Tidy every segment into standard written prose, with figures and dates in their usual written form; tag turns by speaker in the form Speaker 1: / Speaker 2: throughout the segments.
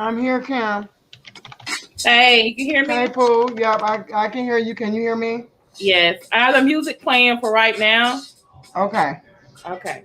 Speaker 1: I'm here, Kim.
Speaker 2: Hey, you can hear me?
Speaker 1: Hey, Pooh. Yep, I can hear you. Can you hear me?
Speaker 2: Yes. I have the music playing for right now.
Speaker 1: Okay.
Speaker 2: Okay.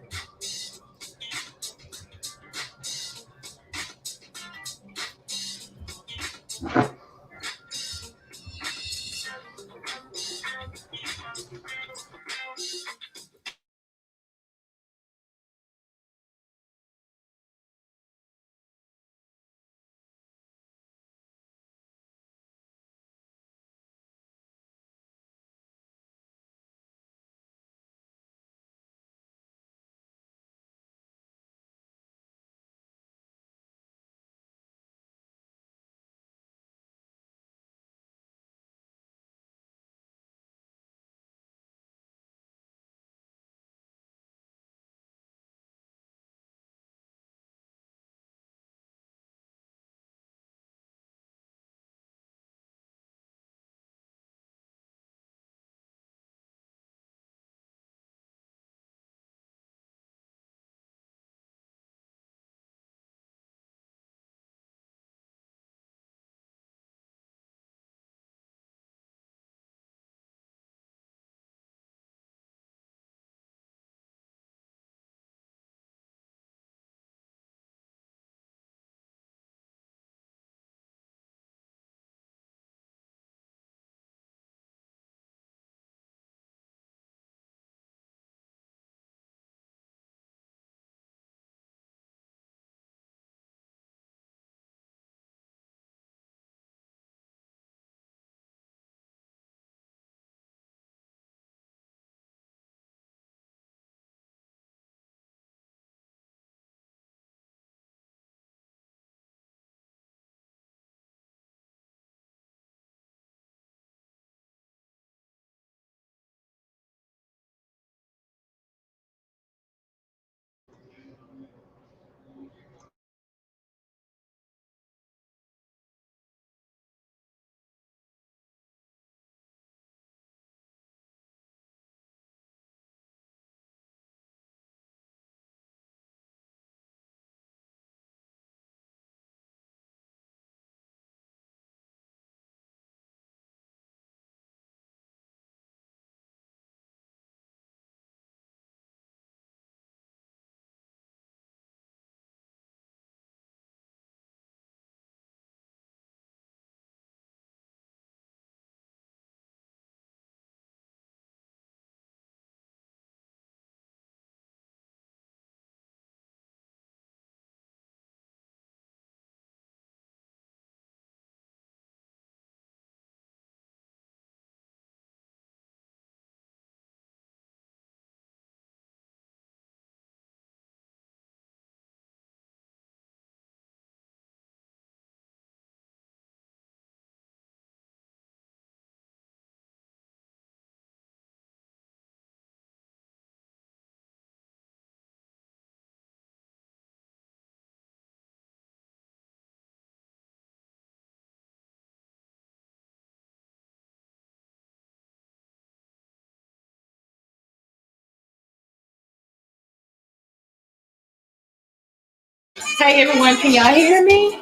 Speaker 2: Hey everyone, can y'all hear me?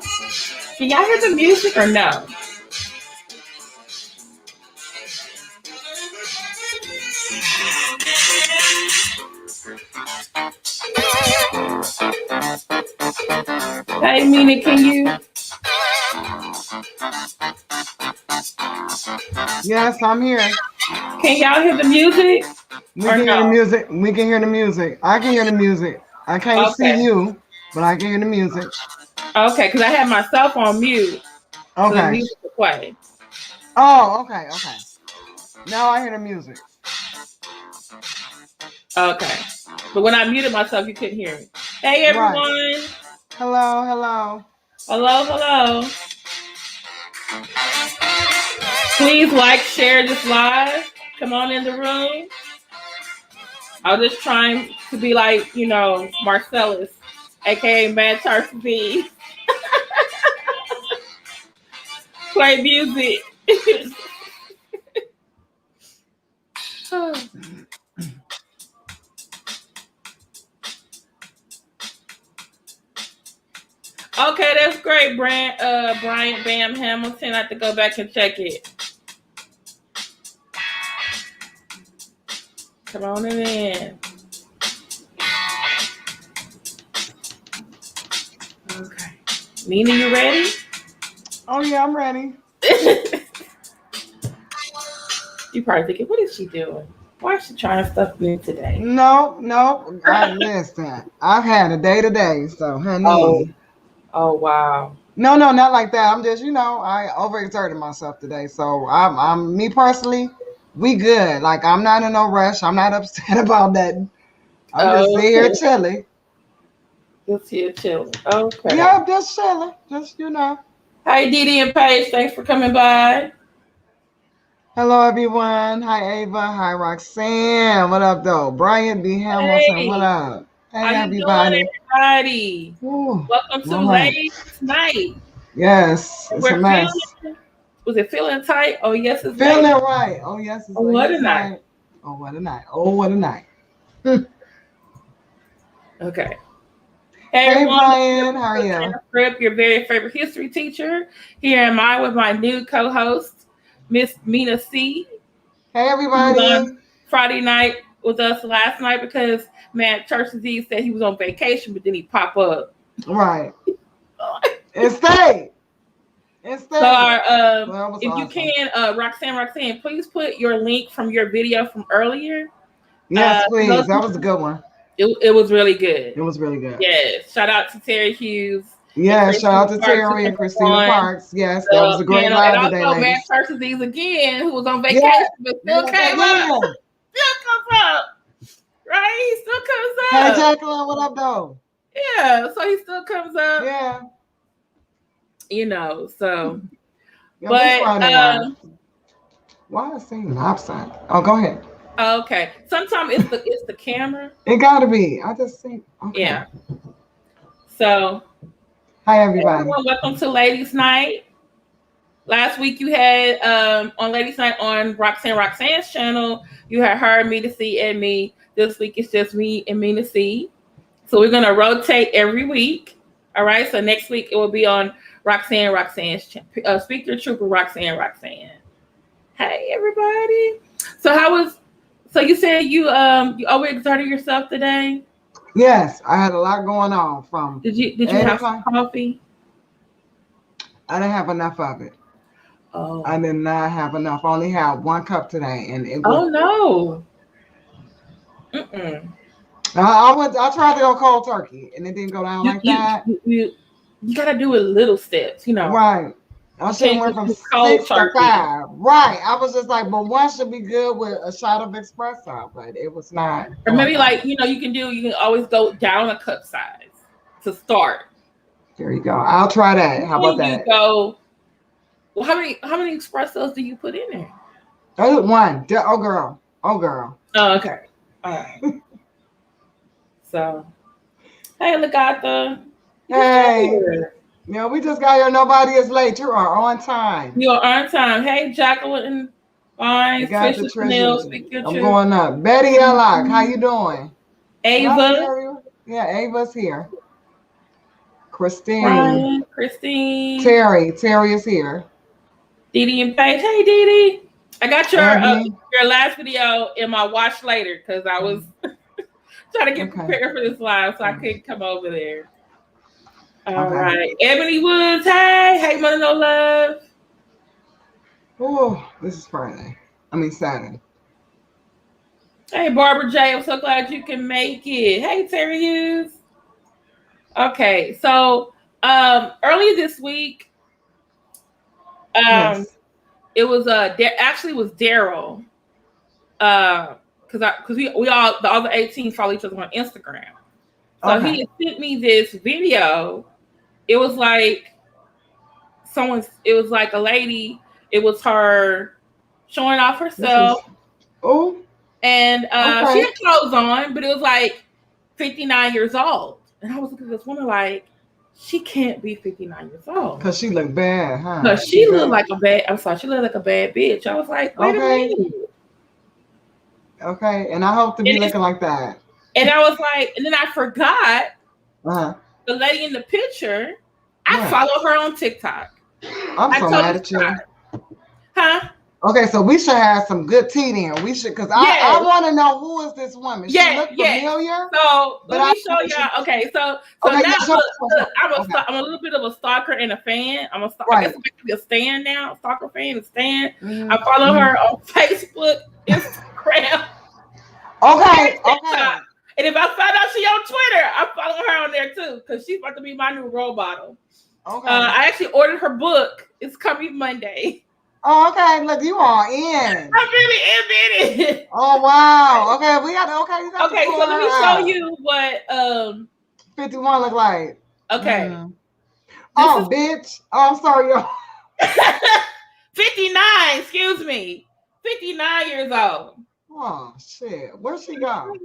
Speaker 2: Can y'all hear the music or no? Hey Mina, can you?
Speaker 1: Yes, I'm here.
Speaker 2: Can y'all hear the music
Speaker 1: We
Speaker 2: or
Speaker 1: can hear the
Speaker 2: no?
Speaker 1: music. We can hear the music. I can hear the music. I can't see
Speaker 2: Okay.
Speaker 1: you, but I can hear the music.
Speaker 2: Okay, because I have my cell phone mute so the
Speaker 1: Okay.
Speaker 2: music will play.
Speaker 1: Oh, okay, okay. Now I hear the music.
Speaker 2: Okay. But when I muted myself, you couldn't hear me. Hey
Speaker 1: Right.
Speaker 2: everyone.
Speaker 1: Hello, hello.
Speaker 2: Hello, hello. Please like, share this live. Come on in the room. I was just trying to be like, Marcellus, aka Mad Tarsi. Play music. Okay, that's great, Brian Bam Hamilton. I have to go back and check it. Come on in. Okay. Nina, you ready?
Speaker 1: Oh yeah, I'm ready.
Speaker 2: You probably thinking, what is she doing? Why is she trying to stuff me today?
Speaker 1: No. Listen, I've had a day today, so honey.
Speaker 2: Oh wow.
Speaker 1: No, not like that. I'm just, I overexerted myself today. So I'm me personally, we good. Like I'm not in no rush. I'm not upset about that. I'm just sitting here chilling.
Speaker 2: Just here chilling. Okay.
Speaker 1: Yeah, I'm just chilling. Just,
Speaker 2: Hi, Dee Dee and Paige. Thanks for coming by.
Speaker 1: Hello, everyone. Hi, Ava. Hi, Roxanne. What up, though? Brian B. Hamilton. What up? Hey,
Speaker 2: how
Speaker 1: everybody.
Speaker 2: You doing, everybody?
Speaker 1: Ooh,
Speaker 2: Welcome to
Speaker 1: all right.
Speaker 2: Ladies Night.
Speaker 1: Yes, it's a mess.
Speaker 2: Was it feeling tight? Oh, yes, it's
Speaker 1: feeling
Speaker 2: late.
Speaker 1: right. Oh, yes, it's
Speaker 2: what a night.
Speaker 1: Oh, what a night. Oh, what a night.
Speaker 2: Okay.
Speaker 1: Hey,
Speaker 2: everyone,
Speaker 1: Brian. How are you?
Speaker 2: Your very favorite history teacher. Here am I with my new co-host, Miss Mina C.
Speaker 1: Hey, everybody.
Speaker 2: Who was on Friday night with us last night because, man, Church Z said he was on vacation, but then he pop up.
Speaker 1: Right. And stay.
Speaker 2: So our, if you can, Roxanne, please put your link from your video from earlier.
Speaker 1: Yes, please. That was a good one.
Speaker 2: It was really good.
Speaker 1: It was really good.
Speaker 2: Yes. Shout out to Terry Hughes.
Speaker 1: Yes, shout out to Terry and Christina Parks. Yes, that was a great live today, ladies.
Speaker 2: Matt Churches again, who was on vacation, but still came up. Still comes up. Right? He still comes up.
Speaker 1: Hey, Jacqueline, what up, though?
Speaker 2: Yeah, so he still comes up.
Speaker 1: Yeah.
Speaker 2: So.
Speaker 1: Yeah,
Speaker 2: but
Speaker 1: why is it saying upside? Oh, go ahead.
Speaker 2: Okay. Sometimes it's the camera.
Speaker 1: It gotta be. I just think. Okay.
Speaker 2: Yeah. So.
Speaker 1: Hi, everybody.
Speaker 2: Everyone, welcome to Ladies Night. Last week you had on Ladies Night on Roxanne's channel, you had her, Mina C, and me. This week it's just me and Mina C. So we're gonna rotate every week. All right. So next week it will be on Roxanne's channel. Speak Your Truth with Roxanne. Hey everybody. So you said you overexerted yourself today?
Speaker 1: Yes, I had a lot going on.
Speaker 2: Did you have some coffee?
Speaker 1: I didn't have enough of it.
Speaker 2: Oh.
Speaker 1: I did not have enough. I only had 1 cup today, and it was.
Speaker 2: Oh no.
Speaker 1: I tried to go cold turkey, and it didn't go down like that.
Speaker 2: You gotta do it little steps,
Speaker 1: Right. I should have went from 6 to 5. Right. I was just like, but 1 should be good with a shot of espresso, but it was not.
Speaker 2: Or maybe you can always go down a cup size to start.
Speaker 1: There you go. I'll try that. How about that?
Speaker 2: Well, how many espressos do you put in there?
Speaker 1: 1. Oh girl.
Speaker 2: Oh, okay. All right. So, hey, Lagatha.
Speaker 1: Hey. We just got here. Nobody is late. You are on time.
Speaker 2: You are on time. Hey, Jacqueline. Fine.
Speaker 1: I'm going up. Betty Ellock, how you doing?
Speaker 2: Ava.
Speaker 1: Yeah, Ava's here. Christine.
Speaker 2: Ryan, Christine.
Speaker 1: Terry is here.
Speaker 2: Dee Dee and Paige. Hey, Dee Dee. I got your last video in my watch later because I was trying to get prepared for this live, so I couldn't come over there. All right. Ebony Woods. Hey, Mother No Love.
Speaker 1: Oh, this is Saturday.
Speaker 2: Hey, Barbara J. I'm so glad you can make it. Hey, Terry Hughes. Okay, so earlier this week, it was actually was Daryl, because we all the other 18 follow each other on Instagram. So he had sent me this video. It was like a lady. It was her showing off herself. And she had clothes on, but it was like 59 years old. And I was looking at this woman like, she can't be 59 years old.
Speaker 1: Because she looked bad, huh?
Speaker 2: Because she looked like a bad bitch. I was like, wait a minute.
Speaker 1: Okay, and I hope to be looking like that.
Speaker 2: And I was like, and then I forgot the lady in the picture I follow her on TikTok.
Speaker 1: I'm so mad at you.
Speaker 2: Huh?
Speaker 1: Okay, so we should have some good tea then. We should, because I want to know who is this woman. She look familiar.
Speaker 2: So let me show y'all. Okay, so now I'm a little bit of a stalker and a fan. I guess I'm basically a stan now. Stalker fan, a stan. Mm-hmm. I follow her on Facebook, Instagram.
Speaker 1: Okay.
Speaker 2: And if I find out she on Twitter, I follow her on there too, because she's about to be my new role model. Okay. I actually ordered her book. It's coming Monday.
Speaker 1: Oh, okay. Look, you are in.
Speaker 2: I'm really in it.
Speaker 1: Oh, wow. Okay, we got okay.
Speaker 2: Okay, so let me show you what
Speaker 1: 51 look like.
Speaker 2: Okay.
Speaker 1: Bitch. Oh, I'm sorry, y'all.
Speaker 2: 59. Excuse me. 59 years old.
Speaker 1: Oh shit. Where'd she go?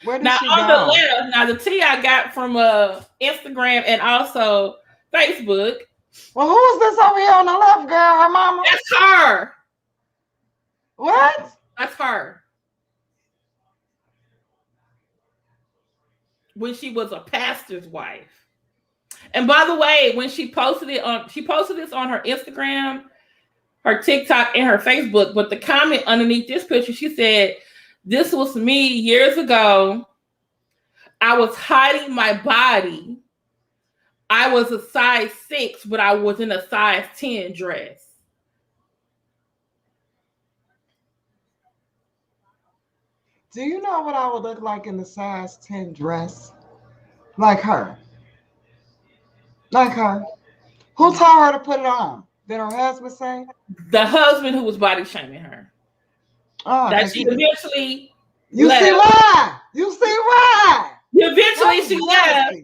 Speaker 1: Where did
Speaker 2: now
Speaker 1: she
Speaker 2: on
Speaker 1: go?
Speaker 2: the left, now the tea I got from Instagram and also Facebook.
Speaker 1: Well, who is this over here on the left, girl? Her mama?
Speaker 2: That's her.
Speaker 1: What?
Speaker 2: That's her. When she was a pastor's wife. And by the way, when she posted this on her Instagram, her TikTok, and her Facebook, but the comment underneath this picture, she said, "This was me years ago. I was hiding my body. I was a size 6, but I was in a size 10 dress."
Speaker 1: Do you know what I would look like in the size 10 dress? Like her. Like her. Who told her to put it on? Did her husband say?
Speaker 2: The husband who was body shaming her.
Speaker 1: Oh,
Speaker 2: that she eventually
Speaker 1: left. See why? You see why?
Speaker 2: Eventually she left.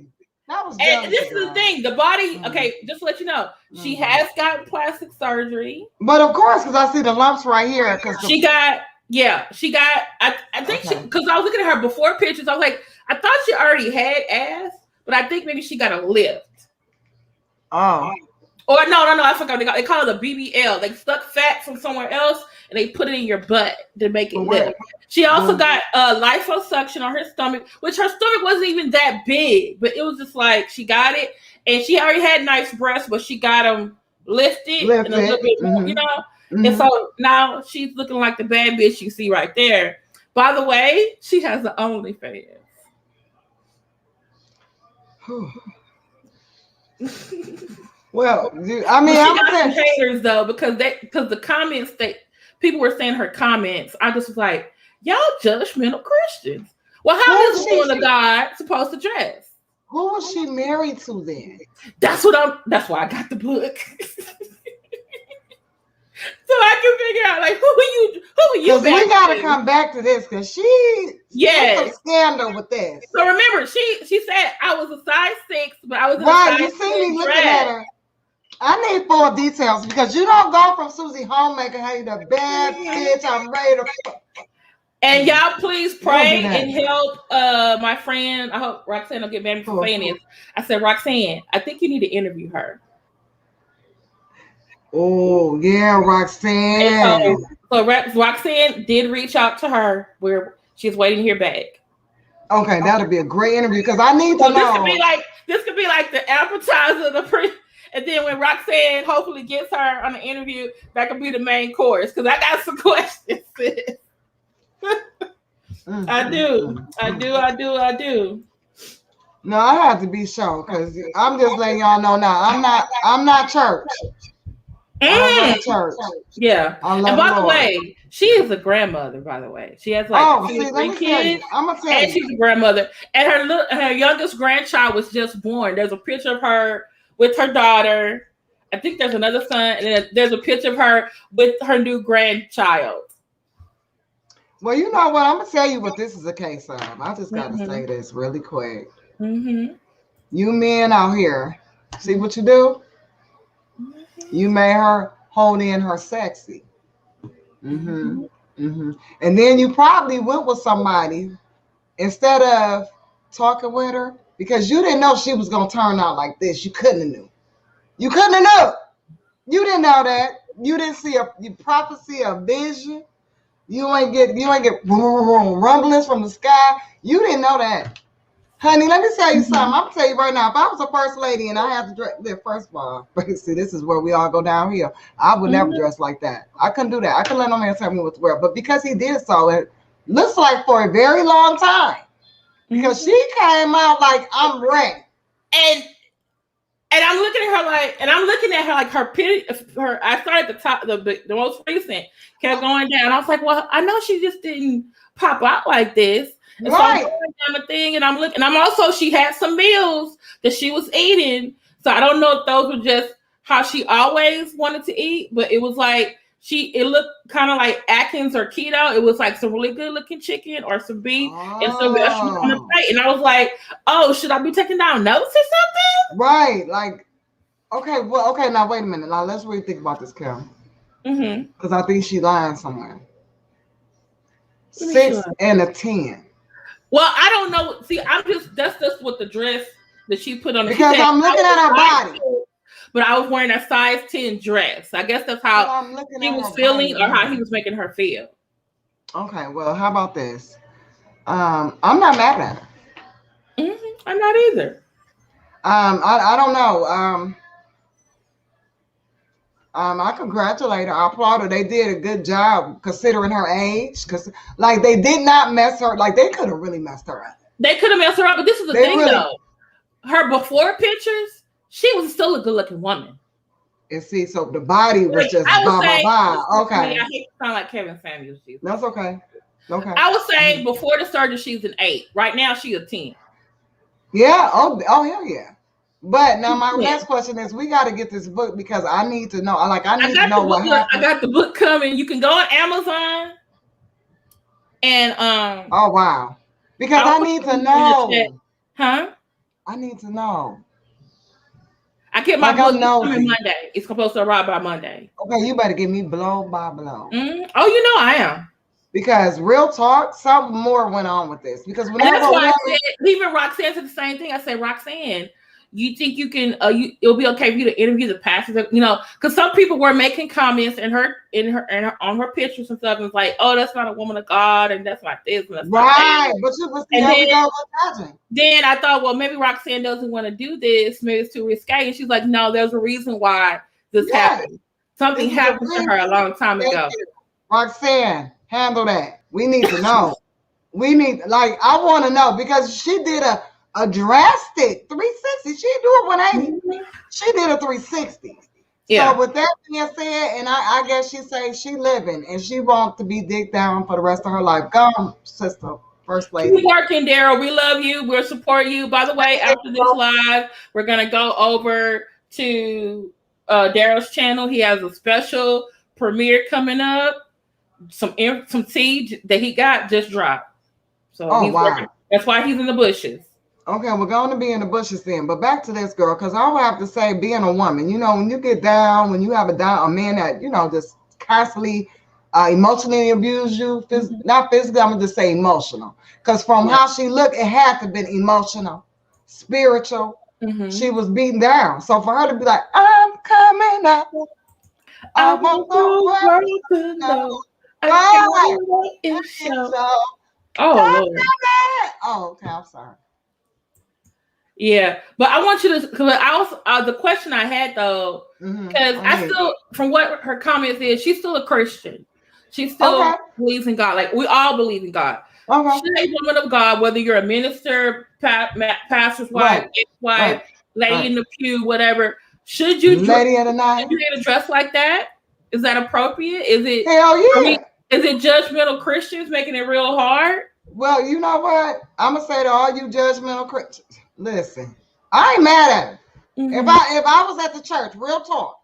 Speaker 1: That was
Speaker 2: and this is the thing. The body, okay, just to let you know, she has gotten plastic surgery.
Speaker 1: But of course, because I see the lumps right here.
Speaker 2: I think because I was looking at her before pictures, I was like, I thought she already had ass, but I think maybe she got a lift.
Speaker 1: Oh.
Speaker 2: Or no, I forgot. They call it a BBL. They stuck fat from somewhere else and they put it in your butt to make it lift. She also got liposuction on her stomach, which her stomach wasn't even that big, but it was just like she got it, and she already had nice breasts, but she got them lifted and a little bit more, you know. Mm-hmm. And so now she's looking like the bad bitch you see right there. By the way, she has the OnlyFans.
Speaker 1: Well, I mean,
Speaker 2: I'm got some haters though because the comments people were saying her comments. I just was like, y'all judgmental Christians. Well, how is a woman of God supposed to dress?
Speaker 1: Who was she married to then?
Speaker 2: That's why I got the book. So I can figure out like who are you?
Speaker 1: Because we gotta come back to this because she's a scandal with this.
Speaker 2: So remember, she said I was a size 6, but I was in
Speaker 1: a size you see me looking at her. I need full details because you don't go from Susie Homemaker, hey, the bad bitch, I'm ready to.
Speaker 2: And y'all please pray and help my friend. I hope Roxanne will get mad for saying this. I said, Roxanne, I think you need to interview her.
Speaker 1: Oh, yeah, Roxanne.
Speaker 2: So Roxanne did reach out to her where she's waiting to hear back.
Speaker 1: Okay, that'll be a great interview because I need to know.
Speaker 2: This could be like the appetizer, and then when Roxanne hopefully gets her on the interview, that could be the main course because I got some questions. I do.
Speaker 1: No, I have to be sure because I'm just letting y'all know now. I'm not church. I love church.
Speaker 2: Yeah. And by the way, she is a grandmother, by the way. She has like 3 kids.
Speaker 1: I'm gonna tell you.
Speaker 2: And she's a grandmother. And her youngest grandchild was just born. There's a picture of her with her daughter. I think there's another son, and then there's a picture of her with her new grandchild.
Speaker 1: Well, you know what? I'm gonna tell you what this is a case of. I just gotta say this really quick. Mm-hmm. You men out here, see what you do? You made her hold in her sexy. Mm-hmm. Mm-hmm. And then you probably went with somebody instead of talking with her because you didn't know she was gonna turn out like this. You couldn't have knew. You couldn't have known. You didn't know that. You didn't see a prophecy, a vision. You ain't get rumblings from the sky. You didn't know that. Honey, let me tell you something. I'm gonna tell you right now. If I was a first lady and I had to dress, first of all, see, this is where we all go downhill. I would never dress like that. I couldn't do that. I couldn't let no man tell me what to wear. But because he did so, it looks like for a very long time. Because she came out like, I'm ready.
Speaker 2: And I'm looking at her like her. I started at the top, the most recent, kept going down. I was like, well, I know she just didn't pop out like this. And
Speaker 1: right.
Speaker 2: So I'm going down the thing, and I'm looking. And I'm also, she had some meals that she was eating. So I don't know if those were just how she always wanted to eat, but it was like it looked kind of like Atkins or keto. It was like some really good looking chicken or some beef and some vegetables on the plate. And I was like, oh, should I be taking down notes or something?
Speaker 1: Right. Like, okay, well, okay, now wait a minute. Now let's really think about this, Kim. Because I think she's lying somewhere. 6 and a 10.
Speaker 2: Well, I don't know. See, that's just what the dress that she put on.
Speaker 1: Because I'm looking at her body.
Speaker 2: But I was wearing a size 10 dress. I guess that's how she was feeling or how he was making her feel.
Speaker 1: Okay, well, how about this? I'm not mad at her.
Speaker 2: I'm not either.
Speaker 1: I don't know. I congratulate her. I applaud her. They did a good job considering her age. Because, like, they did not mess her. Like, they could have really messed her up.
Speaker 2: They could have messed her up. But this is the thing, though. Her before pictures, she was still a good-looking woman.
Speaker 1: And see, so the body was just blah. Okay.
Speaker 2: I hate to sound like Kevin Samuels.
Speaker 1: That's okay. Okay.
Speaker 2: I would say before the surgery, she's an 8. Right now, she's a 10.
Speaker 1: Yeah. Oh, hell yeah. But now my next question is, we got to get this book because I need to know. Like, I need to know what happened.
Speaker 2: I got the book coming. You can go on Amazon and
Speaker 1: Oh wow! Because I need to know.
Speaker 2: Huh?
Speaker 1: I need to know.
Speaker 2: I get my book coming Monday. It's supposed to arrive by Monday.
Speaker 1: Okay, you better give me blow by blow.
Speaker 2: Oh, you know I am.
Speaker 1: Because real talk, something more went on with this. Because
Speaker 2: whenever that's why I said, even Roxanne said the same thing. I said, Roxanne, you think you can? It'll be okay for you to interview the pastors, you know? Because some people were making comments on her pictures and stuff, and it's like, oh, that's not a woman of God, and that's not this, and that's not that.
Speaker 1: But you was then
Speaker 2: I thought, well, maybe Roxanne doesn't want to do this. Maybe it's too risque. And she's like, no, there's a reason why this happened. Something happened to her a long time ago.
Speaker 1: Roxanne, handle that. We need to know. I want to know because she did a drastic 360. She didn't do a 180. She did a 360. Yeah. So with that being said, and I guess she say she living and she wants to be digged down for the rest of her life. Go on, sister. First lady.
Speaker 2: Keep working, Daryl. We love you. We'll support you. By the way, after this live, we're going to go over to Daryl's channel. He has a special premiere coming up. Some tea that he got just dropped. So he's working. That's why he's in the bushes.
Speaker 1: Okay, we're going to be in the bushes then. But back to this girl, because I would have to say, being a woman, you know, when you get down, when you have a man that, you know, just constantly emotionally abuse you, not physically, I'm going to just say emotional. Because from how she looked, it had to have been emotional, spiritual. She was beaten down. So for her to be like, I'm coming up. I want the world to know. Oh, okay, I'm sorry.
Speaker 2: Yeah, but I want you to, because I also, the question I had though, because I still, from what her comments is, she's still a Christian. She still believes in God. Like, we all believe in God. She's a woman of God, whether you're a minister, pastor's wife, ex-wife, lady in the pew, whatever. Should you
Speaker 1: lady of the night
Speaker 2: dress like that? Is that appropriate? Is it?
Speaker 1: Hell yeah.
Speaker 2: I mean, is it judgmental Christians making it real hard?
Speaker 1: Well, you know what? I'm gonna say to all you judgmental Christians, listen, I ain't mad at her. If I was at the church, real talk,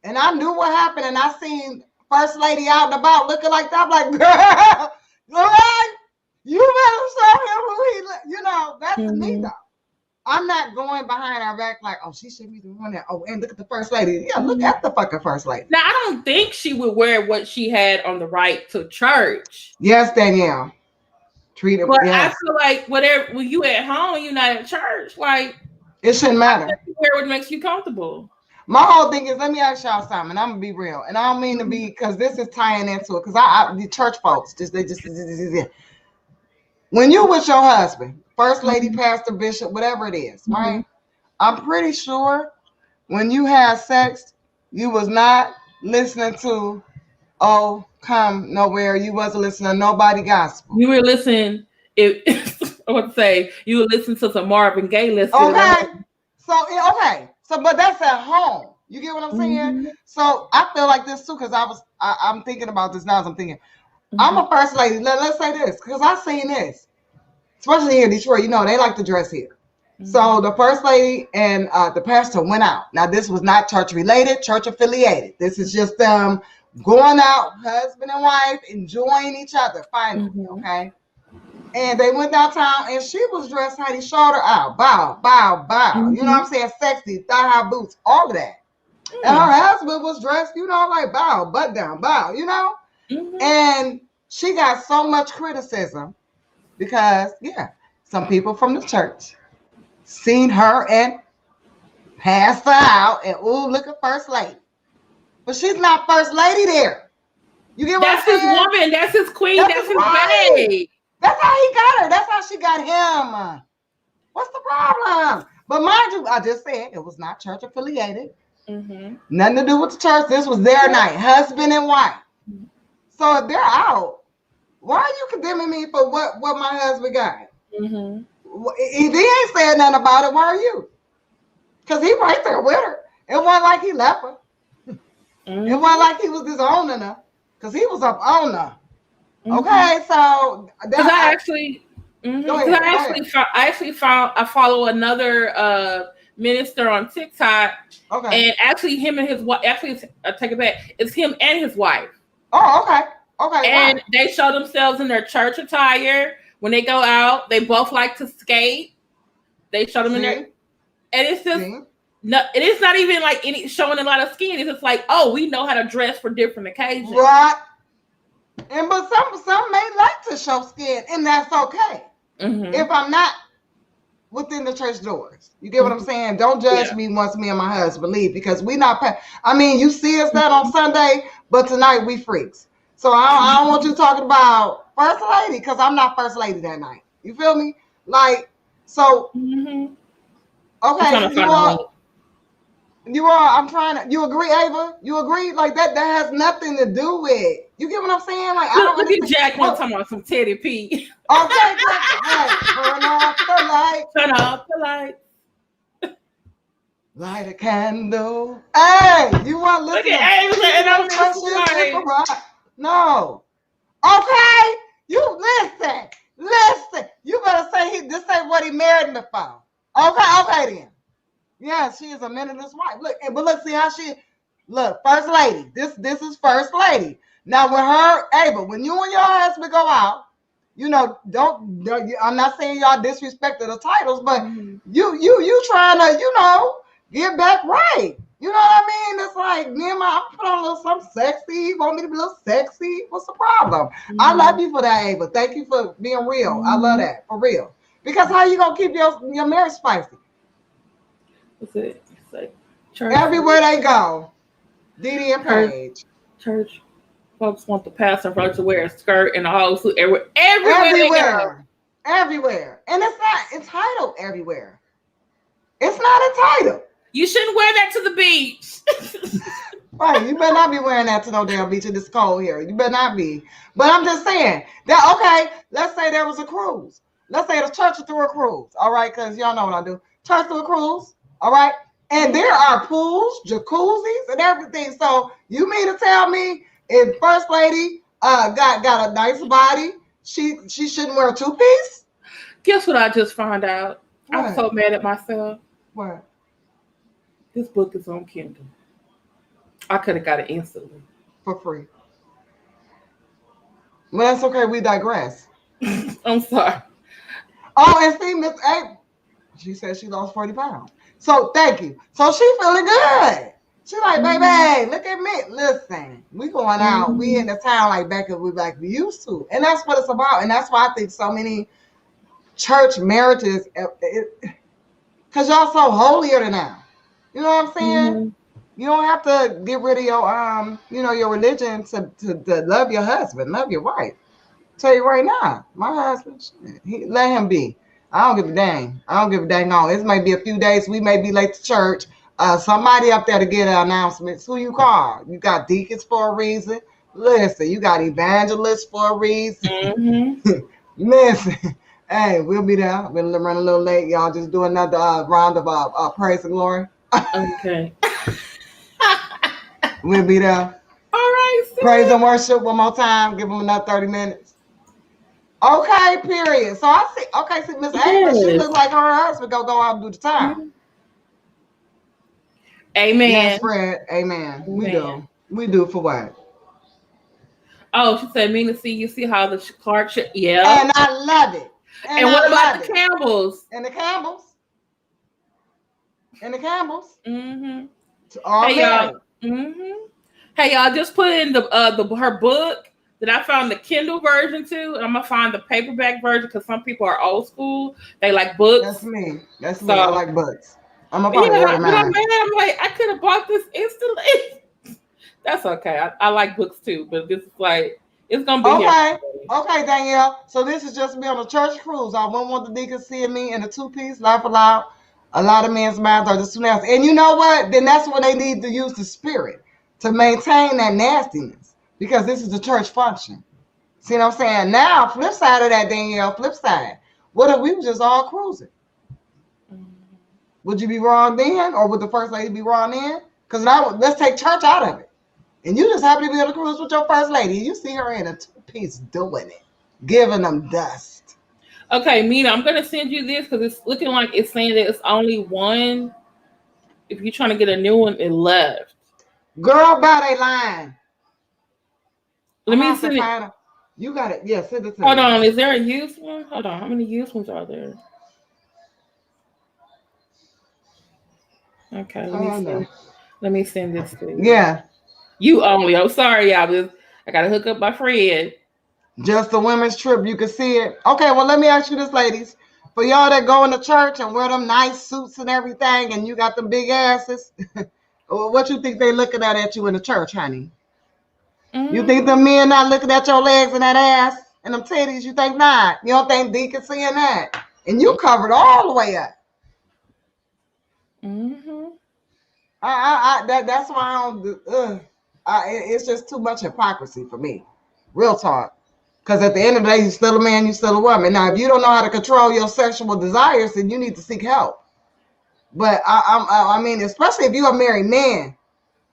Speaker 1: and I knew what happened, and I seen First Lady out and about looking like that, I'm like, girl, you better show him who he, you know, that's me though. I'm not going behind our back like, oh, she should be doing that. Oh, and look at the First Lady. Yeah, look at the fucking First Lady.
Speaker 2: Now, I don't think she would wear what she had on the right to church.
Speaker 1: Yes, Danielle. Treat it.
Speaker 2: But I feel like when you at home, you're not at church. Like,
Speaker 1: it shouldn't matter.
Speaker 2: Wear what makes you comfortable.
Speaker 1: My whole thing is, let me ask y'all something. I'm gonna be real, and I don't mean to be, because this is tying into it. Because the church folks, they just when you with your husband, first lady, pastor, bishop, whatever it is, right? I'm pretty sure when you had sex, you was not listening to Oh Come Nowhere. You wasn't listening to nobody gospel.
Speaker 2: You were listening. I would say you would listen to some Marvin Gaye. Let's get it on.
Speaker 1: So but that's at home. You get what I'm saying? So I feel like this too, because I'm thinking about this now as I'm thinking. I'm a first lady. Let's say this, because I seen this, especially here in Detroit. You know, they like to dress here. So the first lady and the pastor went out. Now, this was not church related, church affiliated. This is just them going out, husband and wife, enjoying each other finally, okay? And they went downtown, and she was dressed Heidi shoulder out, bow, bow, bow. You know what I'm saying? Sexy, thigh-high boots, all of that. And her husband was dressed, you know, like bow, butt down, bow, you know? And she got so much criticism because, some people from the church seen her and passed her out, and look at first lady. But she's not first lady there. You get what I'm saying?
Speaker 2: That's his woman. That's his queen. That's his babe.
Speaker 1: That's how he got her. That's how she got him. What's the problem? But mind you, I just said it was not church affiliated. Nothing to do with the church. This was their night, husband and wife. So if they're out, why are you condemning me for what my husband got? If he ain't saying nothing about it, why are you? Because he right there with her. It wasn't like he left her. It wasn't like he was disowning her, because he was up on her. Okay, so
Speaker 2: I follow another minister on TikTok, and actually him and his wife. Actually, I take it back. It's him and his wife.
Speaker 1: Oh, okay.
Speaker 2: And they show themselves in their church attire when they go out. They both like to skate. They show them in there, and it's just no. It is not even like showing a lot of skin. It's just like, oh, we know how to dress for different occasions,
Speaker 1: right? And but some may like to show skin, and that's okay. If I'm not within the church doors, you get what I'm saying? Don't judge me once me and my husband leave, because we not. I mean, you see us that on Sunday, but tonight we freaks. So I don't want you talking about first lady, because I'm not first lady that night. You feel me? Like, so. Okay, you agree, Ava? You agree? Like that has nothing to do with. You get what I'm saying? Like, I don't
Speaker 2: look at Jack one talking about some Teddy P.
Speaker 1: Okay, hey, turn off the light.
Speaker 2: Turn off the light.
Speaker 1: Light a candle. Hey, you want to listen?
Speaker 2: Look at Ava.
Speaker 1: No. Okay, you listen. You better say this ain't what he married me for. Okay then. Yeah, she is a minister wife. Look, see how first lady. This is first lady. Now with her, Ava, when you and your husband go out, you know, don't I'm not saying y'all disrespect the titles, but you trying to, you know, get back right. You know what I mean? It's like me and I put on a little something sexy. You want me to be a little sexy? What's the problem? I love you for that, Ava. Thank you for being real. I love that, for real. Because how you gonna keep your marriage spicy?
Speaker 2: What's it? It's like church.
Speaker 1: Everywhere they go, Didi and Paige.
Speaker 2: Church folks want the pastor to wear a skirt and a whole suit everywhere.
Speaker 1: Everywhere. And it's not entitled everywhere. It's not entitled.
Speaker 2: You shouldn't wear that to the beach.
Speaker 1: Right, you better not be wearing that to no damn beach. It's cold here. You better not be. But I'm just saying that, okay, let's say there was a cruise. Let's say the church threw a cruise. All right, because y'all know what I do. Church threw a cruise. All right. And there are pools, jacuzzis, and everything. So you mean to tell me if first lady got a nice body, she shouldn't wear a two-piece?
Speaker 2: Guess what I just found out? What? I'm so mad at myself.
Speaker 1: What?
Speaker 2: This book is on Kindle. I could have got it instantly.
Speaker 1: For free. Well, that's okay. We digress.
Speaker 2: I'm sorry.
Speaker 1: Oh, and see, Miss A, she said she lost 40 pounds. So thank you. So she feeling good. She like, baby, look at me. Listen, we going out. We in the town like back as we used to. And that's what it's about. And that's why I think so many church marriages, because y'all so holier than now. You know what I'm saying? You don't have to get rid of your your religion to love your husband, love your wife. Tell you right now, my husband, let him be. I don't give a dang. I don't give a dang on. It may be a few days. We may be late to church. Somebody up there to get an announcement. Who you call? You got deacons for a reason. Listen, you got evangelists for a reason.
Speaker 2: Mm-hmm.
Speaker 1: Listen, hey, we'll be there. We'll run a little late. Y'all just do another round of praise and glory.
Speaker 2: Okay.
Speaker 1: We'll be there.
Speaker 2: All right.
Speaker 1: Praise and worship one more time. Give them another 30 minutes. Okay, period. So I see. Okay, see, Miss Ava, she looks like her husband go out and do the time.
Speaker 2: Mm-hmm. Amen.
Speaker 1: Yes, Fred. Amen. We do for what?
Speaker 2: Oh, she said, mean to see you. See how the Clark should. Yeah.
Speaker 1: And I love it.
Speaker 2: And what about the Campbells?
Speaker 1: And the Campbells. And the Campbells.
Speaker 2: Mm-hmm.
Speaker 1: Hey
Speaker 2: y'all. Mm-hmm. Hey y'all, just put in her book that I found the Kindle version too, and I'm gonna find the paperback version because some people are old school. They like books.
Speaker 1: That's me. That's me. I like books. I'm gonna probably order mine.
Speaker 2: I'm like, I could have bought this instantly. That's okay. I like books too, but this is like it's gonna be
Speaker 1: okay. Okay, Danielle. So this is just me on a church cruise. I wouldn't want the deacons seeing me in a two-piece, laugh aloud. A lot of men's minds are just too nasty. And you know what? Then that's when they need to use the spirit to maintain that nastiness. Because this is a church function. See what I'm saying? Now, flip side of that, Danielle, flip side. What if we were just all cruising? Would you be wrong then? Or would the first lady be wrong then? Because let's take church out of it. And you just happen to be on a cruise with your first lady. You see her in a two-piece doing it. Giving them dust.
Speaker 2: Okay, Mina, I'm going to send you this because it's looking like it's saying that it's only one. If you're trying to get a new one, it left.
Speaker 1: Girl, by they line.
Speaker 2: Let me send it.
Speaker 1: You got it. Yeah, send it to me.
Speaker 2: Hold on. Is there a used one? Hold on. How many used ones are there? Okay, let me send this to you.
Speaker 1: Yeah.
Speaker 2: You only. I'm sorry, y'all. I got to hook up my friend.
Speaker 1: Just a women's trip. You can see it. Okay, well, let me ask you this, ladies. For y'all that go into church and wear them nice suits and everything, and you got them big asses, what you think they looking at you in the church, honey? Mm-hmm. You think the men not looking at your legs and that ass and them titties? You think not? You don't think deacon seeing that? And you covered all the way up.
Speaker 2: Mm-hmm.
Speaker 1: That's why I don't do. It's just too much hypocrisy for me. Real talk. Because at the end of the day, you're still a man, you're still a woman. Now, if you don't know how to control your sexual desires, then you need to seek help. But I mean, especially if you're a married man.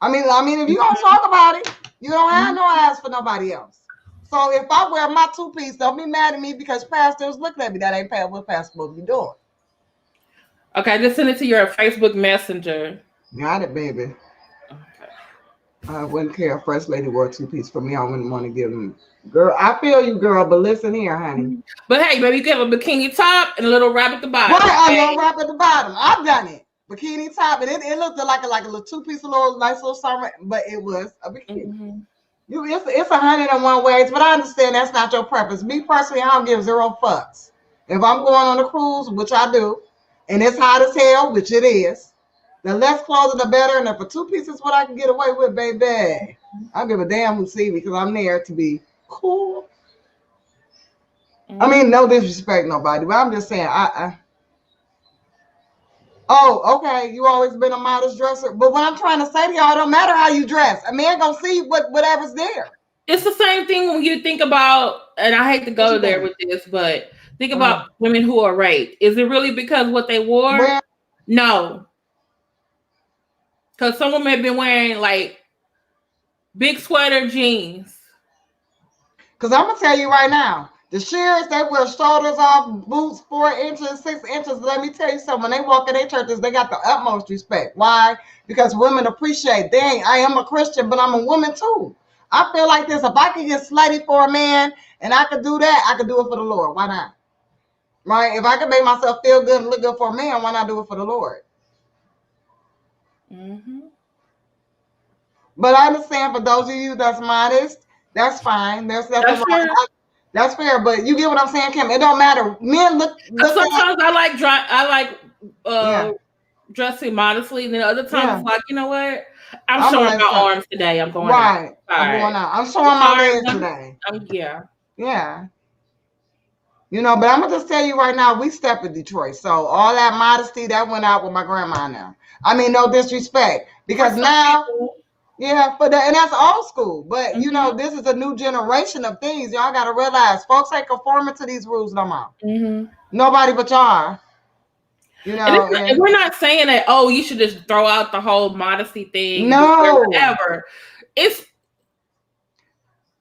Speaker 1: I mean, if you don't talk about it, you don't have no eyes for nobody else. So if I wear my two-piece, don't be mad at me because pastors looking at me. That ain't what pastor supposed to be doing.
Speaker 2: Okay, just send it to your Facebook Messenger.
Speaker 1: Got it, baby. Okay. I wouldn't care if First Lady wore a two-piece for me. I wouldn't want to give them. Girl, I feel you, girl, but listen here, honey.
Speaker 2: But hey, baby, you can have a bikini top and a little wrap at the bottom.
Speaker 1: Right, a little wrap at the bottom. I've done it. Bikini top, and it looked like a little two-piece, nice little summer, but it was a bikini. Mm-hmm. It's 101 ways, but I understand that's not your preference. Me personally, I don't give 0 fucks. If I'm going on a cruise, which I do, and it's hot as hell, which it is, the less clothing, the better. And if a two-piece is what I can get away with, baby, I don't give a damn who see me because I'm there to be cool. Mm-hmm. I mean, no disrespect, nobody, but I'm just saying, Oh, okay. You always been a modest dresser. But what I'm trying to say to y'all, it don't matter how you dress. A man gonna see whatever's there.
Speaker 2: It's the same thing when you think about, and I hate to go there with this, but think about women who are raped. Is it really because what they wore? Well, no. Because some women have been wearing like big sweater jeans.
Speaker 1: Because I'm gonna tell you right now, the shearers, they wear shoulders off, boots 4 inches, 6 inches. Let me tell you something. When they walk in their churches, they got the utmost respect. Why? Because women appreciate, dang, I am a Christian, but I'm a woman too. I feel like this. If I could get slutty for a man and I could do that, I could do it for the Lord. Why not? Right? If I could make myself feel good and look good for a man, why not do it for the Lord? Mm-hmm. But I understand for those of you that's modest, that's fine. That's fair, but you get what I'm saying, Kim. It don't matter. Men look
Speaker 2: sometimes I like dressing modestly, and then other times like, you know what? I'm showing my arms today. I'm going out.
Speaker 1: I'm going out. I'm showing my legs today.
Speaker 2: Yeah.
Speaker 1: Yeah. You know, but I'm gonna just tell you right now, we step in Detroit. So all that modesty that went out with my grandma now. I mean, no disrespect. Because now, yeah, and that's old school. But you know, this is a new generation of things. Y'all gotta realize folks ain't conforming to these rules no more. Nobody but y'all. You know,
Speaker 2: and we're not saying that, oh, you should just throw out the whole modesty thing.
Speaker 1: No.
Speaker 2: Whatever. It's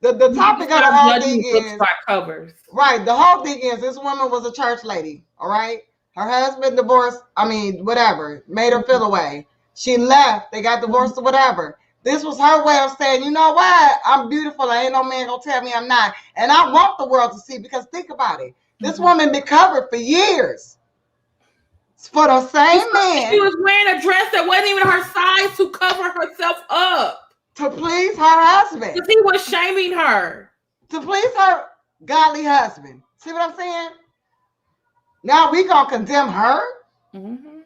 Speaker 1: the topic of the whole thing is
Speaker 2: covers.
Speaker 1: Right. The whole thing is this woman was a church lady. All right. Her husband divorced. I mean, whatever. Made her feel away. She left. They got divorced or whatever. This was her way of saying, you know what? I'm beautiful. Ain't no man gonna tell me I'm not. And I want the world to see, because think about it. This woman been covered for years. For the same man.
Speaker 2: She was wearing a dress that wasn't even her size to cover herself up.
Speaker 1: To please her husband.
Speaker 2: Because he was shaming her.
Speaker 1: To please her godly husband. See what I'm saying? Now we gonna condemn her? Come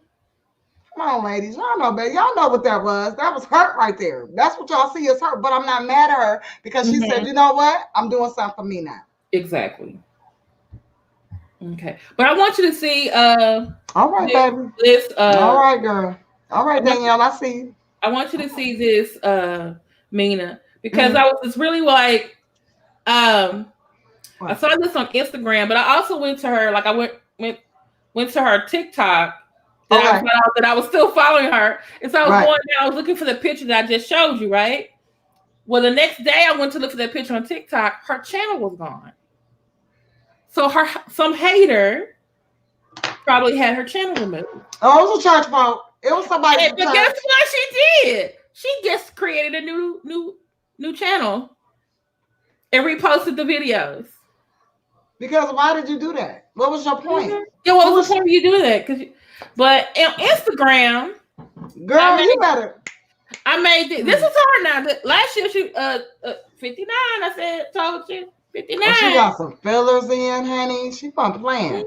Speaker 1: on, ladies. Y'all know, baby. Y'all know what that was. That was hurt right there. That's what y'all see as hurt. But I'm not mad at her, because she said, you know what? I'm doing something for me now.
Speaker 2: Exactly. Okay. But I want you to see
Speaker 1: all right, baby.
Speaker 2: This
Speaker 1: all right, girl. All right, Danielle, I see you.
Speaker 2: I want you to see this, Mina, because I was just really like, I saw this on Instagram, but I also went to her, like I went to her TikTok, that I found out that I was still following her. And so I was going down, I was looking for the picture that I just showed you, right? Well, the next day I went to look for that picture on TikTok, her channel was gone. So some hater probably had her channel removed.
Speaker 1: Oh, it was a church folk. It was somebody.
Speaker 2: But guess what she did? She just created a new channel and reposted the videos.
Speaker 1: Because why did you do that? What was your point?
Speaker 2: Yeah, what was the point of you doing that? But on Instagram,
Speaker 1: girl, you better.
Speaker 2: I made this. This is her now. Last year she 59. I said, told you 59.
Speaker 1: Oh, she got some fillers in, honey. She fun playing.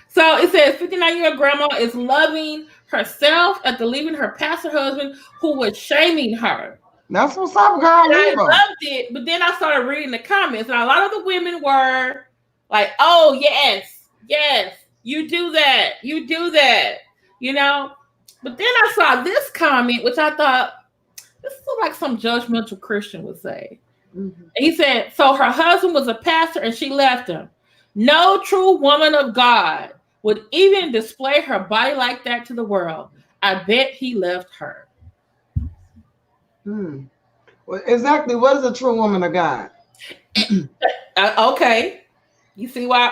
Speaker 2: So it says 59-year-old grandma is loving herself after leaving her pastor husband who was shaming her.
Speaker 1: That's what's up, girl.
Speaker 2: I loved it, but then I started reading the comments, and a lot of the women were like, "Oh yes, you do that, you know." But then I saw this comment, which I thought this is like some judgmental Christian would say. He said, "So her husband was a pastor, and she left him. No true woman of God would even display her body like that to the world. I bet he left her."
Speaker 1: Well, exactly. What is a true woman of God?
Speaker 2: Okay. You see why?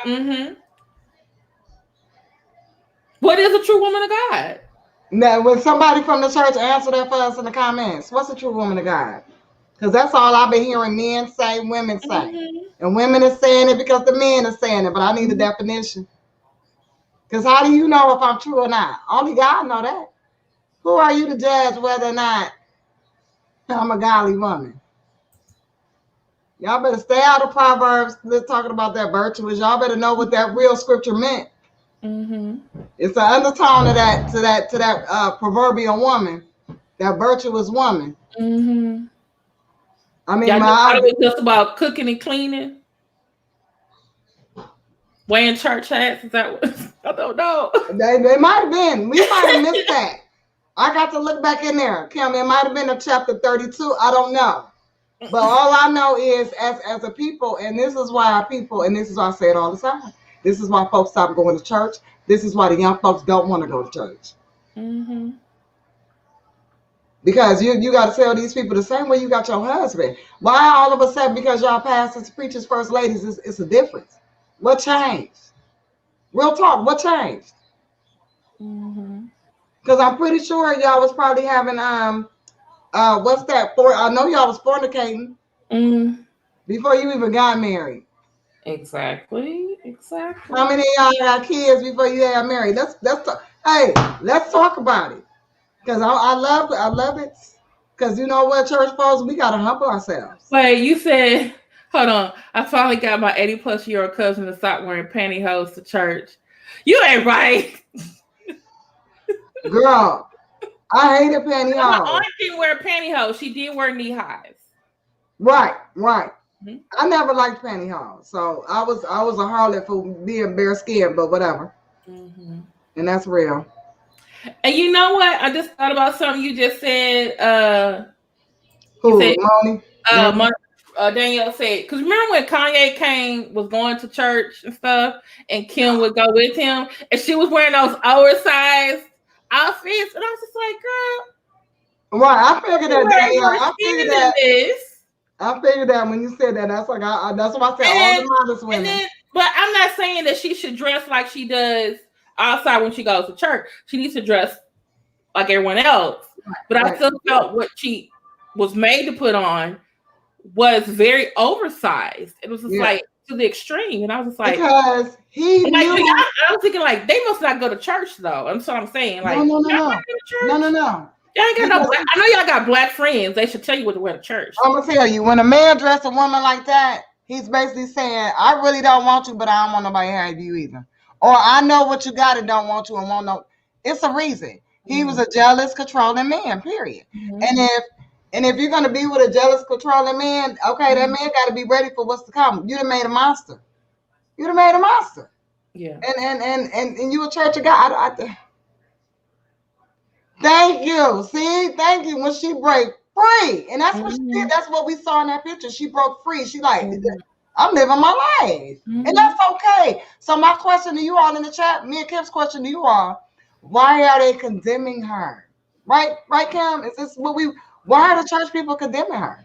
Speaker 2: What is a true woman of God?
Speaker 1: Now, when somebody from the church answer that for us in the comments, what's a true woman of God? Because that's all I've been hearing men say, women say. And women are saying it because the men are saying it, but I need a definition. Because how do you know if I'm true or not? Only God know that. Who are you to judge whether or not I'm a godly woman? Y'all better stay out of Proverbs. They're talking about that virtuous. Y'all better know what that real scripture meant. It's an undertone to that proverbial woman, that virtuous woman. I mean,
Speaker 2: it was just about cooking and cleaning, wearing church hats. Is that what? I don't know.
Speaker 1: They might have been. We might have missed that. I got to look back in there, Kim. It might have been a chapter 32. I don't know. But all I know is, as a people, and this is why I say it all the time. This is why folks stop going to church. This is why the young folks don't want to go to church. Because you got to tell these people the same way you got your husband. Why all of a sudden, because y'all pastors, preachers, first ladies, it's a difference? What changed? Real talk, what changed? Because I'm pretty sure y'all was probably having, what's that for? I know y'all was fornicating before you even got married.
Speaker 2: Exactly.
Speaker 1: How many of y'all got kids before you got married? Let's talk about it. Because I love it. Because you know what, church folks, we got to humble ourselves.
Speaker 2: Wait, you said, hold on. I finally got my 80-plus-year-old cousin to stop wearing pantyhose to church. You ain't right.
Speaker 1: Girl, I hate a pantyhose.
Speaker 2: My aunt didn't wear pantyhose. She did wear knee highs.
Speaker 1: Right. I never liked pantyhose, so I was a harlot for being bare skinned, but whatever. And that's real.
Speaker 2: And you know what? I just thought about something you just said. You
Speaker 1: Who,
Speaker 2: said
Speaker 1: Moni?
Speaker 2: Danielle said, because remember when Kanye was going to church and stuff, and Kim would go with him, and she was wearing those oversized outfits, and I was just like, girl,
Speaker 1: right? I figured that, Danielle. I figured that when you said that, that's like that's why I said all the modest women.
Speaker 2: But I'm not saying that she should dress like she does outside when she goes to church. She needs to dress like everyone else. But I still felt what she was made to put on was very oversized. It was just like to the extreme, and I was just like,
Speaker 1: because he knew.
Speaker 2: I was thinking like they must not go to church though. That's what I'm saying. Like,
Speaker 1: no.
Speaker 2: Y'all ain't got no. I know y'all got black friends. They should tell you what to wear to church.
Speaker 1: I'm gonna tell you, when a man dresses a woman like that, he's basically saying, "I really don't want you, but I don't want nobody to have you either." Or I know what you got and don't want you and won't know. It's a reason. He was a jealous, controlling man. Period. And if you're gonna be with a jealous, controlling man, okay, that man got to be ready for what's to come. You done made a monster. Yeah. And you a church of God. Thank you. See, thank you. When she break free, and that's what she did. That's what we saw in that picture. She broke free. She like, I'm living my life, and that's okay. So my question to you all in the chat, me and Kim's question to you all: why are they condemning her? Right, Kim? Is this what we? Why are the church people condemning her?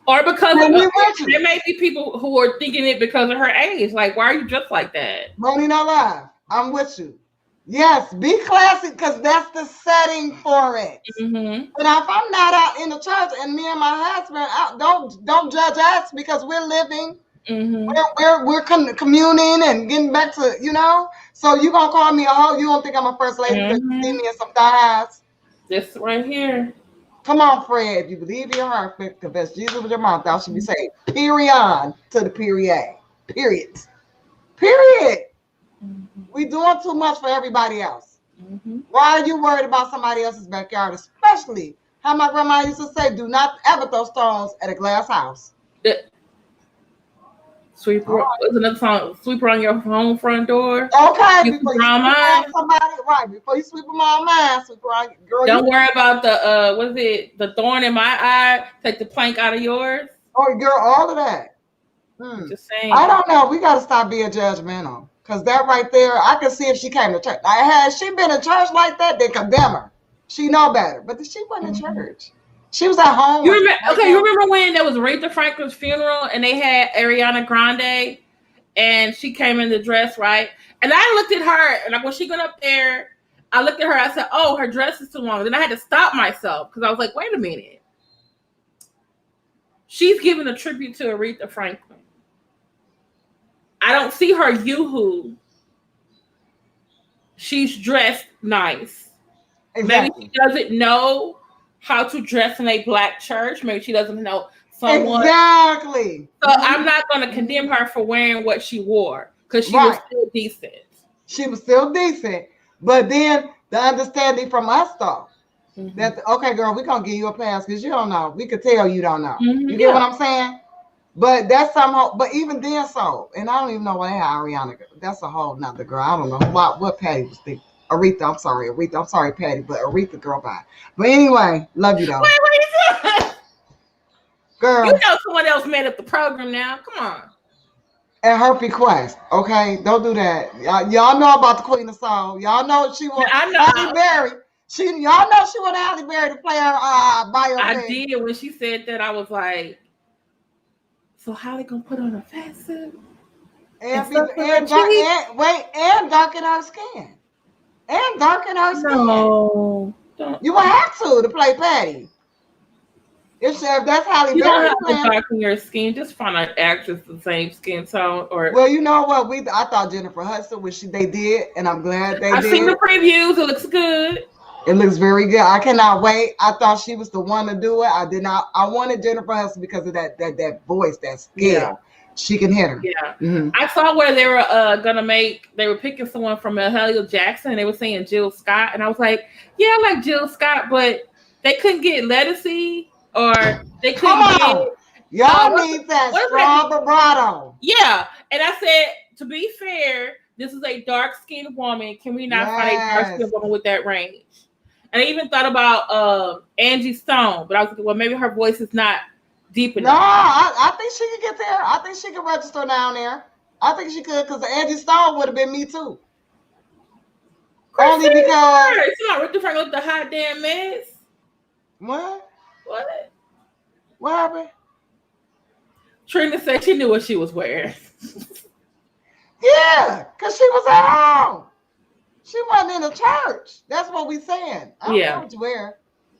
Speaker 2: Or because there may be people who are thinking it because of her age. Like, why are you dressed like that?
Speaker 1: Moni, not live. I'm with you. Yes, be classy because that's the setting for it. But if I'm not out in the church and me and my husband out, don't judge us because we're living. We're communing and getting back to, So you gonna call me a hoe? You don't think I'm a first lady because you see me in some thighs?
Speaker 2: This right here.
Speaker 1: Come on, Fred. If you believe in your heart, confess Jesus with your mouth, thou should be saved. Period. To the period. We doing too much for everybody else. Why are you worried about somebody else's backyard? Especially how my grandma used to say, do not ever throw stones at a glass house.
Speaker 2: Sweeper, another song, sweeper on your home front door.
Speaker 1: Okay, before you sweep on somebody, right? Before you sweep them on mine, sweep on girl.
Speaker 2: Don't worry about the what is it? The thorn in my eye. Take the plank out of yours.
Speaker 1: Oh, girl, all of that.
Speaker 2: Just saying.
Speaker 1: I don't know. We got to stop being judgmental because that right there, I can see if she came to church. Had she been in church like that, they condemn her. She know better, but she wasn't in church. She was at home.
Speaker 2: You remember when there was Aretha Franklin's funeral and they had Ariana Grande and she came in the dress, right? And I looked at her and when she went up there, I looked at her, I said, oh, her dress is too long. Then I had to stop myself because I was like, wait a minute. She's giving a tribute to Aretha Franklin. I don't see her yoo-hoo. She's dressed nice. Exactly. Maybe she doesn't know how to dress in a black church. Maybe she doesn't know someone.
Speaker 1: Exactly.
Speaker 2: So I'm not going to condemn her for wearing what she wore because she was still decent.
Speaker 1: She was still decent. But then the understanding from us, though, that, okay, girl, we're going to give you a pass because you don't know. We could tell you don't know. You get what I'm saying? But that's somehow, but even then so, and I don't even know what they had Ariana. That's a whole nother girl. I don't know what Patty was thinking. Aretha, I'm sorry, Patty, but Aretha, girl, bye. But anyway, love you though.
Speaker 2: Wait, girl. You know someone else made up the program now. Come on.
Speaker 1: At her bequest, okay? Don't do that. Y'all know about the Queen of Soul. Y'all know she was Halle Berry. Y'all know she wanted Halle Berry to play her biopic.
Speaker 2: I did. When she said that, I was like, so how they gonna put on a fat suit?
Speaker 1: And darken her skin. And darken her skin.
Speaker 2: No.
Speaker 1: You will have to play Patty. If that's Halle Berry.
Speaker 2: You don't have to darken your skin. Just find an actress the same skin tone.
Speaker 1: Well, you know what? I thought Jennifer Hudson, they did, and I'm glad they did.
Speaker 2: I've seen the previews. It looks good.
Speaker 1: It looks very good. I cannot wait. I thought she was the one to do it. I did not. I wanted Jennifer Hudson because of that voice, that skill. Yeah. She can hit her.
Speaker 2: Yeah. I saw where they were they were picking someone from Mahalia Jackson and they were saying Jill Scott. And I was like, yeah, I like Jill Scott, but they couldn't get lettucey, or they couldn't
Speaker 1: Come
Speaker 2: get.
Speaker 1: on. Y'all need that strong vibrato.
Speaker 2: Yeah. And I said, to be fair, this is a dark-skinned woman. Can we not find a dark-skinned woman with that range? And I even thought about Angie Stone, but I was thinking, well, maybe her voice is not deep enough.
Speaker 1: No, I think she could get there. I think she could register down there. I think she could, because Angie Stone would have been me too. Only because
Speaker 2: it's not Richter Franklin with the hot damn mess.
Speaker 1: What?
Speaker 2: What
Speaker 1: happened?
Speaker 2: Trina said she knew what she was wearing.
Speaker 1: Yeah, because she was at home. She wasn't in the church. That's what we saying. I don't care what you wear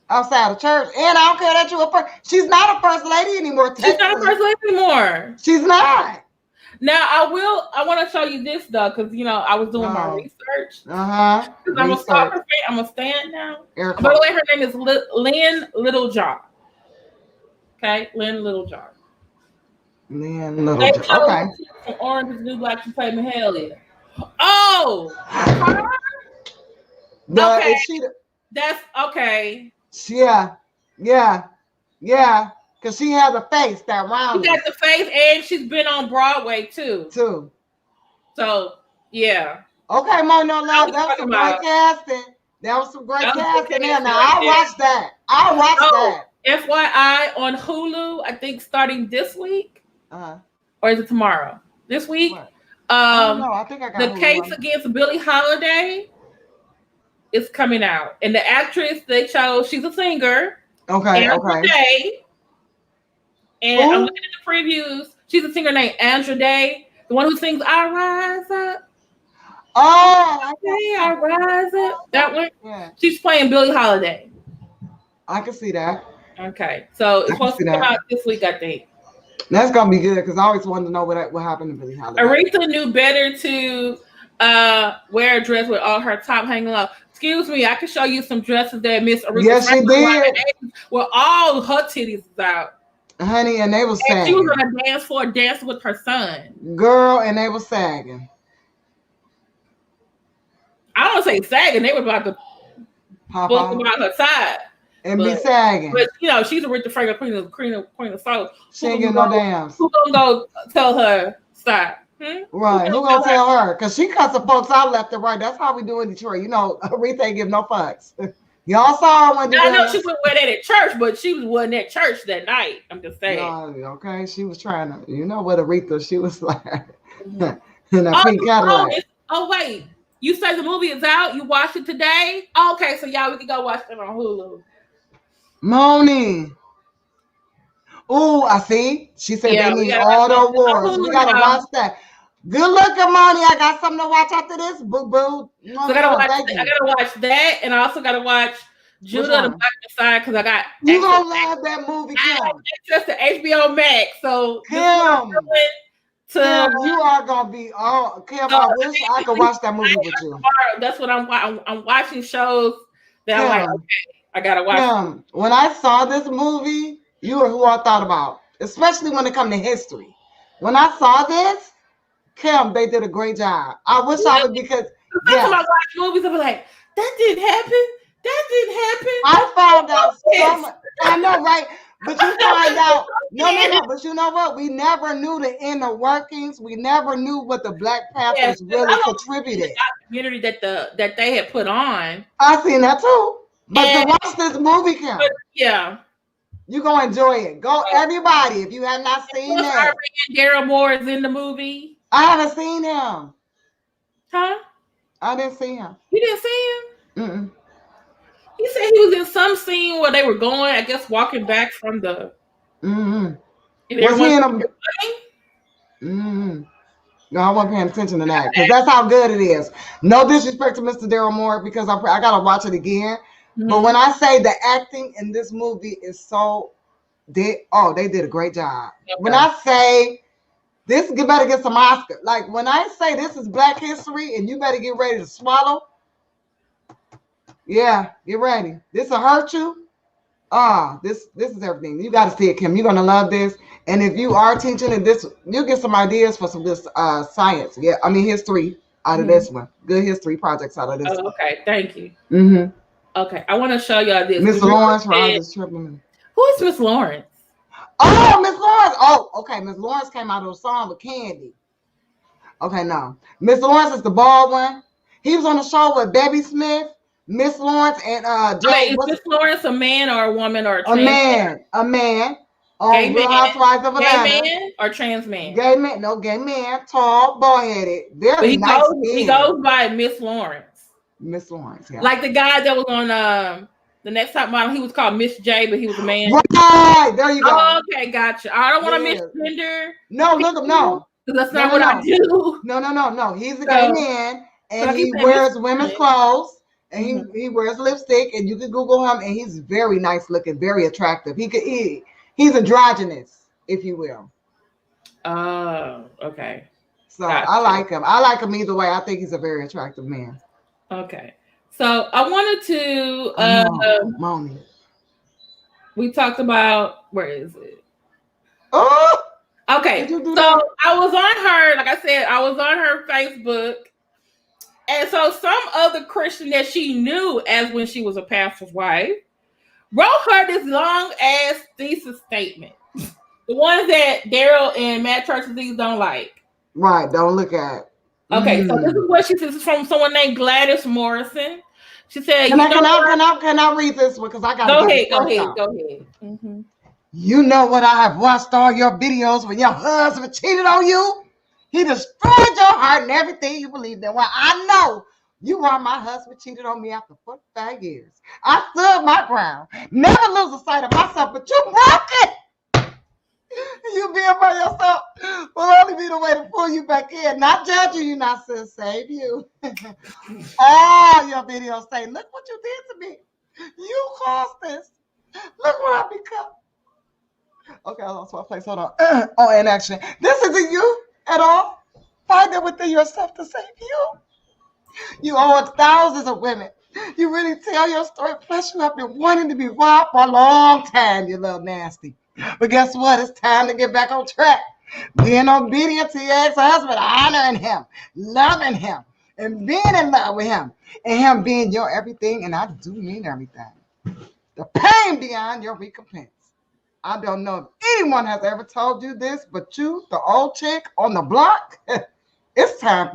Speaker 1: outside of church. And I don't care that you're a first. She's not a first lady anymore.
Speaker 2: She's not a first lady anymore.
Speaker 1: She's not.
Speaker 2: Now I want to show you this though, because I was doing my research. Because I'm a stalker fan. I'm a fan now. By the way, her name is Lynn Littlejohn. Okay, Lynn Littlejohn.
Speaker 1: Lynn Littlejohn. Okay.
Speaker 2: From Orange is the New Black, she played me hell yeah. Oh. Okay. That's okay.
Speaker 1: Yeah. Because she has a face that round.
Speaker 2: She got the face, and she's been on Broadway too. So yeah.
Speaker 1: Okay, Mono Love, that was some great casting. That was some great casting there. Now I'll watch that. That.
Speaker 2: FYI on Hulu, I think starting this week. Or is it tomorrow? This week.
Speaker 1: What? I think I got
Speaker 2: the
Speaker 1: Hulu
Speaker 2: case against Billie Holiday is coming out, and the actress they chose, she's a singer.
Speaker 1: Okay.
Speaker 2: Day. And I'm looking at the previews. She's a singer named Andra Day, the one who sings "I Rise Up."
Speaker 1: Oh,
Speaker 2: I Rise Up. That one.
Speaker 1: Yeah.
Speaker 2: She's playing Billie Holiday.
Speaker 1: I can see that.
Speaker 2: Okay, so it's supposed to come out this week, I think.
Speaker 1: That's gonna be good because I always wanted to know what happened to Billie Holiday.
Speaker 2: Aretha knew better to wear a dress with all her top hanging low. Excuse me, I can show you some dresses that Miss Aretha.
Speaker 1: Yes, she did.
Speaker 2: Well, all her titties is out.
Speaker 1: Honey, and they was sagging.
Speaker 2: She was on a dance floor dancing with her son.
Speaker 1: Girl, and they was sagging.
Speaker 2: I don't say sagging. They were about to
Speaker 1: pop
Speaker 2: about her side.
Speaker 1: And be sagging.
Speaker 2: But she's a Aretha Franklin queen of soul.
Speaker 1: She ain't getting no dams.
Speaker 2: Who gonna go tell her stop?
Speaker 1: Right. Who gonna tell her? Because she cussing folks out left and right. That's how we do in Detroit. Aretha ain't give no fucks. Y'all saw her when
Speaker 2: I know she wouldn't wear that at church, but she wasn't at church that night. I'm just saying.
Speaker 1: Okay, she was trying to. What Aretha? She was like in a pink Cadillac.
Speaker 2: Oh wait, you say the movie is out? You watched it today? Okay, so y'all we can go watch it on Hulu.
Speaker 1: Moni. Oh, I see. She said they need all the awards. We gotta watch that. Good looking, Moni. I got something to watch after this. Boo boo.
Speaker 2: So I gotta watch that, and I also gotta watch Judah the Black Messiah because I got.
Speaker 1: You gonna love that movie, Kim?
Speaker 2: I have access to HBO Max, so
Speaker 1: Kim, you are gonna be Kim. I wish I could watch that movie with you.
Speaker 2: That's what I'm watching shows that I'm like, okay, I gotta watch.
Speaker 1: Kim, when I saw this movie, you were who I thought about, especially when it comes to history. When I saw this, Kim, they did a great job. I wish I would because
Speaker 2: sometimes I watch movies, I'm like, that didn't happen. That didn't happen.
Speaker 1: I found out so much. I know, right? But you find out, no. But you know what? We never knew the inner workings. We never knew what the Black Panthers really contributed.
Speaker 2: The documentary that they had put on.
Speaker 1: I seen that too. But to watch this movie, Kim, you're gonna enjoy it. Go, everybody, if you have not seen it.
Speaker 2: Daryl Moore is in the movie.
Speaker 1: I haven't seen him.
Speaker 2: Huh?
Speaker 1: I didn't see him.
Speaker 2: You didn't see him?
Speaker 1: Mm-mm.
Speaker 2: He said he was in some scene where they were going, I guess, walking back from the.
Speaker 1: Mm-hmm. Was he in a? Mm-hmm. No, I wasn't paying attention to that because that's how good it is. No disrespect to Mr. Daryl Moore because I gotta watch it again. Mm-hmm. But when I say the acting in this movie is so, they did a great job. Okay. When I say this, you better get some Oscar. Like when I say this is Black history and you better get ready to swallow. Yeah, get ready. This will hurt you. This is everything. You got to see it, Kim. You're gonna love this. And if you are teaching in this, you'll get some ideas for some good science. Yeah, history out of this one. Good history projects out of this one.
Speaker 2: Okay, thank you.
Speaker 1: Mm-hmm.
Speaker 2: Okay, I want to show y'all this.
Speaker 1: Miss Lawrence rises triple.
Speaker 2: Who is Miss Lawrence?
Speaker 1: Oh, Miss Lawrence. Oh, okay. Miss Lawrence came out of a song with Candy. Okay, no. Miss Lawrence is the bald one. He was on the show with Debbie Smith, Miss Lawrence, and
Speaker 2: Jay. Is Miss Lawrence a man or a woman or
Speaker 1: a man? A man.
Speaker 2: Gay
Speaker 1: Real Housewives of Atlanta.
Speaker 2: Gay man or trans man?
Speaker 1: Gay man. No, gay man. Tall, bald-headed. Very nice.
Speaker 2: He goes by Miss Lawrence.
Speaker 1: Miss Lawrence, yeah.
Speaker 2: Like the guy that was on the Next Top Model, he was called Miss J, but he was a man.
Speaker 1: Right, there you go.
Speaker 2: Oh, okay, gotcha. I don't want to misgender.
Speaker 1: No, look, no.
Speaker 2: That's not what I do.
Speaker 1: No. He's a gay man, and he wears women's clothes, and he wears lipstick, and you can Google him, and he's very nice looking, very attractive. He's androgynous, if you will.
Speaker 2: Oh, okay.
Speaker 1: So gotcha. I like him. I like him either way. I think he's a very attractive man.
Speaker 2: Okay. So I wanted to
Speaker 1: Moni.
Speaker 2: We talked about, where is it?
Speaker 1: Oh,
Speaker 2: okay. So I was on her, like I said, I was on her Facebook. And so some other Christian that she knew as when she was a pastor's wife wrote her this long ass thesis statement. The ones that Daryl and Matt Church-Disease don't like.
Speaker 1: Right, don't look at.
Speaker 2: Okay, so this is what she says from someone named Gladys Morrison. She said,
Speaker 1: Can I read this one? Because I got
Speaker 2: Go ahead. Mm-hmm.
Speaker 1: You know what? I have watched all your videos when your husband cheated on you. He destroyed your heart and everything you believed in. Well, I know you were my husband cheated on me after 45 years. I stood my ground. Never lose the sight of myself, but you broke it. You being by yourself will only be the way to pull you back in. Not judging you, not to save you. All your videos say, look what you did to me. You caused this. Look what I become. Okay, I lost my place. Hold on. In action. This isn't you at all. Find it within yourself to save you. You owe thousands of women. You really tell your story. Plus, you have been wanting to be wild for a long time, you little nasty. But guess what? It's time to get back on track. Being obedient to your ex-husband, honoring him, loving him, and being in love with him, and him being your everything, and I do mean everything. The pain beyond your recompense. I don't know if anyone has ever told you this, but you, the old chick on the block, it's time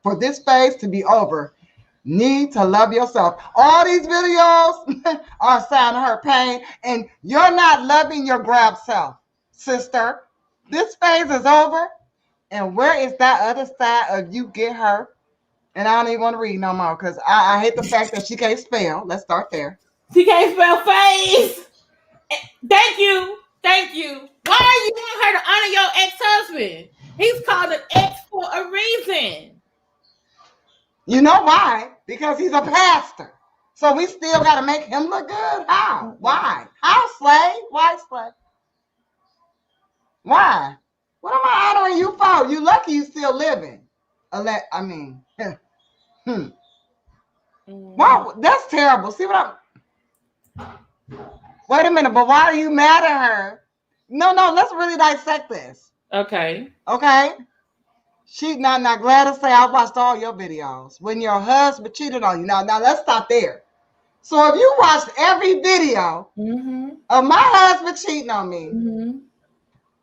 Speaker 1: for this phase to be over. Need to love yourself. All these videos are a sign of her pain, and you're not loving your grab self, sister. This phase is over, and where is that other side of you get her? And I don't even want to read no more because I hate the fact that she can't spell. Let's start there.
Speaker 2: She can't spell phase. Thank you. Why do you want her to honor your ex-husband? He's called an ex for a reason.
Speaker 1: You know why? Because he's a pastor. So we still got to make him look good. How? Why? How, Slay? Why, Slay? Why? What am I honoring you for? You lucky you still living. Wow, that's terrible. See what Wait a minute, but why are you mad at her? No, let's really dissect this.
Speaker 2: Okay.
Speaker 1: She not glad to say I watched all your videos when your husband cheated on you. Now let's stop there. So if you watched every video of my husband cheating on me,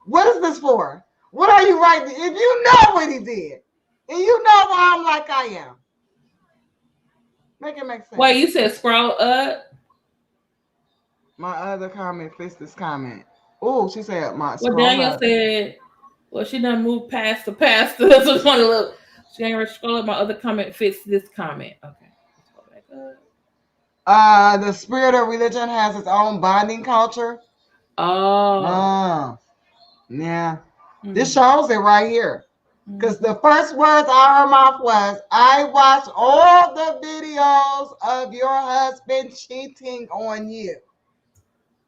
Speaker 1: what is this for? What are you writing? If you know what he did, and you know why I'm like I am, make it make sense.
Speaker 2: Wait, you said scroll up?
Speaker 1: My other comment fits this comment. Oh, she said my.
Speaker 2: Well, Daniel said. Well, she done moved past the pastor. That's what I look. She ain't ready to scroll up. My other comment fits this comment. Okay. Let's go back up.
Speaker 1: The spirit of religion has its own bonding culture.
Speaker 2: Oh.
Speaker 1: Yeah. This shows it right here. Because the first words out of her mouth was, I watched all the videos of your husband cheating on you.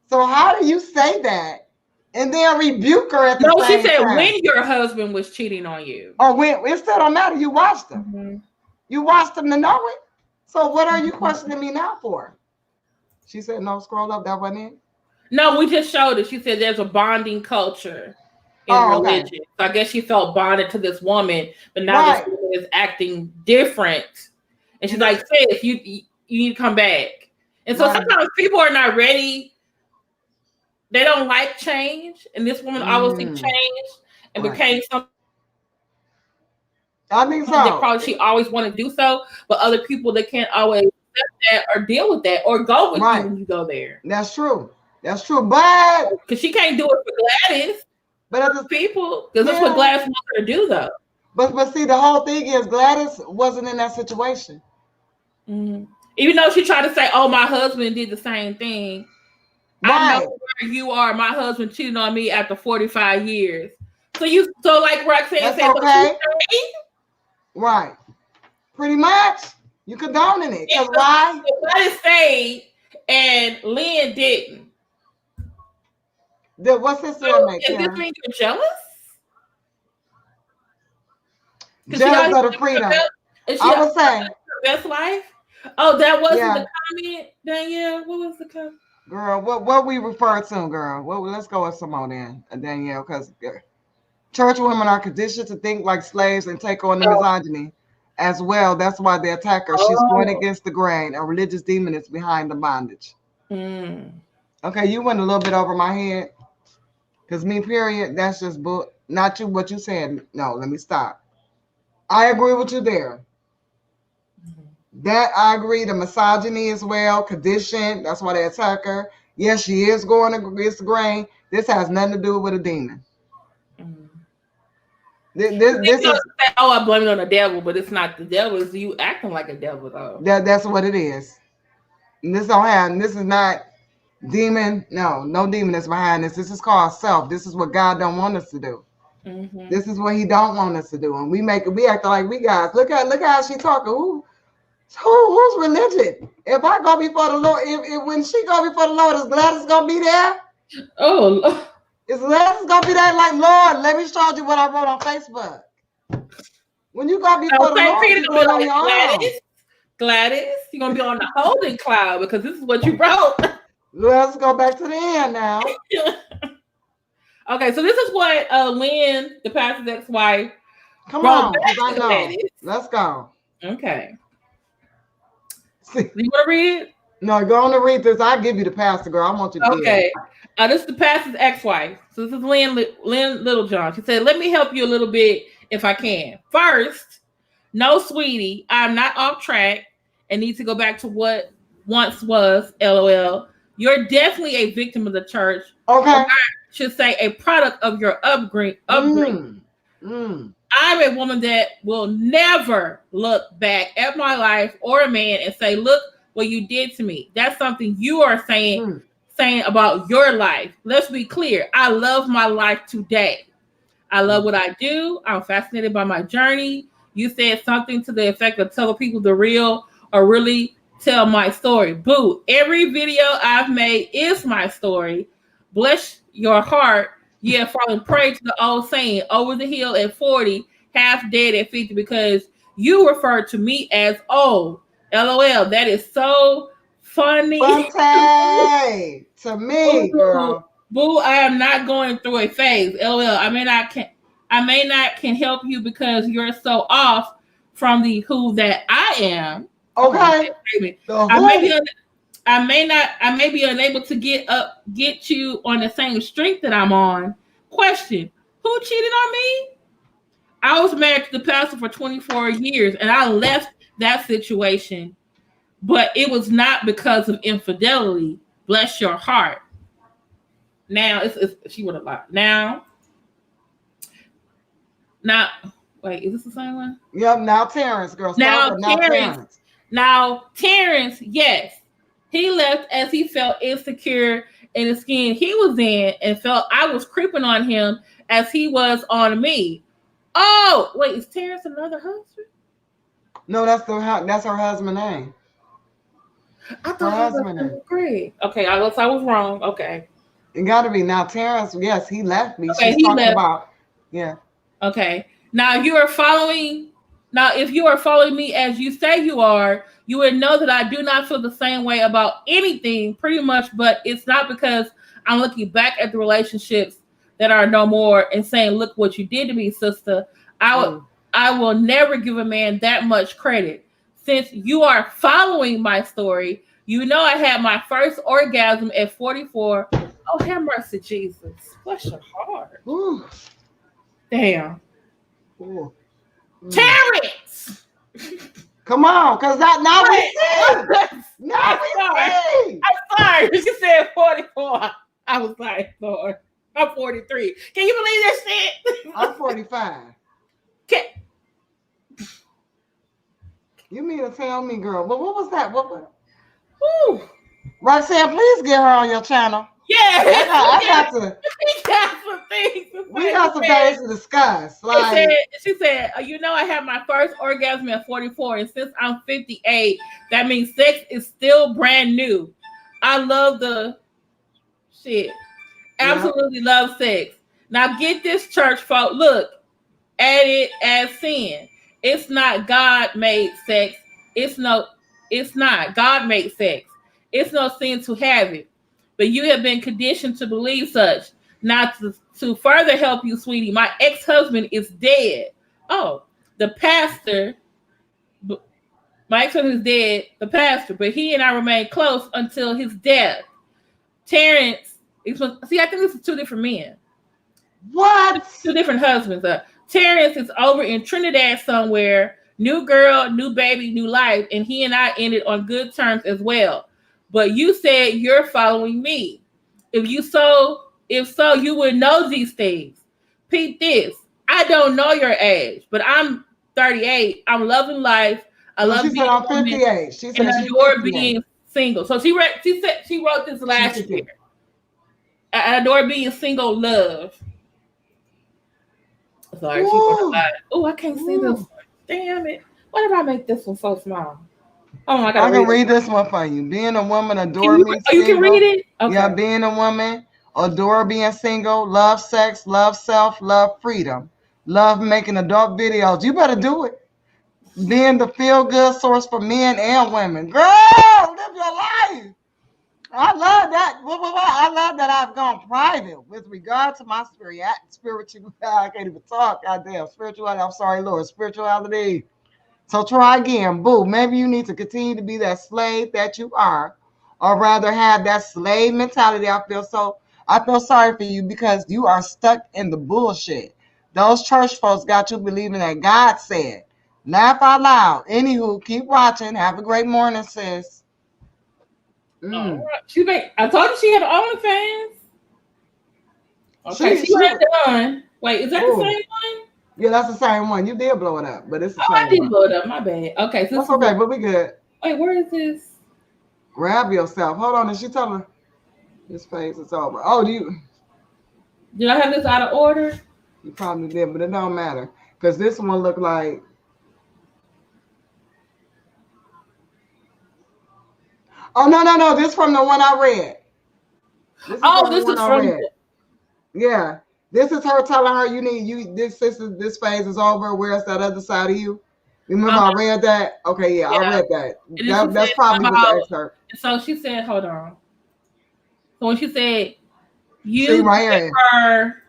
Speaker 1: So how do you say that? And then rebuke her at the same time.
Speaker 2: No, she said when your husband was cheating on you.
Speaker 1: Oh, when it still don't matter. You watched them. You watched them to know it. So what are you questioning me now for? She said, no, scroll up. That wasn't it?
Speaker 2: No, we just showed it. She said there's a bonding culture in religion. Okay. So I guess she felt bonded to this woman, but now this woman is acting different. And she's like, sis, you need to come back. And so sometimes people are not ready. They don't like change. And this woman obviously changed and became something.
Speaker 1: I think so.
Speaker 2: That probably she always wanted to do so, but other people they can't always accept that or deal with that or go with you when you go there.
Speaker 1: That's true. That's true. But
Speaker 2: because she can't do it for Gladys. But other people, because that's what Gladys wants her to do, though.
Speaker 1: But see, the whole thing is Gladys wasn't in that situation.
Speaker 2: Mm-hmm. Even though she tried to say, "Oh, my husband did the same thing." I know where you are. My husband cheated on me after 45 years. So like Roxanne said,
Speaker 1: okay. Right. Pretty much. You condoning it. Because why?
Speaker 2: Gladys stayed and Lynn didn't.
Speaker 1: What's this make?
Speaker 2: Does this mean you're jealous?
Speaker 1: Jealous of the freedom. I was saying.
Speaker 2: Best life? Oh, that wasn't the comment, Danielle. What was the comment?
Speaker 1: Girl, what we refer to, girl? Well, let's go with some more then, Danielle, because church women are conditioned to think like slaves and take on the misogyny as well. That's why they attack her. She's going against the grain. A religious demon is behind the bondage. Okay, you went a little bit over my head. Because me, period, that's just not you, what you said. No, let me stop. I agree with you there. That I agree. The misogyny as well, conditioned. That's why they attack her. Yes, she is going against the grain. This has nothing to do with a demon. This is.
Speaker 2: Oh, I blame it on the devil, but it's not the devil. It's you acting like a devil, though.
Speaker 1: That's what it is. And this don't have. This is not demon. No demon is behind this. This is called self. This is what God don't want us to do. This is what He don't want us to do, and we act like we guys. Look how she talking. Who's religion? If I go before the Lord, if when she go before the Lord, is Gladys gonna be there?
Speaker 2: Oh,
Speaker 1: is Gladys gonna be there? Like, Lord, let me show you what I wrote on Facebook. When you go before the Lord, you're going on your own.
Speaker 2: Gladys, you're gonna be on the holding cloud because this is what you wrote.
Speaker 1: Let's go back to the end now.
Speaker 2: Okay, so this is what Lynn, the pastor's ex-wife,
Speaker 1: come on, I know. Let's go.
Speaker 2: Okay. You want to read it?
Speaker 1: No, go on to read this. I'll give you the pastor, girl. I want you to
Speaker 2: okay. This is the pastor's ex-wife. So this is Lynn Littlejohn. She said, let me help you a little bit if I can. First, no, sweetie, I'm not off track and need to go back to what once was, LOL. You're definitely a victim of the church.
Speaker 1: Okay.
Speaker 2: I should say a product of your upbringing. I'm a woman that will never look back at my life or a man and say, look what you did to me. That's something you are saying about your life. Let's be clear. I love my life today. I love what I do. I'm fascinated by my journey. You said something to the effect of tell people the real or really tell my story. Boo. Every video I've made is my story. Bless your heart. Yeah, falling prey to the old saying, over the hill at 40, half dead at 50, because you refer to me as old. LOL. That is so funny.
Speaker 1: Funny to me, girl.
Speaker 2: Boo, I am not going through a phase. LOL. I may not can help you because you're so off from the who that I am.
Speaker 1: Okay.
Speaker 2: I may be unable to get you on the same streak that I'm on. Question: who cheated on me? I was married to the pastor for 24 years, and I left that situation, but it was not because of infidelity. Bless your heart. Now she would have lied. Now, wait, is this the same one?
Speaker 1: Yep. Now Terrence, girl.
Speaker 2: Now Terrence, yes. He left as he felt insecure in the skin he was in and felt I was creeping on him as he was on me. Oh, wait, is Terrence another husband?
Speaker 1: No, that's her husband's name.
Speaker 2: I thought her husband was Greg. Okay, I was wrong. Okay.
Speaker 1: It got to be. Now Terrence, yes, he left me.
Speaker 2: Okay,
Speaker 1: She's talking about, yeah.
Speaker 2: Okay. Now if you are following me as you say you are, you would know that I do not feel the same way about anything pretty much, but it's not because I'm looking back at the relationships that are no more and saying, look what you did to me, sister. I will never give a man that much credit. Since you are following my story, You know, I had my first orgasm at 44. Oh, have mercy, Jesus. Bless your heart.
Speaker 1: Ooh.
Speaker 2: Damn.
Speaker 1: Ooh.
Speaker 2: Terrence!
Speaker 1: Come on, because now we see. Now we see.
Speaker 2: I'm sorry. She said 44. I was like, Lord, I'm 43. Can you believe that shit?
Speaker 1: I'm 45. You mean to tell me, girl? But what was that?
Speaker 2: Woo.
Speaker 1: Roxanne, please get her on your channel.
Speaker 2: Yeah,
Speaker 1: I got to.
Speaker 2: We got some things.
Speaker 1: We got some things to discuss. Like
Speaker 2: she said, you know, I had my first orgasm at 44, and since I'm 58, that means sex is still brand new. I love the shit. Absolutely love sex. Now get this, church folk. Look at it as sin. It's not God made sex. It's not God made sex. It's no sin to have it. But you have been conditioned to believe such. Now to further help you, sweetie, my ex-husband is dead. Oh, the pastor. My ex-husband is dead, the pastor, but he and I remained close until his death. Terrence, see, I think this is two different men.
Speaker 1: What?
Speaker 2: Two different husbands. Terrence is over in Trinidad somewhere. New girl, new baby, new life. And he and I ended on good terms as well. But you said you're following me. If so, you would know these things. Peep this. I don't know your age, but I'm 38. I'm loving life. I love being
Speaker 1: I'm 58. She said
Speaker 2: and adore being single. So she wrote this last year. I adore being single, love. Sorry, she wrote a lot. Oh, I can't see this one. Damn it. Why did I make this one so small? Oh, I can
Speaker 1: read this one for you. Being a woman, adore being single.
Speaker 2: You can read it? Okay.
Speaker 1: Yeah, being a woman, adore being single, love sex, love self, love freedom, love making adult videos. You better do it. Being the feel-good source for men and women. Girl, live your life. I love that. I love that I've gone private with regard to my spirituality. I can't even talk. Goddamn, spirituality. I'm sorry, Lord. Spirituality. So try again. Boo, maybe you need to continue to be that slave that you are, or rather have that slave mentality. I feel sorry for you because you are stuck in the bullshit. Those church folks got you believing that God said. Laugh out loud. Anywho, keep watching. Have a great morning, sis.
Speaker 2: I told you she had OnlyFans. Okay, she ain't done. Wait, is that the same one?
Speaker 1: Yeah, that's the same one. You did blow it up, but it's the same
Speaker 2: I did blow it up. My bad. Okay, so
Speaker 1: that's okay, but we good.
Speaker 2: Wait, where is this?
Speaker 1: Grab yourself. Hold on. Is she telling her this phase is over? Oh,
Speaker 2: did I have this out of order?
Speaker 1: You probably did, but it don't matter because this one looked like. Oh no! This from the one I read.
Speaker 2: This is from.
Speaker 1: Yeah, this is her telling her this phase is over. Where's that other side of you? Remember I read that? Okay, yeah. I read that. That's probably what the excerpt.
Speaker 2: So she said, "Hold on." So when she said, "You give her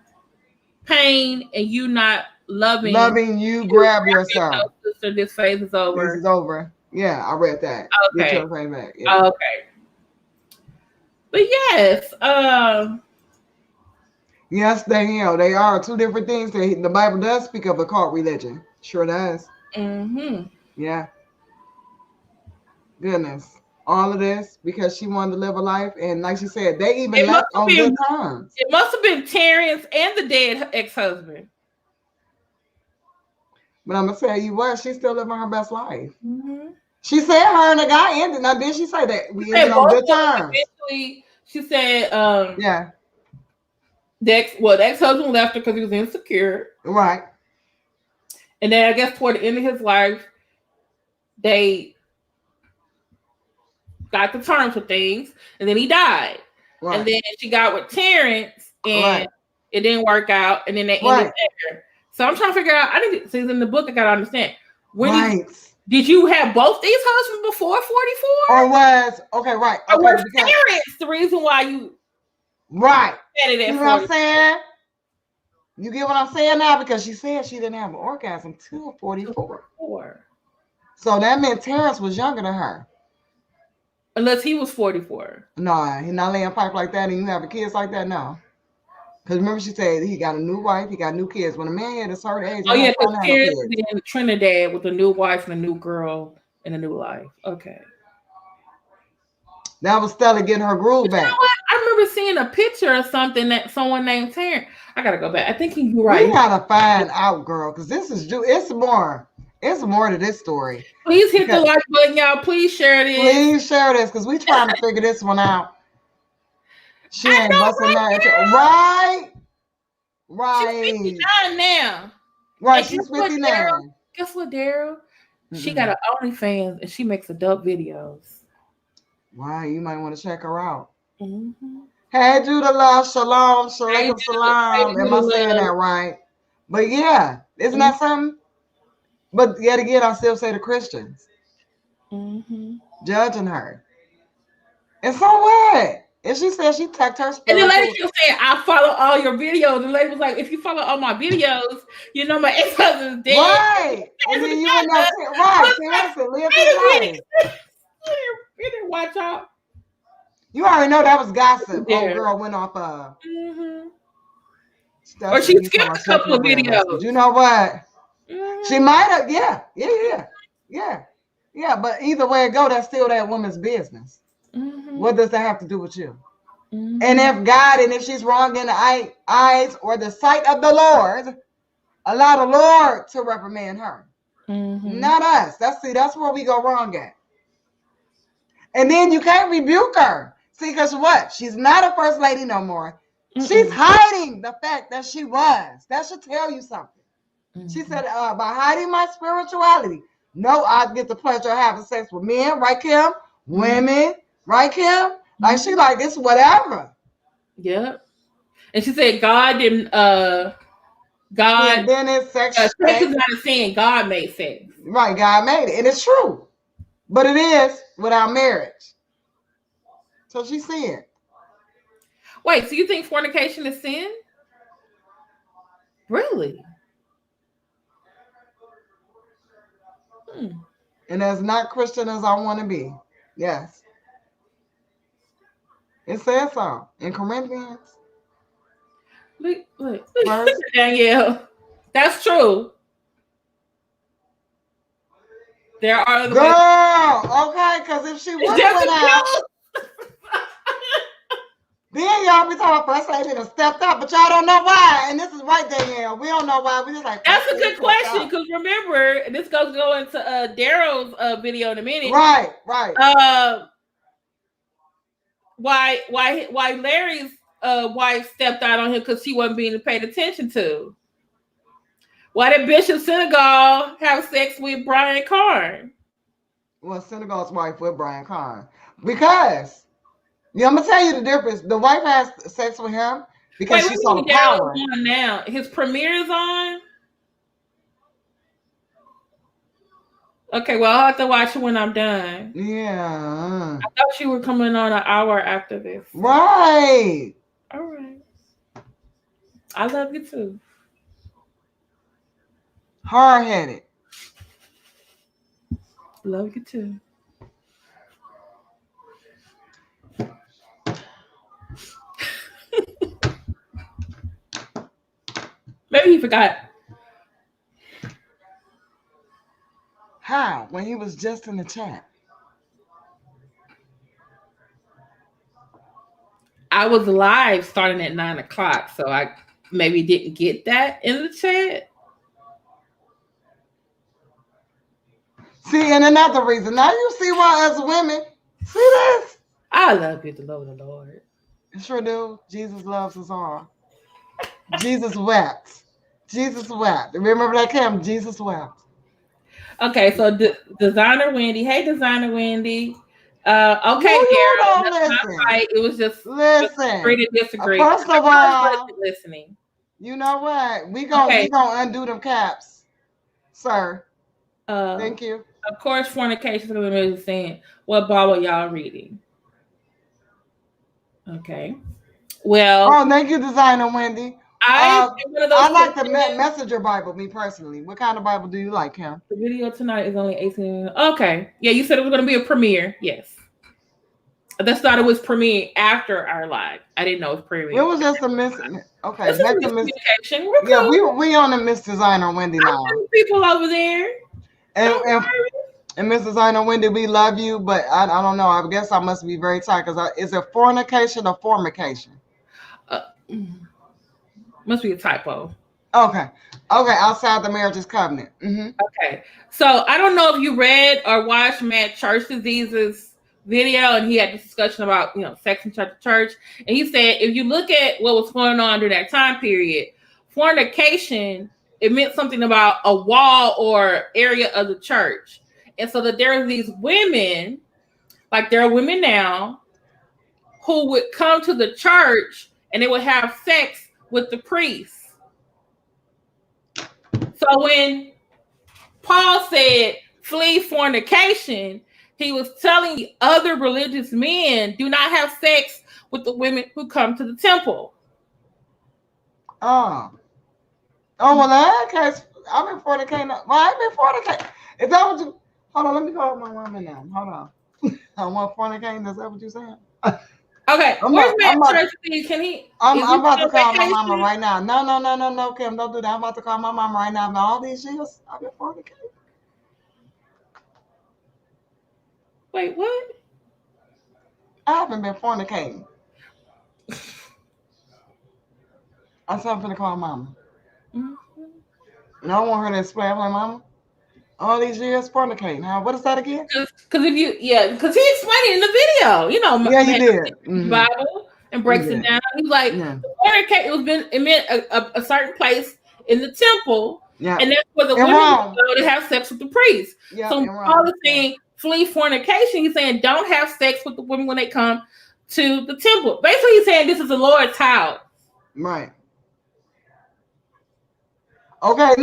Speaker 2: pain and you not loving
Speaker 1: you, grab yourself."
Speaker 2: Sister, this phase is over.
Speaker 1: This is over. Yeah, I read that.
Speaker 2: Okay.
Speaker 1: Get your back. Yeah.
Speaker 2: Okay. But yes,
Speaker 1: yes, they are two different things. The Bible does speak of a cult religion. Sure does.
Speaker 2: Mm-hmm.
Speaker 1: Yeah. Goodness. All of this because she wanted to live a life, and like she said, they even left on good terms.
Speaker 2: It must have been Terrence and the dead ex-husband.
Speaker 1: But I'm gonna tell you what, she's still living her best life.
Speaker 2: Mm-hmm.
Speaker 1: She said her and the guy ended. Now, did she say that we ended on good terms?
Speaker 2: Eventually, she said,
Speaker 1: yeah.
Speaker 2: The ex-husband left her because he was insecure.
Speaker 1: Right.
Speaker 2: And then I guess toward the end of his life, they got the terms for things, and then he died. Right. And then she got with Terrence, and it didn't work out, and then they ended there. So I'm trying to figure out. I think it's in the book. I gotta understand. Did you have both these husbands before 44?
Speaker 1: Or was right?
Speaker 2: Or was Terrence the reason why you
Speaker 1: right? You know what I'm saying? You get what I'm saying now? Because she said she didn't have an orgasm till 44. So that meant Terrence was younger than her.
Speaker 2: Unless he was 44.
Speaker 1: No, he's not laying pipe like that, and you having kids like that. No, because remember she said he got a new wife, he got new kids. When a man hit a certain age,
Speaker 2: Oh yeah,
Speaker 1: because
Speaker 2: parents in Trinidad with a new wife and a new girl and a new life. Okay.
Speaker 1: That was Stella getting her groove back.
Speaker 2: You know what? I remember seeing a picture of something that someone named Terrence. I gotta go back. I think you're right.
Speaker 1: We gotta find out, girl, because this is it's more. It's more to this story.
Speaker 2: Please hit the like button, y'all. Please share this.
Speaker 1: Please share this, because we trying to figure this one out. She ain't busting that. Right.
Speaker 2: She's 59 now.
Speaker 1: Right, she's 59.
Speaker 2: Guess what, Daryl? She got an OnlyFans and she makes adult videos.
Speaker 1: Wow, you might want to check her out.
Speaker 2: Mm-hmm.
Speaker 1: Hey, Judah love, shalom, shalom, salam. Am I saying that right? But yeah, isn't that something? But yet again, I still say the Christians judging her. And so what? And she said she tucked her spirit.
Speaker 2: And the lady kept saying, I follow all your videos. The lady was like, if you follow all my videos, you know my ex-husband's dead.
Speaker 1: Right. And then you end up right. Seriously, live his life.
Speaker 2: You didn't watch out.
Speaker 1: You already know that was gossip. Yeah. Old girl went off
Speaker 2: or she skipped a couple of videos.
Speaker 1: But you know what? She might have, yeah. But either way it go, that's still that woman's business. What does that have to do with you? And if she's wrong in the eyes or the sight of the Lord, allow the Lord to reprimand her, not us. That's where we go wrong at. And then you can't rebuke her. See, because what? She's not a first lady no more. She's hiding the fact that she was. That should tell you something. She said, by hiding my spirituality, no, I get the pleasure of having sex with men, right, Kim? Women, right, Kim? Like, she like, it's whatever.
Speaker 2: Yep. And she said, God didn't, God.
Speaker 1: Yeah, then it's sex.
Speaker 2: Sex is not a sin. God made sex.
Speaker 1: Right, God made it. And it's true. But it is without marriage. So she's sin.
Speaker 2: Wait, so you think fornication is sin? Really?
Speaker 1: And as not Christian as I want to be. Yes. It says so in Corinthians.
Speaker 2: Look. Danielle. That's true. There are other
Speaker 1: girl, okay, because if she went out, then y'all be talking first lady that stepped up, but y'all don't know why. And this is right, Danielle. We don't know why. We just like
Speaker 2: that's a good question because remember, this goes go into Daryl's video in a minute.
Speaker 1: Right.
Speaker 2: Why Larry's wife stepped out on him because she wasn't being paid attention to. Why did Bishop Senegal have sex with Brian Carn?
Speaker 1: Well, Senegal's wife with Brian Carn. Because, I'm going to tell you the difference. The wife has sex with him because she saw the power.
Speaker 2: Now, his premiere is on? Okay, well, I'll have to watch it when I'm done.
Speaker 1: Yeah.
Speaker 2: I thought you were coming on an hour after this.
Speaker 1: Right.
Speaker 2: All right. I love you too.
Speaker 1: Hard-headed.
Speaker 2: Love you too. Maybe he forgot.
Speaker 1: How? When he was just in the chat.
Speaker 2: I was live starting at 9:00, so I maybe didn't get that in the chat.
Speaker 1: See, and another reason. Now you see why as women. See this?
Speaker 2: I love you to love the Lord.
Speaker 1: You sure do. Jesus loves us all. Jesus wept. Jesus wept. Remember that Kim? Jesus wept.
Speaker 2: Okay, so Designer Wendy. Hey, Designer Wendy. Okay, Daryl. That's not right. It was just agree to disagree.
Speaker 1: First of all,
Speaker 2: listening.
Speaker 1: You know what? We gonna undo them caps, sir. Thank you.
Speaker 2: Of course, fornication is saying, what Bible y'all reading? Okay. Well.
Speaker 1: Thank you, Designer Wendy. I like the Messenger Bible, me personally. What kind of Bible do you like, Kim?
Speaker 2: The video tonight is only 18. Okay. Yeah, you said it was going to be a premiere. Yes. I just thought it was premiering after our live. I didn't know it was premiering.
Speaker 1: It was just a miss. Okay,
Speaker 2: This is miscommunication. We're
Speaker 1: yeah,
Speaker 2: cool.
Speaker 1: we on the Miss Designer Wendy now.
Speaker 2: People over there.
Speaker 1: And Miss Designer Wendy, we love you, but I don't know. I guess I must be very tired because is it fornication or formication?
Speaker 2: Must be a typo.
Speaker 1: Okay. Outside the marriage's covenant. Mm-hmm.
Speaker 2: Okay. So I don't know if you read or watched Matt Church Disease's video, and he had this discussion about sex in church. And he said if you look at what was going on during that time period, fornication, it meant something about a wall or area of the church. And so that there are these women, like there are women now, who would come to the church and they would have sex with the priest. So when Paul said flee fornication, he was telling other religious men, do not have sex with the women who come to the temple.
Speaker 1: Oh, well, in that case, I've been fornicating. Well, I've been fornicating. Is that what you... Hold on, let me call my mama now. Hold on. I want fornicating. Is that what you're saying?
Speaker 2: Okay, where's Matt Church? Can he?
Speaker 1: I'm about to call my mama right now. No, Kim, don't do that. I'm about to call my mama right now. All these years, I've been fornicating.
Speaker 2: Wait, what?
Speaker 1: I haven't been fornicating. I said I'm going to call mama. Mm-hmm. And I want her to explain. I'm like, mama, all these years fornicating. Huh? What is that again?
Speaker 2: Because he explained it in the video.
Speaker 1: Yeah, he did.
Speaker 2: Mm-hmm. Bible and breaks it down. He's like, fornicate. It meant a certain place in the temple, and that's where the women go to have sex with the priest. Yeah, so Paul is saying flee fornication. He's saying don't have sex with the women when they come to the temple. Basically, he's saying this is the Lord's house.
Speaker 1: Right. Okay,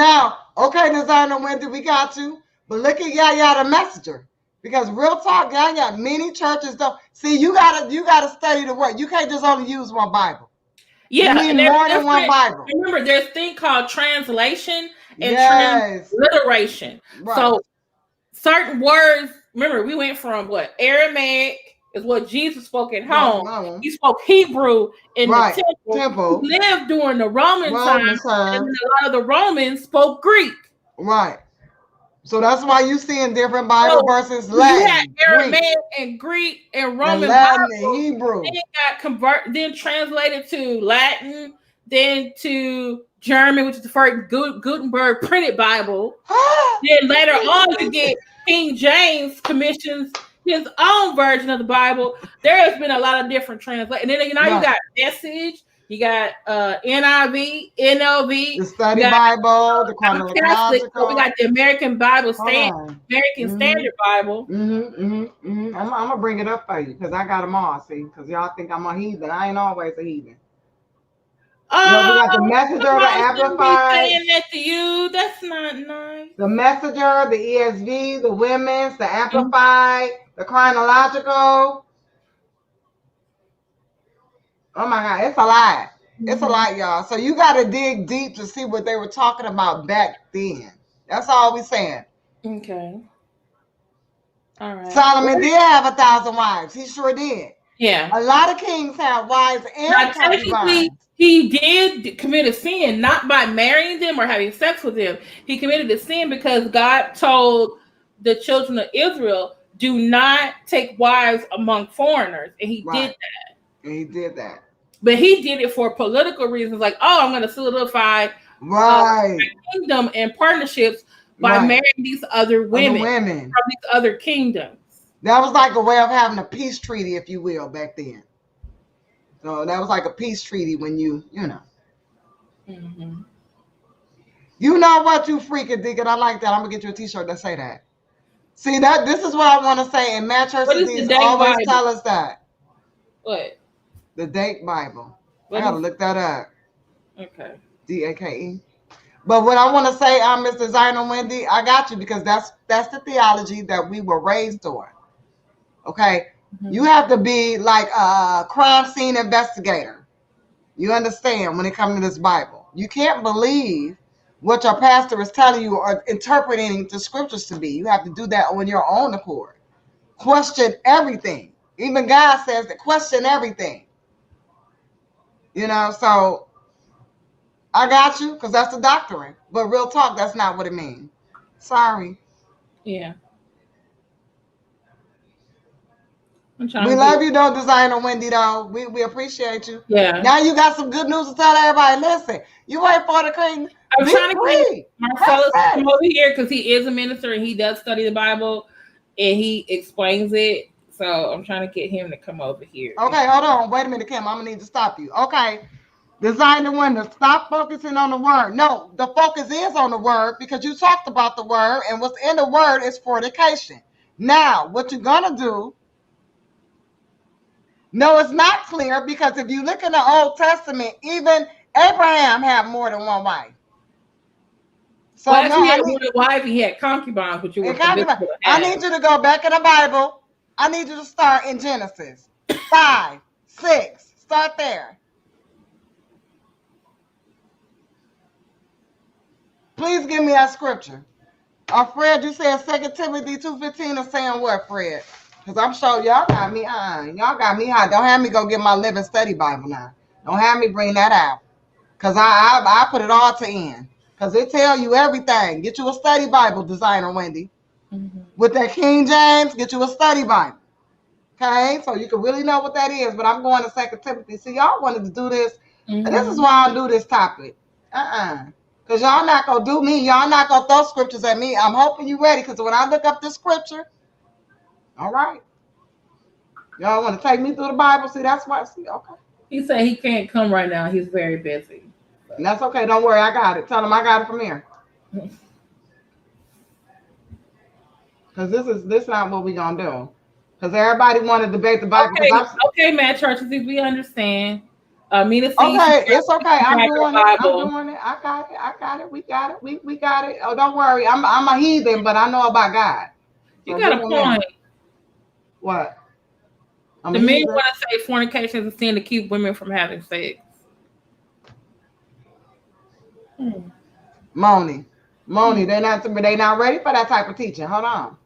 Speaker 1: Designer Wendy, we got you. But look at Yaya the Messenger. Because real talk, Yaya, many churches don't. See, you gotta study the word. You can't just only use one Bible.
Speaker 2: Yeah,
Speaker 1: you need more than one Bible.
Speaker 2: Remember, there's a thing called translation and transliteration. Right. So certain words, remember, we went from what? Aramaic is what Jesus spoke at home. No. He spoke Hebrew in the temple. He lived during the Roman time, and a lot of the Romans spoke Greek.
Speaker 1: Right. So that's why you see in different Bible verses Latin.
Speaker 2: You had Aramaic and Greek and Roman
Speaker 1: and Latin Bible, and Hebrew.
Speaker 2: Then got then translated to Latin, then to German, which is the first Gutenberg printed Bible. Then later on, you get King James commissions his own version of the Bible. There has been a lot of different translations. And then you got Message, you got NIV, NLV,
Speaker 1: the Study Bible, the Chronological.
Speaker 2: We got the American Bible American Standard Bible.
Speaker 1: I'm gonna bring it up for you because I got them all. See, because y'all think I'm a heathen. I ain't always a heathen. We got the Messenger, the Amplified.
Speaker 2: Saying that to you, that's not nice.
Speaker 1: The Messenger, the ESV, the Women's, the Amplified, the Chronological. Oh my God, it's a lot. It's a lot, y'all. So you got to dig deep to see what they were talking about back then. That's all we're saying.
Speaker 2: Okay. All right.
Speaker 1: Solomon did have 1,000 wives. He sure did.
Speaker 2: Yeah.
Speaker 1: A lot of kings have wives and concubines.
Speaker 2: He did commit a sin, not by marrying them or having sex with them. He committed a sin because God told the children of Israel, do not take wives among foreigners. And he did that.
Speaker 1: And he did that.
Speaker 2: But he did it for political reasons, like, I'm going to solidify my kingdom and partnerships by marrying these other women from these other kingdoms.
Speaker 1: That was like a way of having a peace treaty, if you will, back then. So that was like a peace treaty when you know. Mm-hmm. You know what, you freaking dig it. I like that. I'm going to get you a t-shirt that say that. See, this is what I want to say. And Matt Church always tell us that.
Speaker 2: What?
Speaker 1: The Dake Bible. I got to look that up.
Speaker 2: Okay.
Speaker 1: DAKE. But what I want to say, Miss Designer Wendy, I got you because that's the theology that we were raised on. Okay? Mm-hmm. You have to be like a crime scene investigator. You understand when it comes to this Bible. You can't believe what your pastor is telling you or interpreting the scriptures to be. You have to do that on your own accord. Question everything. Even God says to question everything. You know, so I got you, because that's the doctrine. But real talk, that's not what it means. Sorry.
Speaker 2: Yeah.
Speaker 1: We love you though, Designer Wendy, though. We appreciate you.
Speaker 2: Yeah.
Speaker 1: Now you got some good news to tell everybody. Listen, you ain't for the king.
Speaker 2: I'm trying to get Marcellus to come over here because he is a minister and he does study the Bible and he explains it. So I'm trying to get him to come over here.
Speaker 1: Okay, hold on. Wait a minute, Kim. I'm going to need to stop you. Okay. Designer Wendy, stop focusing on the word. No, the focus is on the word because you talked about the word, and what's in the word is fornication. Now, what you're going to do, no, it's not clear, because if you look in the Old Testament, even Abraham had more than one wife.
Speaker 2: So well, no, he had one wife. He had concubines, but you were
Speaker 1: I need you to go back in the Bible. I need you to start in Genesis 5, 6. Start there. Please give me that scripture. Fred, you said 2 Timothy 2:15 is saying what, Fred? Because I'm sure y'all got me on. Y'all got me high. Don't have me go get my Living Study Bible now. Don't have me bring that out. Because I put it all to end. Because it tell you everything. Get you a study Bible, Designer Wendy. Mm-hmm. With that King James, get you a study Bible. Okay? So you can really know what that is. But I'm going to 2 Timothy. See, y'all wanted to do this. Mm-hmm. This is why I do this topic. Because y'all not going to do me. Y'all not going to throw scriptures at me. I'm hoping you ready. Because when I look up this scripture, all right. Y'all want to take me through the Bible? See, that's why. See, okay.
Speaker 2: He said he can't come right now. He's very busy.
Speaker 1: And that's okay. Don't worry. I got it. Tell him I got it from here. Because this not what we going to do. Because everybody want to debate the Bible.
Speaker 2: Okay, Matt Churches, we understand.
Speaker 1: Okay, it's okay. I'm doing it. I got it. We got it. We got it. Oh, don't worry. I'm a heathen, but I know about God.
Speaker 2: So you got a point.
Speaker 1: What?
Speaker 2: The men want to say fornication is a sin to keep women from having sex.
Speaker 1: Moni, they not ready for that type of teaching. Hold on.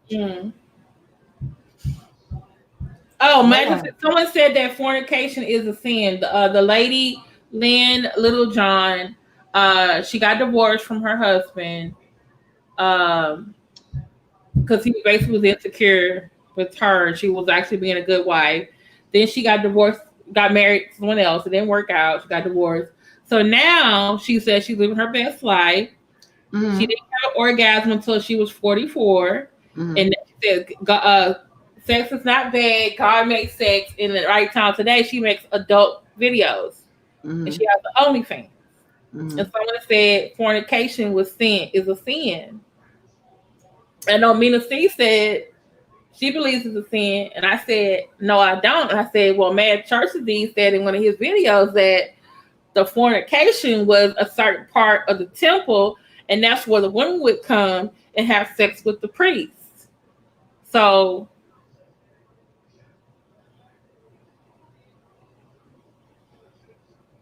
Speaker 2: Oh, man! Someone said that fornication is a sin. The lady Lynn, Littlejohn, she got divorced from her husband because he basically was insecure with her. She was actually being a good wife. Then she got divorced, got married to someone else. It didn't work out. She got divorced. So now she says she's living her best life. Mm-hmm. She didn't have an orgasm until she was 44. Mm-hmm. And she said, sex is not bad. God makes sex in the right time. Today, she makes adult videos. Mm-hmm. And she has the OnlyFans. Mm-hmm. And someone said fornication is a sin. I know Mina C said she believes it's a sin. And I said, no, I don't. And I said, well, Mad Churchesy said in one of his videos that the fornication was a certain part of the temple, and that's where the women would come and have sex with the priests. So,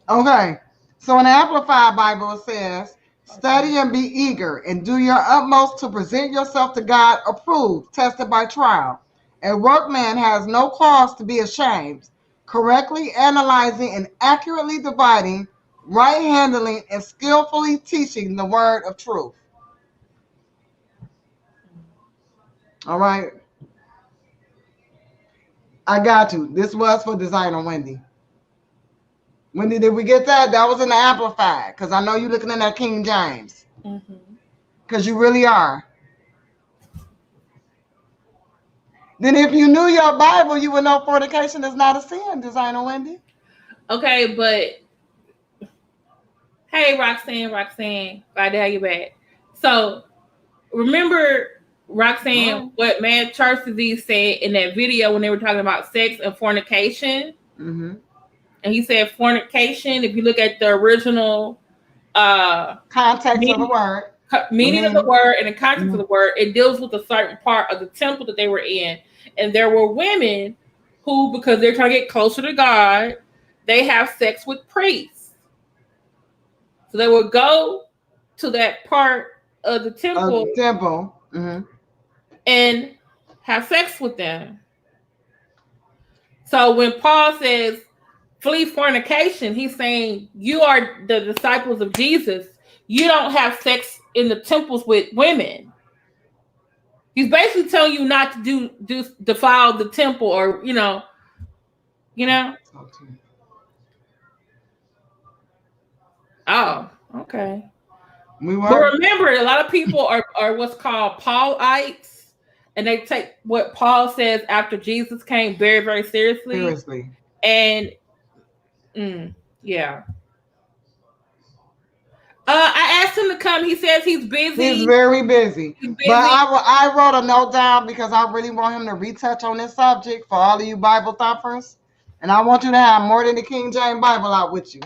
Speaker 1: okay. So in the Amplified Bible, it says, study and be eager and do your utmost to present yourself to God approved, tested by trial. A workman has no cause to be ashamed, correctly analyzing and accurately dividing, right handling, and skillfully teaching the word of truth. All right. I got you. This was for Designer Wendy. Wendy, did we get that? That was in the Amplified, because I know you're looking in that King James. Because you really are. Then if you knew your Bible, you would know fornication is not a sin, Designer Wendy.
Speaker 2: Okay, but hey, Roxanne, glad to have you back. So remember, Roxanne, what Mad Churchesy said in that video when they were talking about sex and fornication? Mm-hmm. And he said fornication, if you look at the original
Speaker 1: context of the word,
Speaker 2: meaning of the word and the context of the word, it deals with a certain part of the temple that they were in. And there were women who, because they're trying to get closer to God, they have sex with priests. So they would go to that part of the temple,
Speaker 1: mm-hmm.
Speaker 2: and have sex with them. So when Paul says flee fornication, he's saying you are the disciples of Jesus. You don't have sex in the temples with women. He's basically telling you not to defile the temple, or you know. Oh, okay. But remember, a lot of people are what's called Paulites, and they take what Paul says after Jesus came very, very seriously.
Speaker 1: Seriously.
Speaker 2: And yeah. I asked him to come. He says he's busy.
Speaker 1: He's very busy. But I wrote a note down because I really want him to retouch on this subject for all of you Bible thumpers. And I want you to have more than the King James Bible out with you.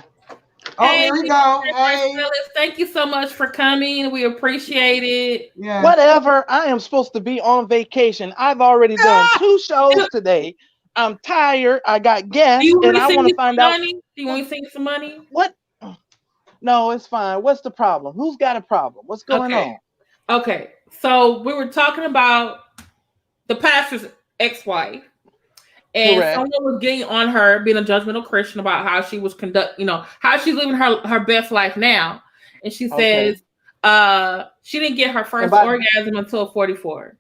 Speaker 1: Oh, hey, here we go. Hey.
Speaker 2: Thank you so much for coming. We appreciate it.
Speaker 3: Yeah. Whatever. I am supposed to be on vacation. I've already done 2 shows today. I'm tired. I got guests, and I want to find out.
Speaker 2: Do you want to sing some money?
Speaker 3: What? No, it's fine. What's the problem? Who's got a problem? What's going on?
Speaker 2: Okay. So we were talking about the pastor's ex-wife. And someone was getting on her, being a judgmental Christian, about how she was how she's living her best life now. And she says she didn't get her first orgasm until 44.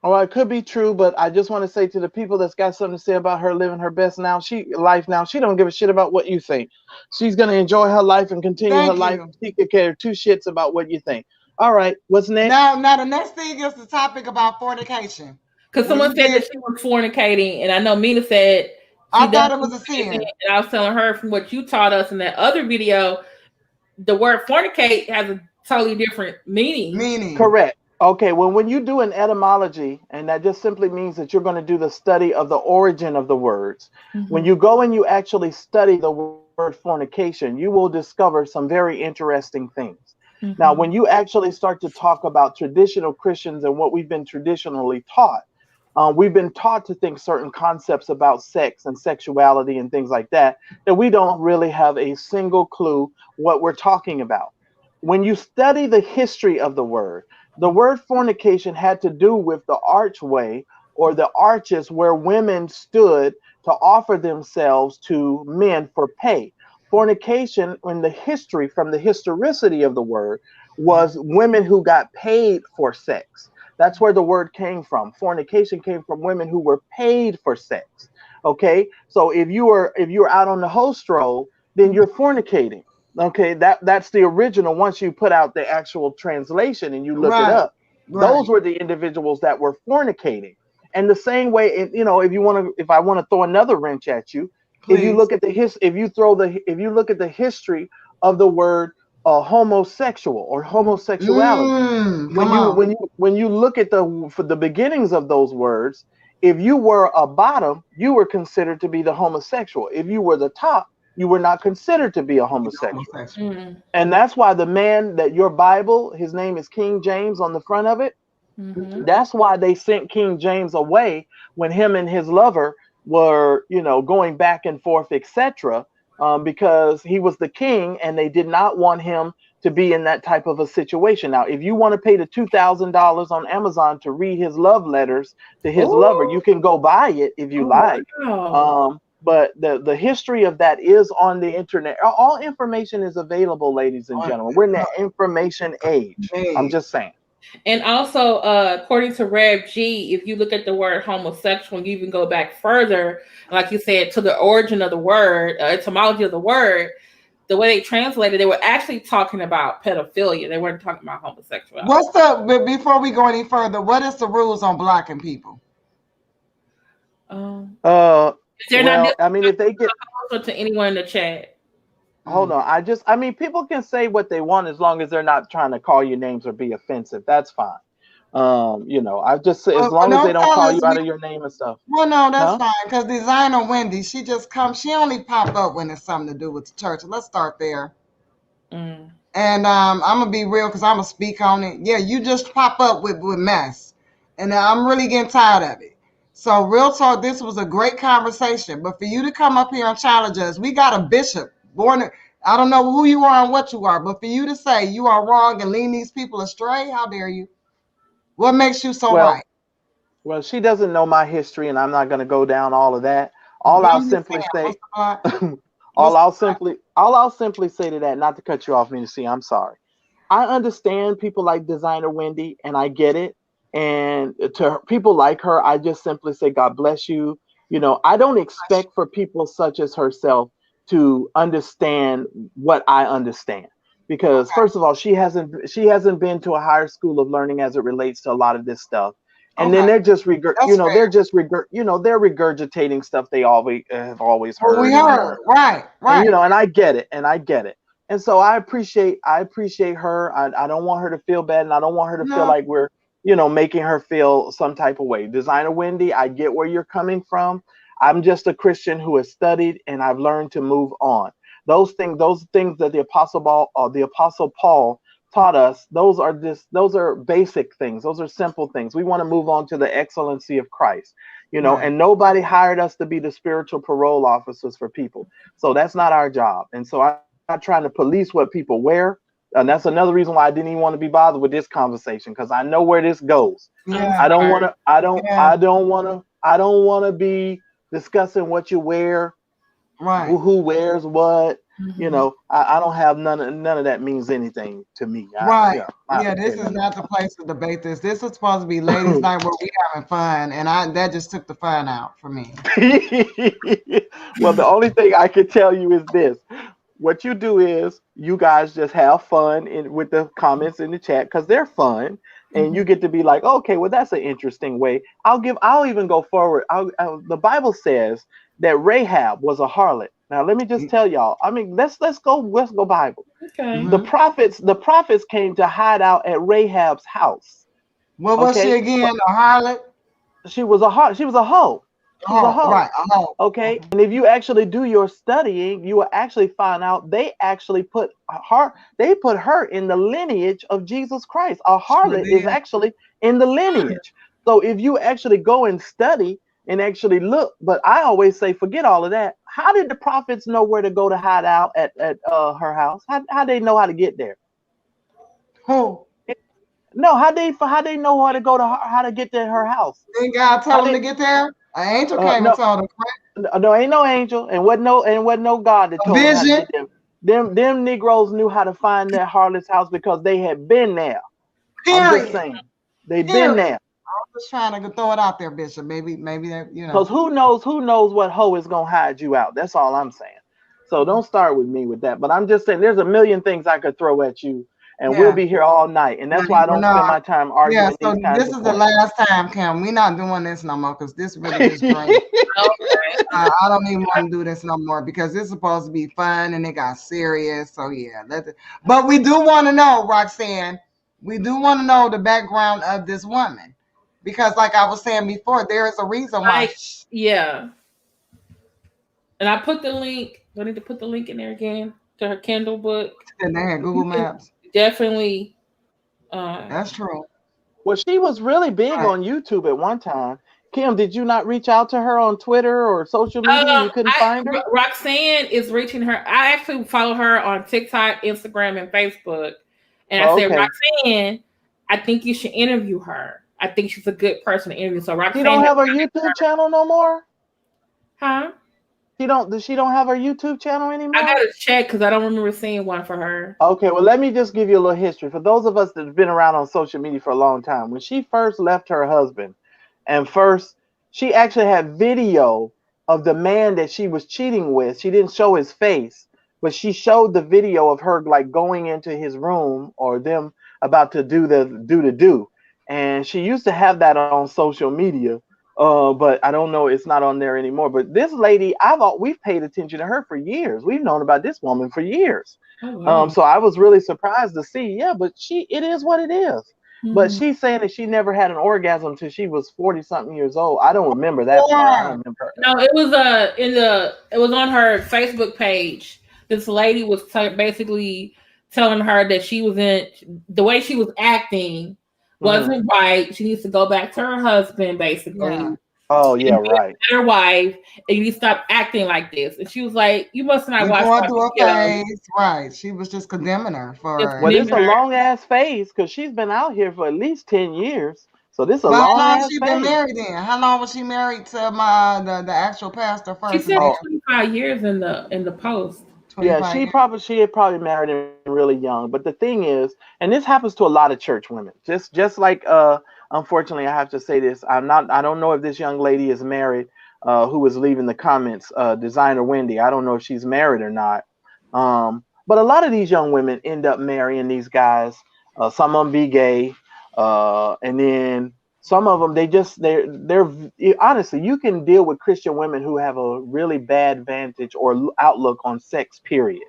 Speaker 3: Oh, it could be true, but I just want to say to the people that's got something to say about her living her best life now, she don't give a shit about what you think. She's going to enjoy her life and continue her life. She could care 2 shits about what you think. All right, what's next?
Speaker 1: Now the next thing is the topic about fornication.
Speaker 2: Because someone said that she was fornicating, and I know Mina said
Speaker 1: I thought it was a sin.
Speaker 2: And I was telling her, from what you taught us in that other video, the word fornicate has a totally different meaning.
Speaker 3: Correct. Okay, well, when you do an etymology, and that just simply means that you're going to do the study of the origin of the words. Mm-hmm. When you go and you actually study the word fornication, you will discover some very interesting things. Mm-hmm. Now, when you actually start to talk about traditional Christians and what we've been traditionally taught, we've been taught to think certain concepts about sex and sexuality and things like that we don't really have a single clue what we're talking about. When you study the history of the word fornication had to do with the archway or the arches where women stood to offer themselves to men for pay. Fornication in the history, from the historicity of the word, was women who got paid for sex. That's where the word came from. Fornication came from women who were paid for sex. Okay, so if you were out on the host roll, then you're fornicating. Okay, that's the original. Once you put out the actual translation and you look it up, those were the individuals that were fornicating. And the same way, if I want to throw another wrench at you, please. If you look at the history of the word homosexual or homosexuality, when you look at the beginnings of those words, if you were a bottom, you were considered to be the homosexual. If you were the top, you were not considered to be a homosexual. Mm-hmm. And that's why the man that your Bible, his name is King James on the front of it. Mm-hmm. That's why they sent King James away when him and his lover were, going back and forth, etc. Because he was the king and they did not want him to be in that type of a situation. Now, if you want to pay the $2,000 on Amazon to read his love letters to his lover, you can go buy it if you like. Wow. But the history of that is on the internet. All information is available, ladies and gentlemen. We're in the information age. I'm just saying.
Speaker 2: And also, according to Rev G, if you look at the word homosexual, you even go back further, like you said, to the origin of the word, etymology of the word, the way they translated, they were actually talking about pedophilia. They weren't talking about homosexuality.
Speaker 1: Before we go any further, what is the rules on blocking people?
Speaker 3: If they get
Speaker 2: to anyone in the chat.
Speaker 3: Hold on. People can say what they want as long as they're not trying to call you names or be offensive. That's fine. I just say as long as they don't call you out of your name and stuff.
Speaker 1: Well, no, that's fine. Because designer Wendy, she just comes. She only pop up when it's something to do with the church. Let's start there. Mm. And I'm gonna be real because I'm gonna speak on it. Yeah, you just pop up with mess, and I'm really getting tired of it. So real talk, this was a great conversation. But for you to come up here and challenge us, we got a bishop. I don't know who you are and what you are, but for you to say you are wrong and lead these people astray, how dare you? What makes you so right?
Speaker 3: Well, she doesn't know my history, and I'm not going to go down all of that. All
Speaker 1: But
Speaker 3: I'll
Speaker 1: I'm just
Speaker 3: simply
Speaker 1: saying,
Speaker 3: say,
Speaker 1: what's
Speaker 3: all I'll simply say to that, not to cut you off, Ministry, I'm sorry. I understand people like designer Wendy, and I get it. And to people like her, I just simply say, God bless you. You know, I don't expect for people such as herself to understand what I understand. Because first of all, she hasn't been to a higher school of learning as it relates to a lot of this stuff. And then
Speaker 1: okay?
Speaker 3: they're just
Speaker 1: That's fair.
Speaker 3: they're regurgitating stuff they always have always
Speaker 1: Well, we
Speaker 3: heard.
Speaker 1: heard, right,
Speaker 3: And
Speaker 1: right.
Speaker 3: and I get it, and so I appreciate her. I don't want her to feel bad, and I don't want her to feel
Speaker 1: No,
Speaker 3: like we're making her feel some type of way. Designer Wendy, I get where you're coming from. I'm just a Christian who has studied, and I've learned to move on. Those things that the apostle Paul taught us, those are basic things. Those are simple things. We want to move on to the excellency of Christ.
Speaker 1: right.
Speaker 3: And nobody hired us to be the spiritual parole officers for people. So that's not our job. And so I'm not trying to police what people wear. And that's another reason why I didn't even want to be bothered with this conversation, because I know where this goes.
Speaker 1: Yeah,
Speaker 3: I don't want to.
Speaker 1: yeah,
Speaker 3: I don't want to be discussing what you wear,
Speaker 1: right.
Speaker 3: who wears what.
Speaker 2: Mhm.
Speaker 3: I don't have none of that means anything to me.
Speaker 1: Right.
Speaker 3: I
Speaker 1: Yeah,
Speaker 3: don't
Speaker 1: this
Speaker 3: care
Speaker 1: is
Speaker 3: nothing
Speaker 1: not the place to debate this. This is supposed to be ladies' night where we having fun, and that just took the fun out for me.
Speaker 3: Well, the only thing I can tell you is this. What you do is you guys just have fun with the comments in the chat, because they're fun, and you get to be like, okay, well, that's an interesting way. I'll even go forward. The Bible says that Rahab was a harlot. Now let me just tell y'all. I mean, let's go Bible.
Speaker 2: Okay.
Speaker 3: The prophets came to hide out at Rahab's house.
Speaker 1: What was she
Speaker 3: Okay,
Speaker 1: again? A harlot?
Speaker 3: she was a hoe. She was a hoe.
Speaker 1: Oh, right. Oh,
Speaker 3: Okay,
Speaker 1: okay.
Speaker 3: and if you actually do your studying, you will actually find out they actually put her in the lineage of Jesus Christ. A
Speaker 1: Sure
Speaker 3: harlot is
Speaker 1: did.
Speaker 3: actually in the lineage. So if you actually go and study and actually look, but I always say, forget all of that. How did the prophets know where to go to hide out at her house? How they know how to get there?
Speaker 1: Who?
Speaker 3: No, how they know how to get to her house?
Speaker 1: Didn't God
Speaker 3: How
Speaker 1: tell him
Speaker 3: they
Speaker 1: to get there? An angel came and
Speaker 3: no
Speaker 1: told him.
Speaker 3: no, ain't no angel, and wasn't no God that
Speaker 1: A
Speaker 3: told them how to
Speaker 1: vision.
Speaker 3: get there. Them Negroes knew how to find that harlot's house because they had been there. I'm just
Speaker 1: Period.
Speaker 3: saying, they've been
Speaker 1: Period.
Speaker 3: there.
Speaker 1: I'm just trying to throw it out there, Bishop. Maybe that,
Speaker 3: Because who knows what hoe is gonna hide you out. That's all I'm saying. So don't start with me with that. But I'm just saying there's a million things I could throw at you, and we'll
Speaker 1: Yeah.
Speaker 3: be here all night. And that's why I
Speaker 1: Well,
Speaker 3: don't
Speaker 1: no,
Speaker 3: spend my time
Speaker 1: yeah.
Speaker 3: arguing
Speaker 1: So
Speaker 3: these kinds
Speaker 1: this
Speaker 3: of
Speaker 1: is the
Speaker 3: points.
Speaker 1: last time, Kim. We're not doing this no more because this really just drained.
Speaker 2: Okay.
Speaker 1: I don't even want to do this no more because it's supposed to be fun and it got serious. So yeah, but we do want to know, Roxanne. We do want to know the background of this woman because, like I was saying before, there is a reason why.
Speaker 2: Yeah. And I put the link. Do I need to put the link in there again to her Kindle book?
Speaker 1: And they had
Speaker 2: You
Speaker 1: Google
Speaker 2: can
Speaker 1: Maps.
Speaker 2: definitely.
Speaker 1: That's true.
Speaker 3: Well, she was really big
Speaker 1: Right.
Speaker 3: on YouTube at one time. Kim, did you not reach out to her on Twitter or social media and you couldn't find her?
Speaker 2: Roxanne is reaching her. I actually follow her on TikTok, Instagram, and Facebook. And I
Speaker 3: Oh,
Speaker 2: said,
Speaker 3: okay.
Speaker 2: Roxanne, I think you should interview her. I think she's a good person to interview. So
Speaker 3: She
Speaker 2: Roxanne
Speaker 3: don't
Speaker 2: has
Speaker 3: have her YouTube channel no more?
Speaker 2: huh?
Speaker 3: She don't have her YouTube channel
Speaker 2: I
Speaker 3: anymore?
Speaker 2: gotta check because I don't remember seeing one for her.
Speaker 3: Okay, well, let me just give you a little history. For those of us that have been around on social media for a long time, when she first left her husband, and first, she actually had video of the man that she was cheating with. She didn't show his face, but she showed the video of her like going into his room or them about to do the do. And she used to have that on social media. But I don't know, it's not on there anymore. But this lady, we've paid attention to her for years. We've known about this woman for years.
Speaker 2: Oh wow.
Speaker 3: So I was really surprised to see, yeah, but it is what it is. But
Speaker 2: Mhm.
Speaker 3: she's saying that she never had an orgasm until she was 40 something years old. I don't remember that part. I don't remember.
Speaker 2: No, it was it was on her Facebook page. This lady was basically telling her that she was the way she was acting wasn't right. She needs to go back to her husband, basically.
Speaker 1: Yeah.
Speaker 3: Oh yeah,
Speaker 2: And be
Speaker 3: right.
Speaker 2: a better wife, and you need to stop acting like this. And she was like, "You must not
Speaker 1: You
Speaker 2: watch
Speaker 1: going
Speaker 2: my
Speaker 1: through a
Speaker 2: videos."
Speaker 1: phase, right? She was just condemning her
Speaker 2: Just
Speaker 1: for.
Speaker 3: Well, it's
Speaker 2: condemning
Speaker 3: a
Speaker 2: her.
Speaker 3: long ass phase because she's been out here for at least 10 years. So this is a
Speaker 1: But how
Speaker 3: long
Speaker 1: long
Speaker 3: ass
Speaker 1: she been
Speaker 3: phase.
Speaker 1: married then? How long was she married to the actual pastor
Speaker 2: She
Speaker 1: first? And
Speaker 2: said
Speaker 1: then
Speaker 2: 25 years in the post.
Speaker 3: Yeah,
Speaker 1: 25 years.
Speaker 3: she had probably married him really young. But the thing is, and this happens to a lot of church women. Just like unfortunately I have to say this. I don't know if this young lady is married, who was leaving the comments, designer Wendy. I don't know if she's married or not. But a lot of these young women end up marrying these guys. Some of them be gay, and then some of them they're honestly, you can deal with Christian women who have a really bad vantage or outlook on sex, period.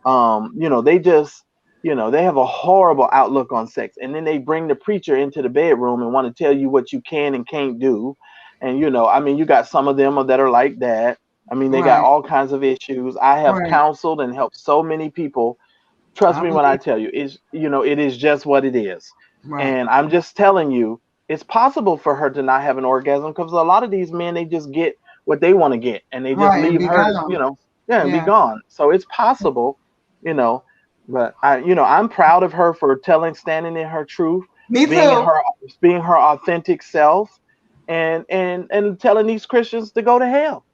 Speaker 3: They just, they have a horrible outlook on sex, and then they bring the preacher into the bedroom and want to tell you what you can and can't do. And I mean, you got some of them that are like that. I mean, they got
Speaker 1: Right.
Speaker 3: all kinds of issues. I have
Speaker 1: Right.
Speaker 3: counseled and helped so many people. Trust
Speaker 1: I
Speaker 3: me when I
Speaker 1: believe.
Speaker 3: tell you, it is just what it is.
Speaker 1: Right.
Speaker 3: And I'm just telling you, it's possible for her to not have an orgasm, because a lot of these men, they just get what they want to get, and they just
Speaker 1: Right. And
Speaker 3: leave
Speaker 1: be
Speaker 3: her,
Speaker 1: gone.
Speaker 3: yeah, and be
Speaker 1: Yeah.
Speaker 3: gone. So it's possible, you know, but I'm proud of her for standing in her truth,
Speaker 1: Me
Speaker 3: being
Speaker 1: too.
Speaker 3: being her authentic self, and telling these Christians to go to hell.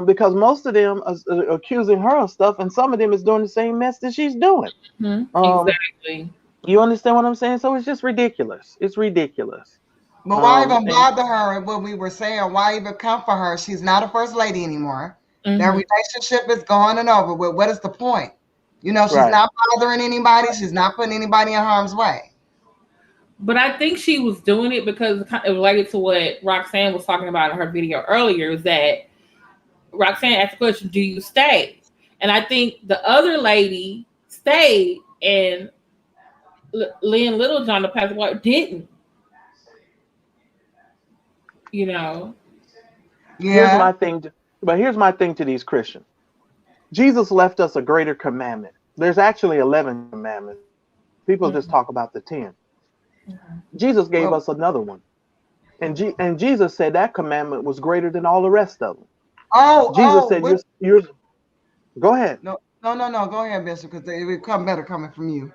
Speaker 3: Because most of them are accusing her of stuff, and some of them is doing the same mess that she's doing.
Speaker 2: Exactly.
Speaker 3: You understand what I'm saying? So it's just ridiculous. It's ridiculous.
Speaker 1: But why even
Speaker 3: And
Speaker 1: bother her with what we were saying? Why even come for her? She's not a first lady anymore. That
Speaker 2: Mm-hmm.
Speaker 1: relationship is gone and over with. What is the point? She's
Speaker 3: right,
Speaker 1: not bothering anybody. She's not putting anybody in harm's way.
Speaker 2: But I think she was doing it because it related to what Roxanne was talking about in her video earlier, is that Roxanne asked the question, do you stay? And I think the other lady stayed, and Lynn Littlejohn, the pastor's wife, didn't.
Speaker 3: here's
Speaker 1: Yeah.
Speaker 3: my thing. Here's my thing to these Christians. Jesus left us a greater commandment. There's actually 11 commandments. People just talk about the 10. Jesus gave
Speaker 1: Well,
Speaker 3: us another one. And Jesus said that commandment was greater than all the rest of them. Jesus said,
Speaker 1: what?
Speaker 3: you're go ahead.
Speaker 1: No, no, no, no. Go ahead, Bishop, because it would come better coming from you.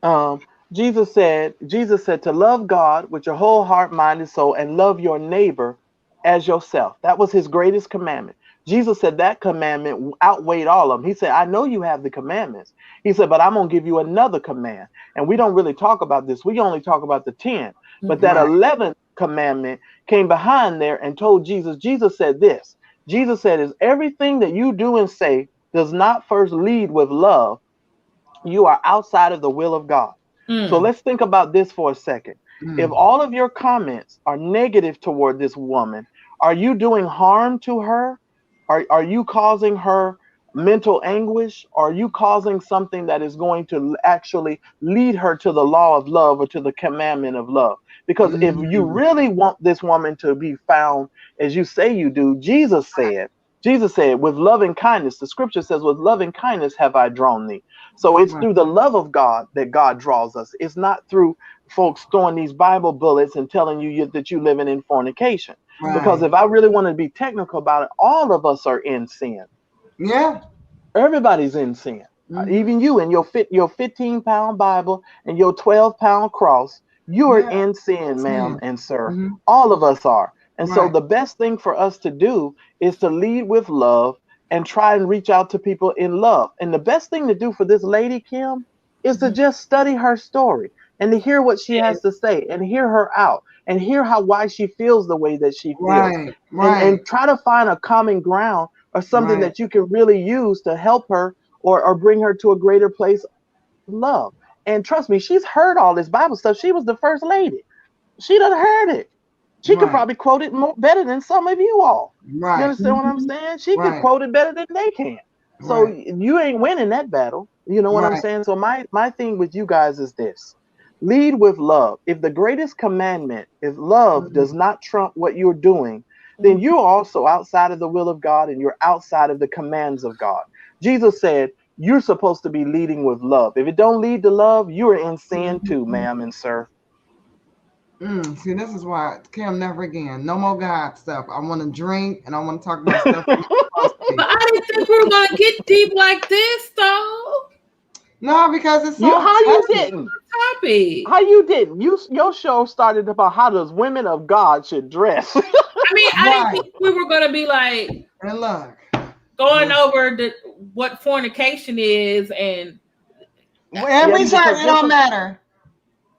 Speaker 3: Um, Jesus said to love God with your whole heart, mind, and soul, and love your neighbor as yourself. That was his greatest commandment. Jesus said that commandment outweighed all of them. He said, I know you have the commandments. He said, but I'm going to give you another command. And we don't really talk about this. We only talk about the 10. But that
Speaker 1: Right.
Speaker 3: 11th commandment came behind there and told Jesus. Jesus said this. Jesus said, is everything that you do and say does not first lead with love, you are outside of the will of God. So let's think about this for a second. If
Speaker 1: Mm.
Speaker 3: all of your comments are negative toward this woman, are you doing harm to her? Are you causing her mental anguish? Are you causing something that is going to actually lead her to the law of love or to the commandment of love? Because if you
Speaker 1: Mm.
Speaker 3: really want this woman to be found as you say you do, Jesus said, with loving kindness, the scripture says, with loving kindness have I drawn thee. So it's
Speaker 1: Right.
Speaker 3: through the love of God that God draws us. It's not through folks throwing these Bible bullets and telling you that you're living in fornication. Because
Speaker 1: Right.
Speaker 3: if I really want to be technical about it, all of us are in sin.
Speaker 1: Yeah.
Speaker 3: Everybody's in sin.
Speaker 1: Mm-hmm.
Speaker 3: Even you and your 15-pound Bible and your 12-pound cross, you are
Speaker 1: Yeah.
Speaker 3: in sin, ma'am
Speaker 1: Sin.
Speaker 3: and sir.
Speaker 1: Mm-hmm.
Speaker 3: All of us are. And so
Speaker 1: Right.
Speaker 3: the best thing for us to do is to lead with love and try and reach out to people in love. And the best thing to do for this lady, Kim, is to just study her story and to hear what she has to say and hear her out and hear why she feels the way that she feels,
Speaker 1: Right.
Speaker 3: and
Speaker 1: Right.
Speaker 3: try to find a common ground or something
Speaker 1: Right.
Speaker 3: that you can really use to help her or bring her to a greater place of love. And trust me, she's heard all this Bible stuff. She was the first lady. She done heard it. She could
Speaker 1: Right.
Speaker 3: probably quote it better than some of you all. You
Speaker 1: Right.
Speaker 3: understand what I'm saying? She could
Speaker 1: Right.
Speaker 3: quote it better than they can. So
Speaker 1: Right.
Speaker 3: you ain't winning that battle. You know what I'm
Speaker 1: Right.
Speaker 3: saying? So my thing with you guys is this. Lead with love. If the greatest commandment, if love does
Speaker 1: Mm.
Speaker 3: not trump what you're doing, then you're also outside of the will of God and you're outside of the commands of God. Jesus said, you're supposed to be leading with love. If it don't lead to love, you're in sin too, ma'am and sir.
Speaker 1: See, this is why Kim, never again. No more God stuff. I want to drink and I want to talk about stuff we're not supposed to
Speaker 2: But
Speaker 1: be.
Speaker 2: I didn't think we were gonna get deep like this, though.
Speaker 1: No, because it's
Speaker 3: You
Speaker 1: so
Speaker 3: how you
Speaker 1: touchy.
Speaker 3: didn't?
Speaker 2: topic.
Speaker 3: How you didn't? Your show started about how does women of God should dress.
Speaker 2: I mean, I didn't
Speaker 1: Right.
Speaker 2: think we were gonna be like
Speaker 1: And look,
Speaker 2: going over what fornication is, and
Speaker 1: every
Speaker 3: Yeah,
Speaker 1: church,
Speaker 3: because
Speaker 1: it
Speaker 3: this
Speaker 1: don't
Speaker 3: is
Speaker 1: matter.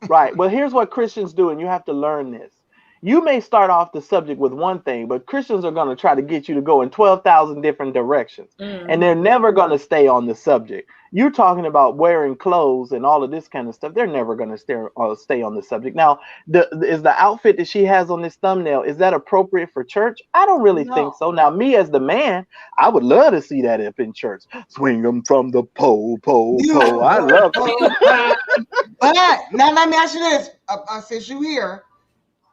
Speaker 3: right. Well, here's what Christians do, and you have to learn this. You may start off the subject with one thing, but Christians are going to try to get you to go in 12,000 different directions, and they're never going to stay on the subject. You're talking about wearing clothes and all of this kind of stuff. They're never going to stay on the subject. Now, is the outfit that she has on this thumbnail, is that appropriate for church? I don't really think
Speaker 1: No.
Speaker 3: so. Now, me as the man, I would love to see that up in church. Swing them from the pole. I love it.
Speaker 1: But now let me ask you this: since you here,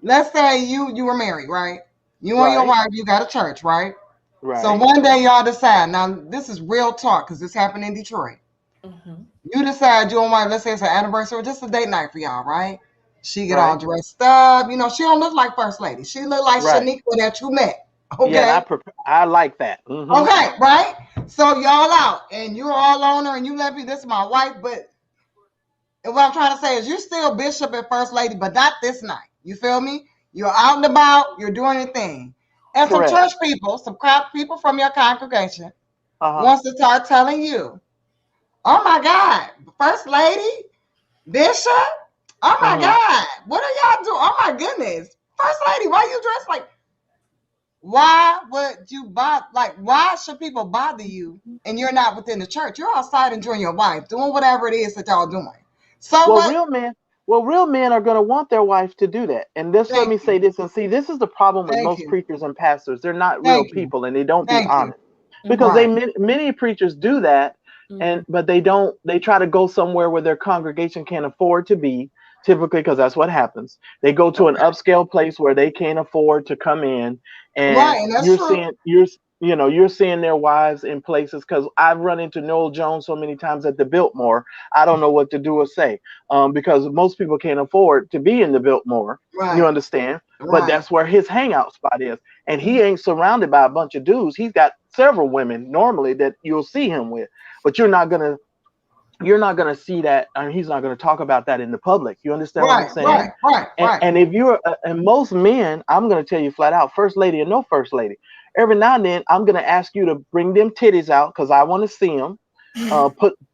Speaker 1: let's say you were married, right? You and your
Speaker 3: Right,
Speaker 1: wife, you got a church, right? So
Speaker 3: right,
Speaker 1: one day y'all decide. Now this is real talk because this happened in Detroit. You decide you and wife. Let's say it's an anniversary, or just a date night for y'all, right? She get all
Speaker 3: right,
Speaker 1: dressed up. You know, she don't look like first lady. She look like
Speaker 3: right.
Speaker 1: Shaniqua that you met.
Speaker 3: Yeah, and
Speaker 1: Okay.
Speaker 3: I like that. Hmm.
Speaker 1: Okay, right? So y'all out and you're all on her and you let me, this is my wife, but what I'm trying to say is you're still bishop and first lady, but not this night. You feel me? You're out and about, you're doing your thing. And some
Speaker 3: Correct.
Speaker 1: church people, some people from your congregation
Speaker 3: Uh-huh.
Speaker 1: wants to start telling you, oh my God, first lady, bishop, oh my
Speaker 3: Hmm.
Speaker 1: God, what are y'all doing? Oh my goodness, first lady, why you dressed like, why would you bother? Like, why should people bother you and you're not within the church? You're outside enjoying your wife, doing whatever it is that y'all doing. So
Speaker 3: Well,
Speaker 1: what?
Speaker 3: real men are going to want their wife to do that. And just let
Speaker 1: Thank
Speaker 3: me
Speaker 1: you.
Speaker 3: say this, and see, this is the problem with
Speaker 1: Thank
Speaker 3: most
Speaker 1: you.
Speaker 3: preachers and pastors. They're not real
Speaker 1: Thank you.
Speaker 3: people, and they don't be
Speaker 1: Thank you.
Speaker 3: honest, because
Speaker 1: Right.
Speaker 3: many preachers do that, but they don't. They try to go somewhere where their congregation can't afford to be. Typically, because that's what happens. They go to an
Speaker 1: Okay.
Speaker 3: upscale place where they can't afford to come in, and
Speaker 1: Right. And that's true.
Speaker 3: you're seeing their wives in places. Because I've run into Noel Jones so many times at the Biltmore, I don't know what to do or say, because most people can't afford to be in the Biltmore. You
Speaker 1: Right.
Speaker 3: understand? But
Speaker 1: Right.
Speaker 3: that's where his hangout spot is, and he ain't surrounded by a bunch of dudes. He's got several women normally that you'll see him with, but you're not gonna see that, and he's not gonna talk about that in the public. You understand what I'm
Speaker 1: Right.
Speaker 3: saying?
Speaker 1: Right. Right.
Speaker 3: And,
Speaker 1: Right.
Speaker 3: and if you're and most men, I'm gonna tell you flat out, first lady or no first lady, every now and then I'm gonna ask you to bring them titties out because I want to see them.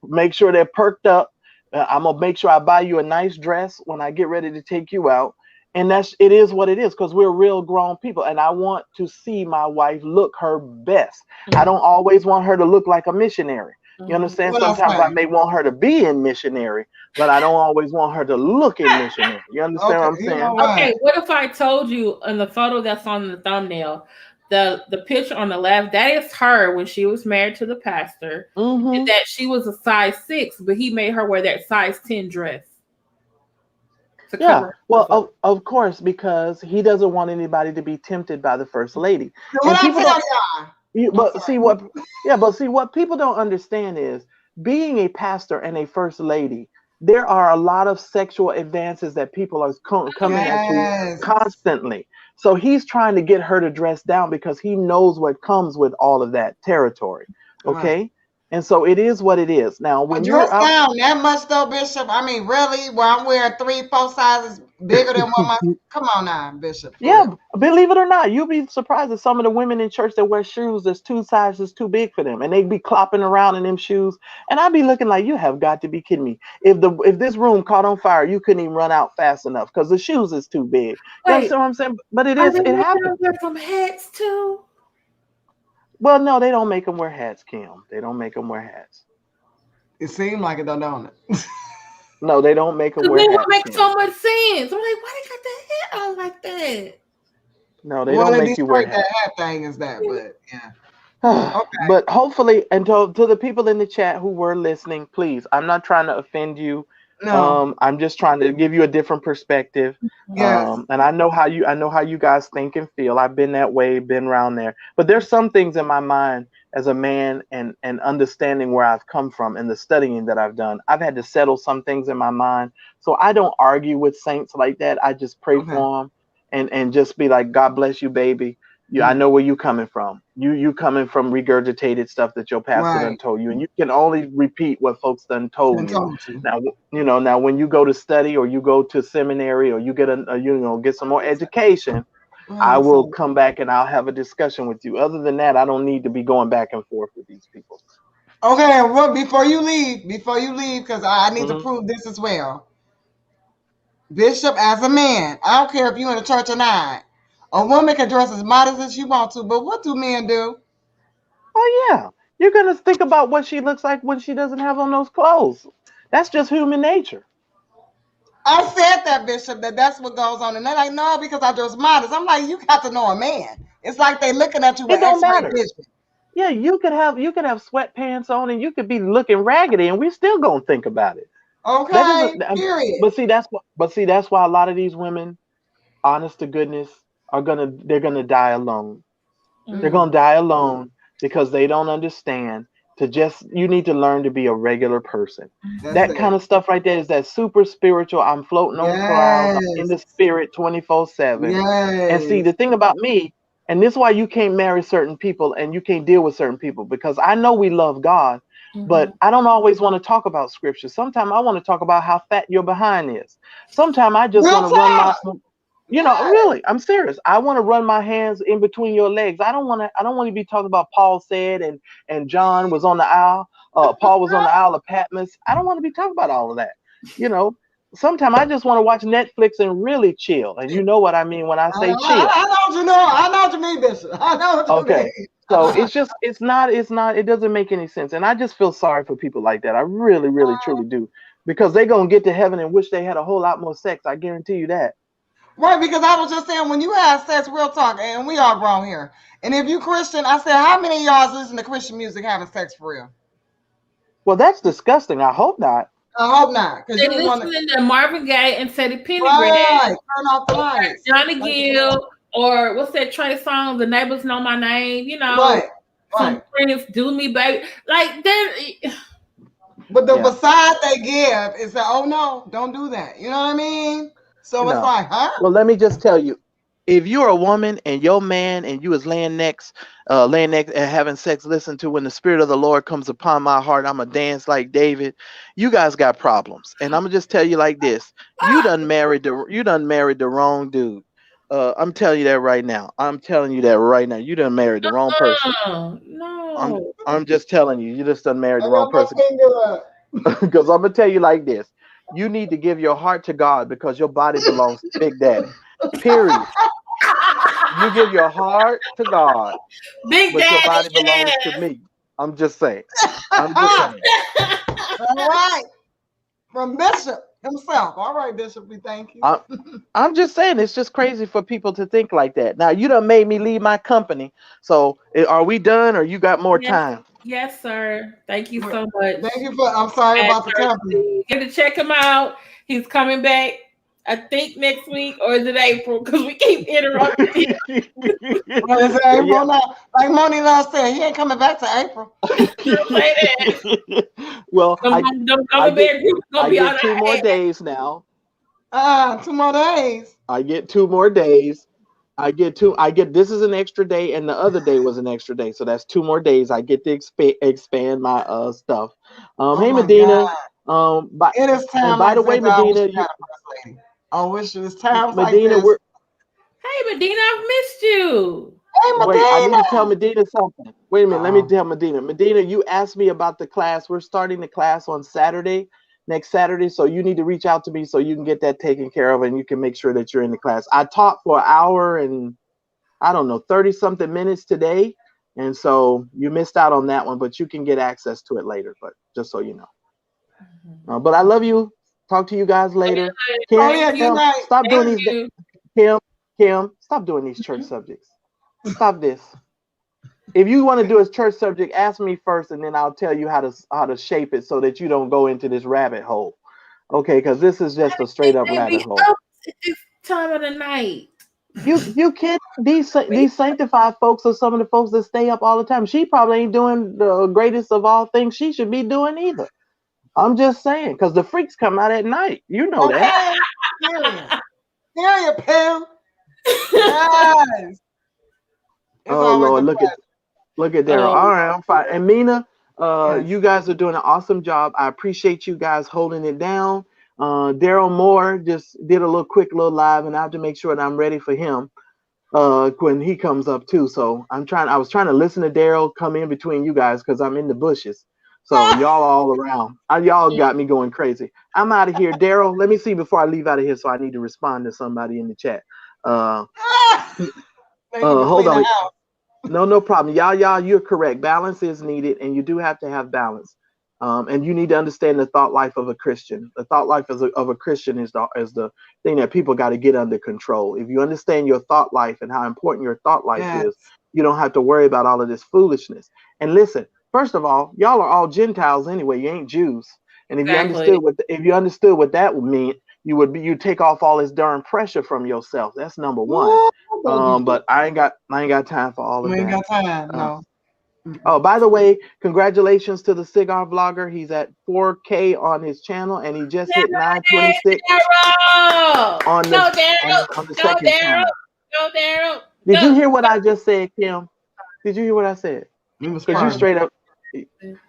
Speaker 3: Make sure they're perked up. I'm gonna make sure I buy you a nice dress when I get ready to take you out. And it is what it is, because we're real grown people, and I want to see my wife look her best. I don't always want her to look like a missionary. You understand?
Speaker 1: What else,
Speaker 3: Sometimes I
Speaker 1: man?
Speaker 3: may want her to be in missionary, but I don't always want her to look in missionary. You understand
Speaker 1: Okay.
Speaker 3: what I'm
Speaker 1: You know
Speaker 3: saying?
Speaker 1: what?
Speaker 2: Okay, what if I told you in the photo that's on the thumbnail, the picture on the left, that is her when she was married to the pastor, and
Speaker 3: Hmm.
Speaker 2: that she was a size 6, but he made her wear that size 10 dress to
Speaker 3: Yeah.
Speaker 2: cover
Speaker 3: Well,
Speaker 2: herself up.
Speaker 3: of course, because he doesn't want anybody to be tempted by the first lady.
Speaker 1: What
Speaker 3: And
Speaker 1: I
Speaker 3: people
Speaker 1: tell
Speaker 3: don't.
Speaker 1: y'all? I'm
Speaker 3: But
Speaker 1: sorry.
Speaker 3: see what, yeah, but see what people don't understand is being a pastor and a first lady. There are a lot of sexual advances that people are coming at you
Speaker 1: Yes.
Speaker 3: constantly. So he's trying to get her to dress down because he knows what comes with all of that territory.
Speaker 1: Right.
Speaker 3: Okay, and so it is what it is. Now,
Speaker 1: But
Speaker 3: when
Speaker 1: dress
Speaker 3: you're out,
Speaker 1: down that much though, Bishop. I mean, really? Where I'm wearing 3, 4 sizes bigger than what my. Come on now, Bishop. For
Speaker 3: yeah,
Speaker 1: real.
Speaker 3: believe it or not, you'll be surprised at some of the women in church that wear shoes that's 2 sizes too big for them, and they be clopping around in them shoes. And I be looking like, you have got to be kidding me. If this room caught on fire, you couldn't even run out fast enough because the shoes is too big. You
Speaker 2: Wait,
Speaker 3: understand what I'm saying? But
Speaker 2: are they
Speaker 3: it
Speaker 2: making her
Speaker 3: happens.
Speaker 2: wear some hats too?
Speaker 3: Well, no, they don't make them wear hats, Kim. They don't make them wear hats.
Speaker 1: It seemed like it, though, don't it?
Speaker 3: No, they don't make them
Speaker 2: Because
Speaker 3: wear
Speaker 2: then it
Speaker 3: hats,
Speaker 2: makes
Speaker 3: Kim.
Speaker 2: so much sense. I'm like, why they got that hat on like that?
Speaker 3: No, they
Speaker 1: Well,
Speaker 3: don't
Speaker 1: in
Speaker 3: make you wear
Speaker 1: Detroit, that
Speaker 3: hats.
Speaker 1: hat thing is that, but yeah. Okay.
Speaker 3: But hopefully, and to the people in the chat who were listening, please, I'm not trying to offend you.
Speaker 1: No.
Speaker 3: I'm just trying to give you a different perspective.
Speaker 1: Yes.
Speaker 3: And I know how you guys think and feel. I've been that way, been around there. But there's some things in my mind as a man, and understanding where I've come from and the studying that I've done. I've had to settle some things in my mind. So I don't argue with saints like that. I just pray
Speaker 1: Okay.
Speaker 3: for them and just be like, God bless you, baby. I know where you coming from. You coming from regurgitated stuff that your pastor done told you, and you can only repeat what folks done told you. Now, now when you go to study or you go to seminary or you get get some more education, I will come back and I'll have a discussion with you. Other than that, I don't need to be going back and forth with these people.
Speaker 1: Okay, well, before you leave, because I need to prove this as well. Bishop, as a man, I don't care if you're in the church or not, a woman can dress as modest as she wants to, but what do men do?
Speaker 3: Oh, yeah. You're going to think about what she looks like when she doesn't have on those clothes. That's just human nature.
Speaker 1: I said that, Bishop, that's what goes on. And they're like, no, because I dress modest. I'm like, you got to know a man. It's like they looking at you with X-ray vision.
Speaker 3: Yeah, you could have sweatpants on and you could be looking raggedy and we're still going to think about it.
Speaker 1: Okay, period.
Speaker 3: But see, that's why a lot of these women, honest to goodness, they're gonna die alone. They're gonna die alone because they don't understand you need to learn to be a regular person. That kind of stuff right there is that super spiritual. I'm floating on clouds. I'm in the spirit 24/7. And see, the thing about me, and this is why you can't marry certain people and you can't deal with certain people, because I know we love God, but I don't always want to talk about scripture. Sometimes I want to talk about how fat your behind is. Sometimes I just want to run my, really, I'm serious. I want to run my hands in between your legs. I don't want to be talking about Paul said and John was on the Isle. Paul was on the Isle of Patmos. I don't want to be talking about all of that. Sometimes I just want to watch Netflix and really chill. And you know what I mean when I say chill.
Speaker 1: I know what you mean, Bishop. I know what you mean.
Speaker 3: So it doesn't make any sense. And I just feel sorry for people like that. I really, really, truly do. Because they're going to get to heaven and wish they had a whole lot more sex. I guarantee you that.
Speaker 1: Right, because I was just saying, when you have sex, real talk, and we all grown here. And if you Christian, I said, how many of y'all listen to Christian music having sex for real?
Speaker 3: Well, that's disgusting. I hope not.
Speaker 1: I hope not.
Speaker 2: They're listening to Marvin Gaye and Teddy Pendergrass.
Speaker 1: Right, turn off the lights.
Speaker 2: Johnny Gill, or what's that Trey song? The Neighbors Know My Name.
Speaker 1: Right.
Speaker 2: Some friends do me, baby. Like they're.
Speaker 1: But the facade they give is that, oh no, don't do that. You know what I mean? So it's like, huh?
Speaker 3: Well, let me just tell you, if you're a woman and your man and you is laying next and having sex, listen to when the Spirit of the Lord comes upon my heart, I'm going to dance like David. You guys got problems. And I'm going to just tell you like this. You done married the wrong dude. I'm telling you that right now. You done married the wrong person.
Speaker 2: No.
Speaker 3: I'm just telling you. You just done married the wrong person. Because I'm going to tell you like this. You need to give your heart to God because your body belongs to Big Daddy. Period. You give your heart to God,
Speaker 2: Big
Speaker 3: but
Speaker 2: Daddy,
Speaker 3: your body belongs to me. I'm just saying.
Speaker 1: All right. From Bishop himself. All right, Bishop, we thank you.
Speaker 3: I'm just saying, it's just crazy for people to think like that. Now, you done made me leave my company. So are we done or you got more time?
Speaker 2: Yes, sir. Thank you so much.
Speaker 1: Thank you I'm sorry about the company.
Speaker 2: Get to check him out. He's coming back, I think, next week, or is it April? Because we keep interrupting.
Speaker 1: Well, it's April now. Like Moni last said, he ain't coming back to April.
Speaker 3: Well, I get 2 more days now.
Speaker 1: 2 more days.
Speaker 3: I get 2 more days. This is an extra day, and the other day was an extra day, so that's 2 more days. I get to expand my stuff. Hey Medina.
Speaker 1: It is time.
Speaker 3: By the way, Medina,
Speaker 1: I wish it was time.
Speaker 3: Medina,
Speaker 1: like this.
Speaker 2: Hey Medina, I've missed you.
Speaker 1: Hey Medina.
Speaker 3: Wait, I need to tell Medina something. Wait a minute, let me tell Medina. Medina, you asked me about the class. We're starting the class on next Saturday, so you need to reach out to me so you can get that taken care of and you can make sure that you're in the class. I taught for an hour and 30 something minutes today, and so you missed out on that one, but you can get access to it later, but just so you know. But I love you. Talk to you guys later. Kim, stop doing these. Kim, stop doing these church subjects. Stop this. If you want to do a church subject, ask me first, and then I'll tell you how to shape it so that you don't go into this rabbit hole. Okay, because this is just a straight up rabbit hole.
Speaker 2: This time of the night.
Speaker 3: You can't. These sanctified folks are some of the folks that stay up all the time. She probably ain't doing the greatest of all things she should be doing either. I'm just saying, because the freaks come out at night. You know that.
Speaker 1: Period, Pam. Yes. It's
Speaker 3: Oh
Speaker 1: always
Speaker 3: Lord,
Speaker 1: a pleasure.
Speaker 3: look at Daryl. All right, I'm fine. And Mina,
Speaker 1: Yes.
Speaker 3: you guys are doing an awesome job. I appreciate you guys holding it down. Daryl Moore just did a little live, and I have to make sure that I'm ready for him when he comes up too. So I was trying to listen to Daryl come in between you guys because I'm in the bushes. So y'all all around. Y'all got me going crazy. I'm out of here. Daryl, let me see before I leave out of here. So I need to respond to somebody in the chat.
Speaker 1: They need to
Speaker 3: Hold
Speaker 1: clean the
Speaker 3: on.
Speaker 1: house.
Speaker 3: No problem. Y'all, you're correct. Balance is needed, and you do have to have balance. And you need to understand the thought life of a Christian. The thought life of a Christian is the thing that people got to get under control. If you understand your thought life and how important your thought life
Speaker 1: Yes.
Speaker 3: is, you don't have to worry about all of this foolishness. And listen, first of all, y'all are all Gentiles anyway. You ain't Jews. And
Speaker 2: Exactly.
Speaker 3: if you understood what that would mean, you take off all this darn pressure from yourself. That's number one.
Speaker 1: Ooh, baby.
Speaker 3: But I ain't got time for all of
Speaker 1: We ain't
Speaker 3: that.
Speaker 1: got time.
Speaker 3: Uh,
Speaker 1: No. Mm-mm.
Speaker 3: Oh, by the way, congratulations to the cigar vlogger. He's at 4K on his channel, and he just hit 926
Speaker 2: Daryl!
Speaker 3: on
Speaker 2: Go,
Speaker 3: the
Speaker 2: Daryl!
Speaker 3: on the
Speaker 2: Go,
Speaker 3: second
Speaker 2: Daryl!
Speaker 3: channel.
Speaker 2: Go, Daryl!
Speaker 3: Did you
Speaker 2: Go!
Speaker 3: hear what I just said, Kim? Did you hear what I said?
Speaker 1: We was
Speaker 3: Because you
Speaker 1: praying.
Speaker 3: straight up.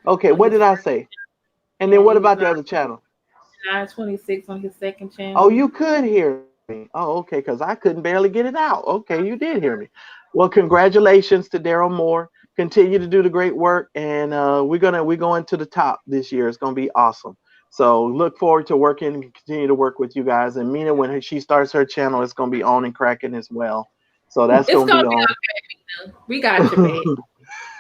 Speaker 3: Okay,
Speaker 2: On
Speaker 3: what
Speaker 2: his,
Speaker 3: did I say? And then
Speaker 2: and
Speaker 3: what
Speaker 2: it was
Speaker 3: about the other channel?
Speaker 2: 926 on his second
Speaker 3: Oh,
Speaker 2: channel.
Speaker 3: you could hear me. Oh, okay, because I couldn't barely get it out. Okay, you did hear me. Well, congratulations to Daryl Moore. Continue to do the great work, and we're going to the top this year. It's gonna be awesome. So look forward to working and continue to work with you guys. And Mina, when she starts her channel, it's gonna be on and cracking as well. So that's
Speaker 2: It's
Speaker 3: gonna
Speaker 2: gonna
Speaker 3: be
Speaker 2: be
Speaker 3: on.
Speaker 2: okay, Mina. We got your back.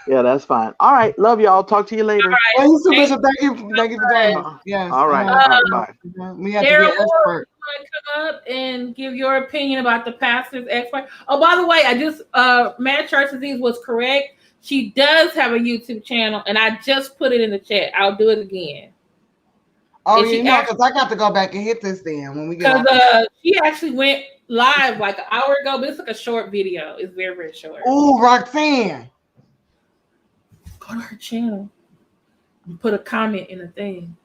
Speaker 3: Yeah, that's fine. All right, love y'all. Talk to you later.
Speaker 1: Well, you too,
Speaker 2: Thank
Speaker 1: Bishop. Thank you for joining us. Yes.
Speaker 3: All right, all right, bye.
Speaker 1: We have to
Speaker 2: Daryl
Speaker 1: be an
Speaker 2: Moore,
Speaker 1: expert.
Speaker 2: you want to come up and give your opinion about the pastor's ex-wife? Oh, by the way, I just Mad Church Disease was correct. She does have a YouTube channel, and I just put it in the chat. I'll do it again.
Speaker 1: Oh,
Speaker 2: And
Speaker 1: you know, because I got to go back and hit this then when we get off.
Speaker 2: she actually went live like an hour ago, but it's like a short video. It's very, very short.
Speaker 1: Ooh, Roxanne.
Speaker 2: Go to her channel. Put a comment in the thing.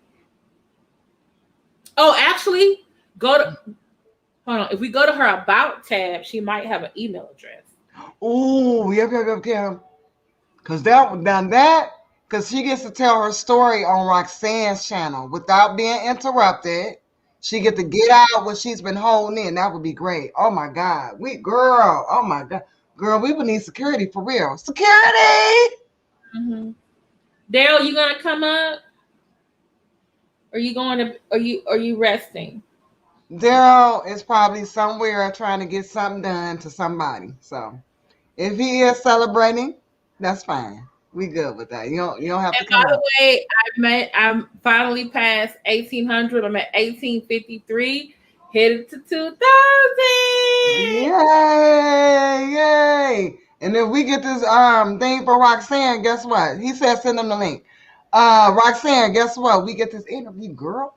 Speaker 2: Oh, actually, hold on. If we go to her about tab, she might have an email address.
Speaker 1: Ooh, yep. Because because she gets to tell her story on Roxanne's channel without being interrupted. She get to get out what she's been holding in. That would be great. Oh my God. Oh my God. Girl, we would need security for real. Security!
Speaker 2: Mm-hmm. Daryl, you gonna come up? Are you resting?
Speaker 1: Daryl is probably somewhere trying to get something done to somebody. So if he is celebrating, that's fine. We good with that. You don't have to
Speaker 2: And
Speaker 1: come
Speaker 2: by the
Speaker 1: up.
Speaker 2: way, I'm finally past 1800. I'm at 1853, headed to 2000.
Speaker 1: Yay! And if we get this thing for Roxanne, guess what? He said send them the link. Roxanne, guess what? We get this interview, girl.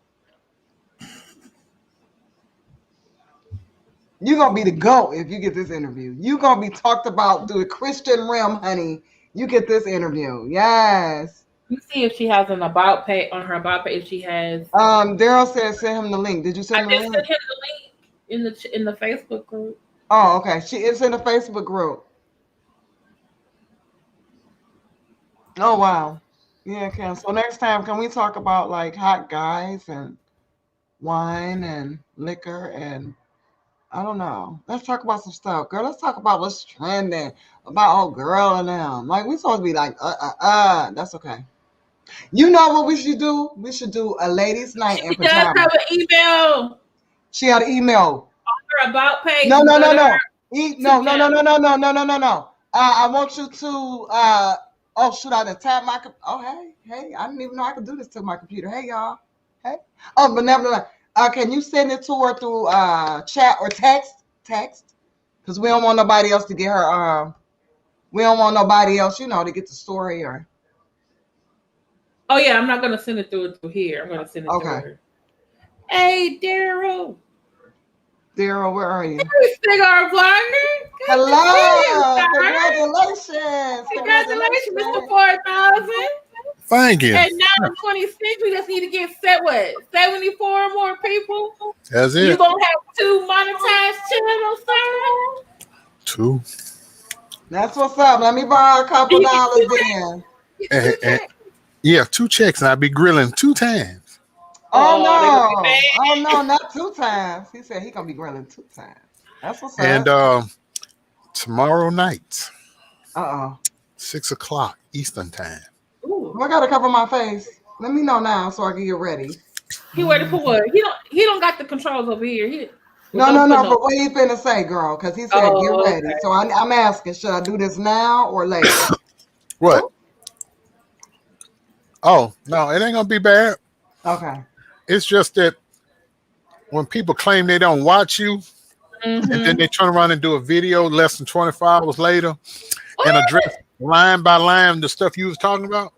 Speaker 1: You're gonna be the GOAT if you get this interview. You're gonna be talked about through the Christian realm, honey. You get this interview. Yes.
Speaker 2: Let me see if she has an about page on her about page. If she has.
Speaker 1: Daryl said send him the link. Did you send him the
Speaker 2: I just
Speaker 1: link?
Speaker 2: sent him the link in the Facebook group.
Speaker 1: Oh, okay. It's in the Facebook group. Oh wow. Yeah, Kim. So next time, can we talk about like hot guys and wine and liquor and I don't know. Let's talk about some stuff, girl. Let's talk about what's trending about old girl and them. Like we supposed to be like, That's okay. You know what we should do? We should do a ladies' night in
Speaker 2: She does
Speaker 1: pajamas.
Speaker 2: have an email
Speaker 1: She had an email.
Speaker 2: on her about page.
Speaker 1: No.
Speaker 2: No.
Speaker 1: I want you to oh shoot, I done tap my oh hey, I didn't even know I could do this to my computer. Hey y'all. Hey. Oh, but nevertheless. Can you send it to her through chat or text? Text. Because we don't want nobody else to get her we don't want nobody else, to get the story or
Speaker 2: Oh yeah, I'm not gonna send it through here. I'm gonna send it to her. Hey Daryl.
Speaker 1: Daryl, where are you?
Speaker 2: Cigar vlogger. Good
Speaker 1: Hello.
Speaker 2: to see you,
Speaker 1: Congratulations.
Speaker 2: Congratulations, Mr. 4000.
Speaker 4: Thank you.
Speaker 2: And now 26, we just need to get 74 more people.
Speaker 4: That's it.
Speaker 2: You gonna have 2 monetized channels, sir?
Speaker 4: 2.
Speaker 1: That's what's up. Let me borrow a couple dollars then.
Speaker 4: And, yeah, 2 checks, and I'll be grilling 2 times.
Speaker 1: Oh
Speaker 2: They gonna be
Speaker 1: no.
Speaker 2: mad.
Speaker 1: Oh no, not 2 times. He said he gonna be grilling 2 times. That's what's
Speaker 4: And
Speaker 1: up.
Speaker 4: tomorrow night,
Speaker 1: Uh-oh.
Speaker 4: 6 o'clock Eastern time.
Speaker 2: Ooh.
Speaker 1: I gotta cover my face. Let me know now so I can get ready.
Speaker 2: He ready for what? He don't got the controls over here.
Speaker 1: No, but what you finna say, girl? Because he said get ready.
Speaker 2: Okay.
Speaker 1: So I'm asking, should I do this now or later?
Speaker 4: What? Oh, no, it ain't gonna be bad.
Speaker 1: Okay.
Speaker 4: It's just that when people claim they don't watch you, and then they turn around and do a video less than 24 hours later and address line by line the stuff you was talking about.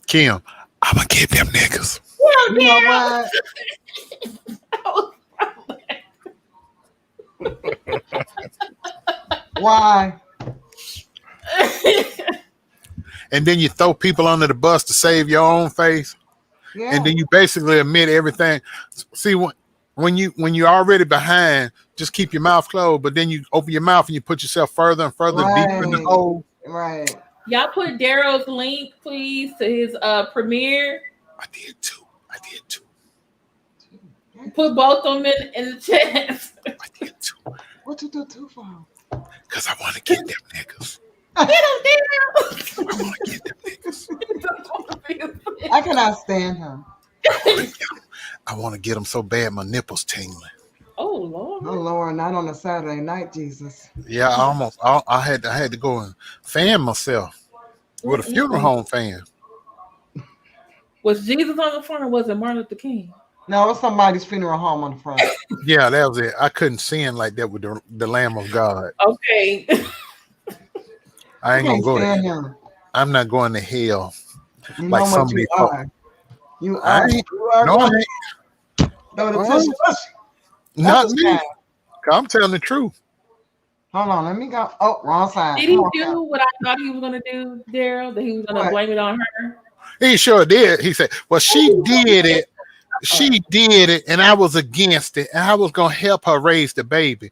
Speaker 4: Kim, I'm gonna get them niggas.
Speaker 1: You know what? Why?
Speaker 4: And then you throw people under the bus to save your own face.
Speaker 1: Yeah.
Speaker 4: And then you basically admit everything. See, when you're already behind, just keep your mouth closed. But then you open your mouth and you put yourself further and further deeper in the hole.
Speaker 1: Right.
Speaker 2: Y'all put Daryl's link, please, to his premiere.
Speaker 4: I did too.
Speaker 2: Put both of them in the chat.
Speaker 4: I did too.
Speaker 1: What you do too for?
Speaker 4: Because I want to get them niggas.
Speaker 2: Get him,
Speaker 4: I want to get them niggas.
Speaker 2: Daryl.
Speaker 1: I cannot stand him.
Speaker 4: I want to get them so bad my nipples tingling.
Speaker 2: Oh Lord.
Speaker 1: Oh Lord, not on a Saturday night, Jesus.
Speaker 4: Yeah, I had to go and fan myself with a funeral home fan.
Speaker 2: Was Jesus on the front or was it Martin Luther King?
Speaker 1: No, it's somebody's funeral home on the front.
Speaker 4: Yeah, that was it. I couldn't sin like that with the Lamb of God.
Speaker 2: Okay.
Speaker 4: I ain't gonna go there.
Speaker 1: Him.
Speaker 4: I'm not going to hell.
Speaker 1: You
Speaker 4: like
Speaker 1: know what
Speaker 4: somebody
Speaker 1: you are. You
Speaker 4: I
Speaker 1: are.
Speaker 4: ain't,
Speaker 1: You are.
Speaker 4: no, I ain't.
Speaker 1: No, the
Speaker 4: Not me. I'm telling the truth.
Speaker 1: Hold on, let me go. Oh, wrong side.
Speaker 2: Did he do what I thought he was gonna do, Daryl? That he was gonna blame it on her?
Speaker 4: He sure did. He said, well, she did it. She did it, and I was against it, and I was gonna help her raise the baby.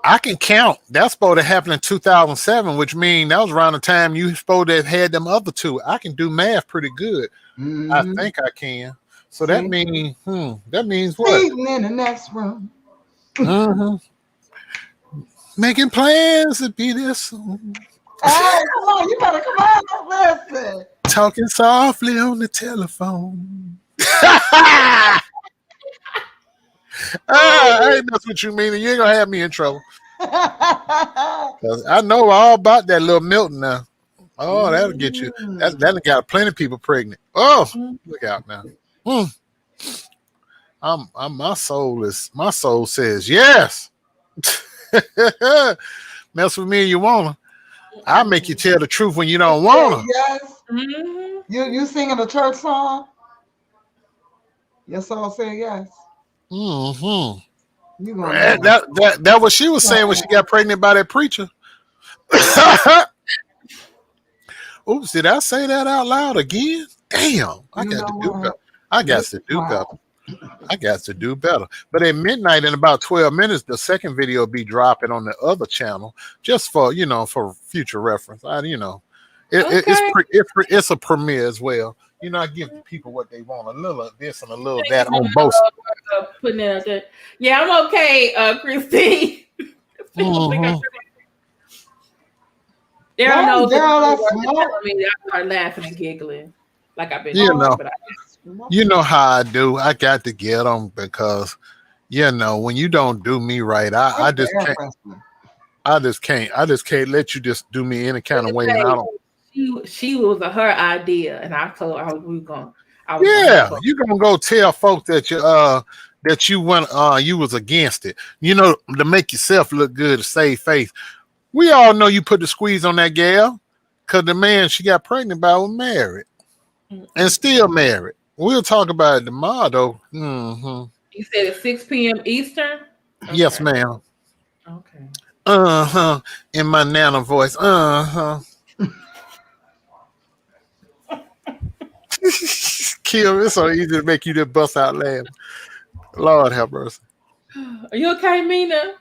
Speaker 4: I can count. That's supposed to happen in 2007, which means that was around the time you supposed to have had them other two. I can do math pretty good.
Speaker 1: Mm-hmm.
Speaker 4: I think I can. So that means what?
Speaker 1: Sleeping in the next room.
Speaker 4: Mm-hmm. Making plans to be there soon.
Speaker 1: Hey, come on, you better come on, listen.
Speaker 4: Talking softly on the telephone. I ain't that's what you mean. You ain't gonna have me in trouble. I know all about that little Milton now. Oh, that'll get you. That'll got plenty of people pregnant. Oh, look out now. My soul says yes. Mess with me and you wanna. I'll make you tell the truth when you don't wanna.
Speaker 1: Yes.
Speaker 2: Mm-hmm.
Speaker 1: You singing a church song? Your soul said yes.
Speaker 4: Mm-hmm.
Speaker 1: You gonna
Speaker 4: that what she was saying when she got pregnant by that preacher. Oops, did I say that out loud again? Damn, I got to do better. I got to do better. But at midnight, in about 12 minutes, the second video will be dropping on the other channel, just for for future reference. It's a premiere as well. I give the people what they want, a little of this and a little of that on both.
Speaker 2: Putting it out there. Yeah, I'm okay, Christine.
Speaker 4: Mm-hmm.
Speaker 2: Daryl knows.
Speaker 1: Daryl,
Speaker 2: I start laughing and giggling like I've been.
Speaker 4: You know how I do. I got to get them because when you don't do me right, I just can't. I just can't let you just do me any kind of way. And I don't.
Speaker 2: She was her idea, and I told her we were going.
Speaker 4: You're gonna go tell folks that you went you was against it. To make yourself look good, to save face. We all know you put the squeeze on that gal because the man she got pregnant by was married and still married. We'll talk about it tomorrow, though. Mm-hmm.
Speaker 2: You said at 6 p.m. Eastern? Okay.
Speaker 4: Yes, ma'am.
Speaker 2: Okay.
Speaker 4: In my Nana voice. Kim, it's so easy to make you just bust out laughing. Lord have mercy.
Speaker 2: Are you okay, Mina?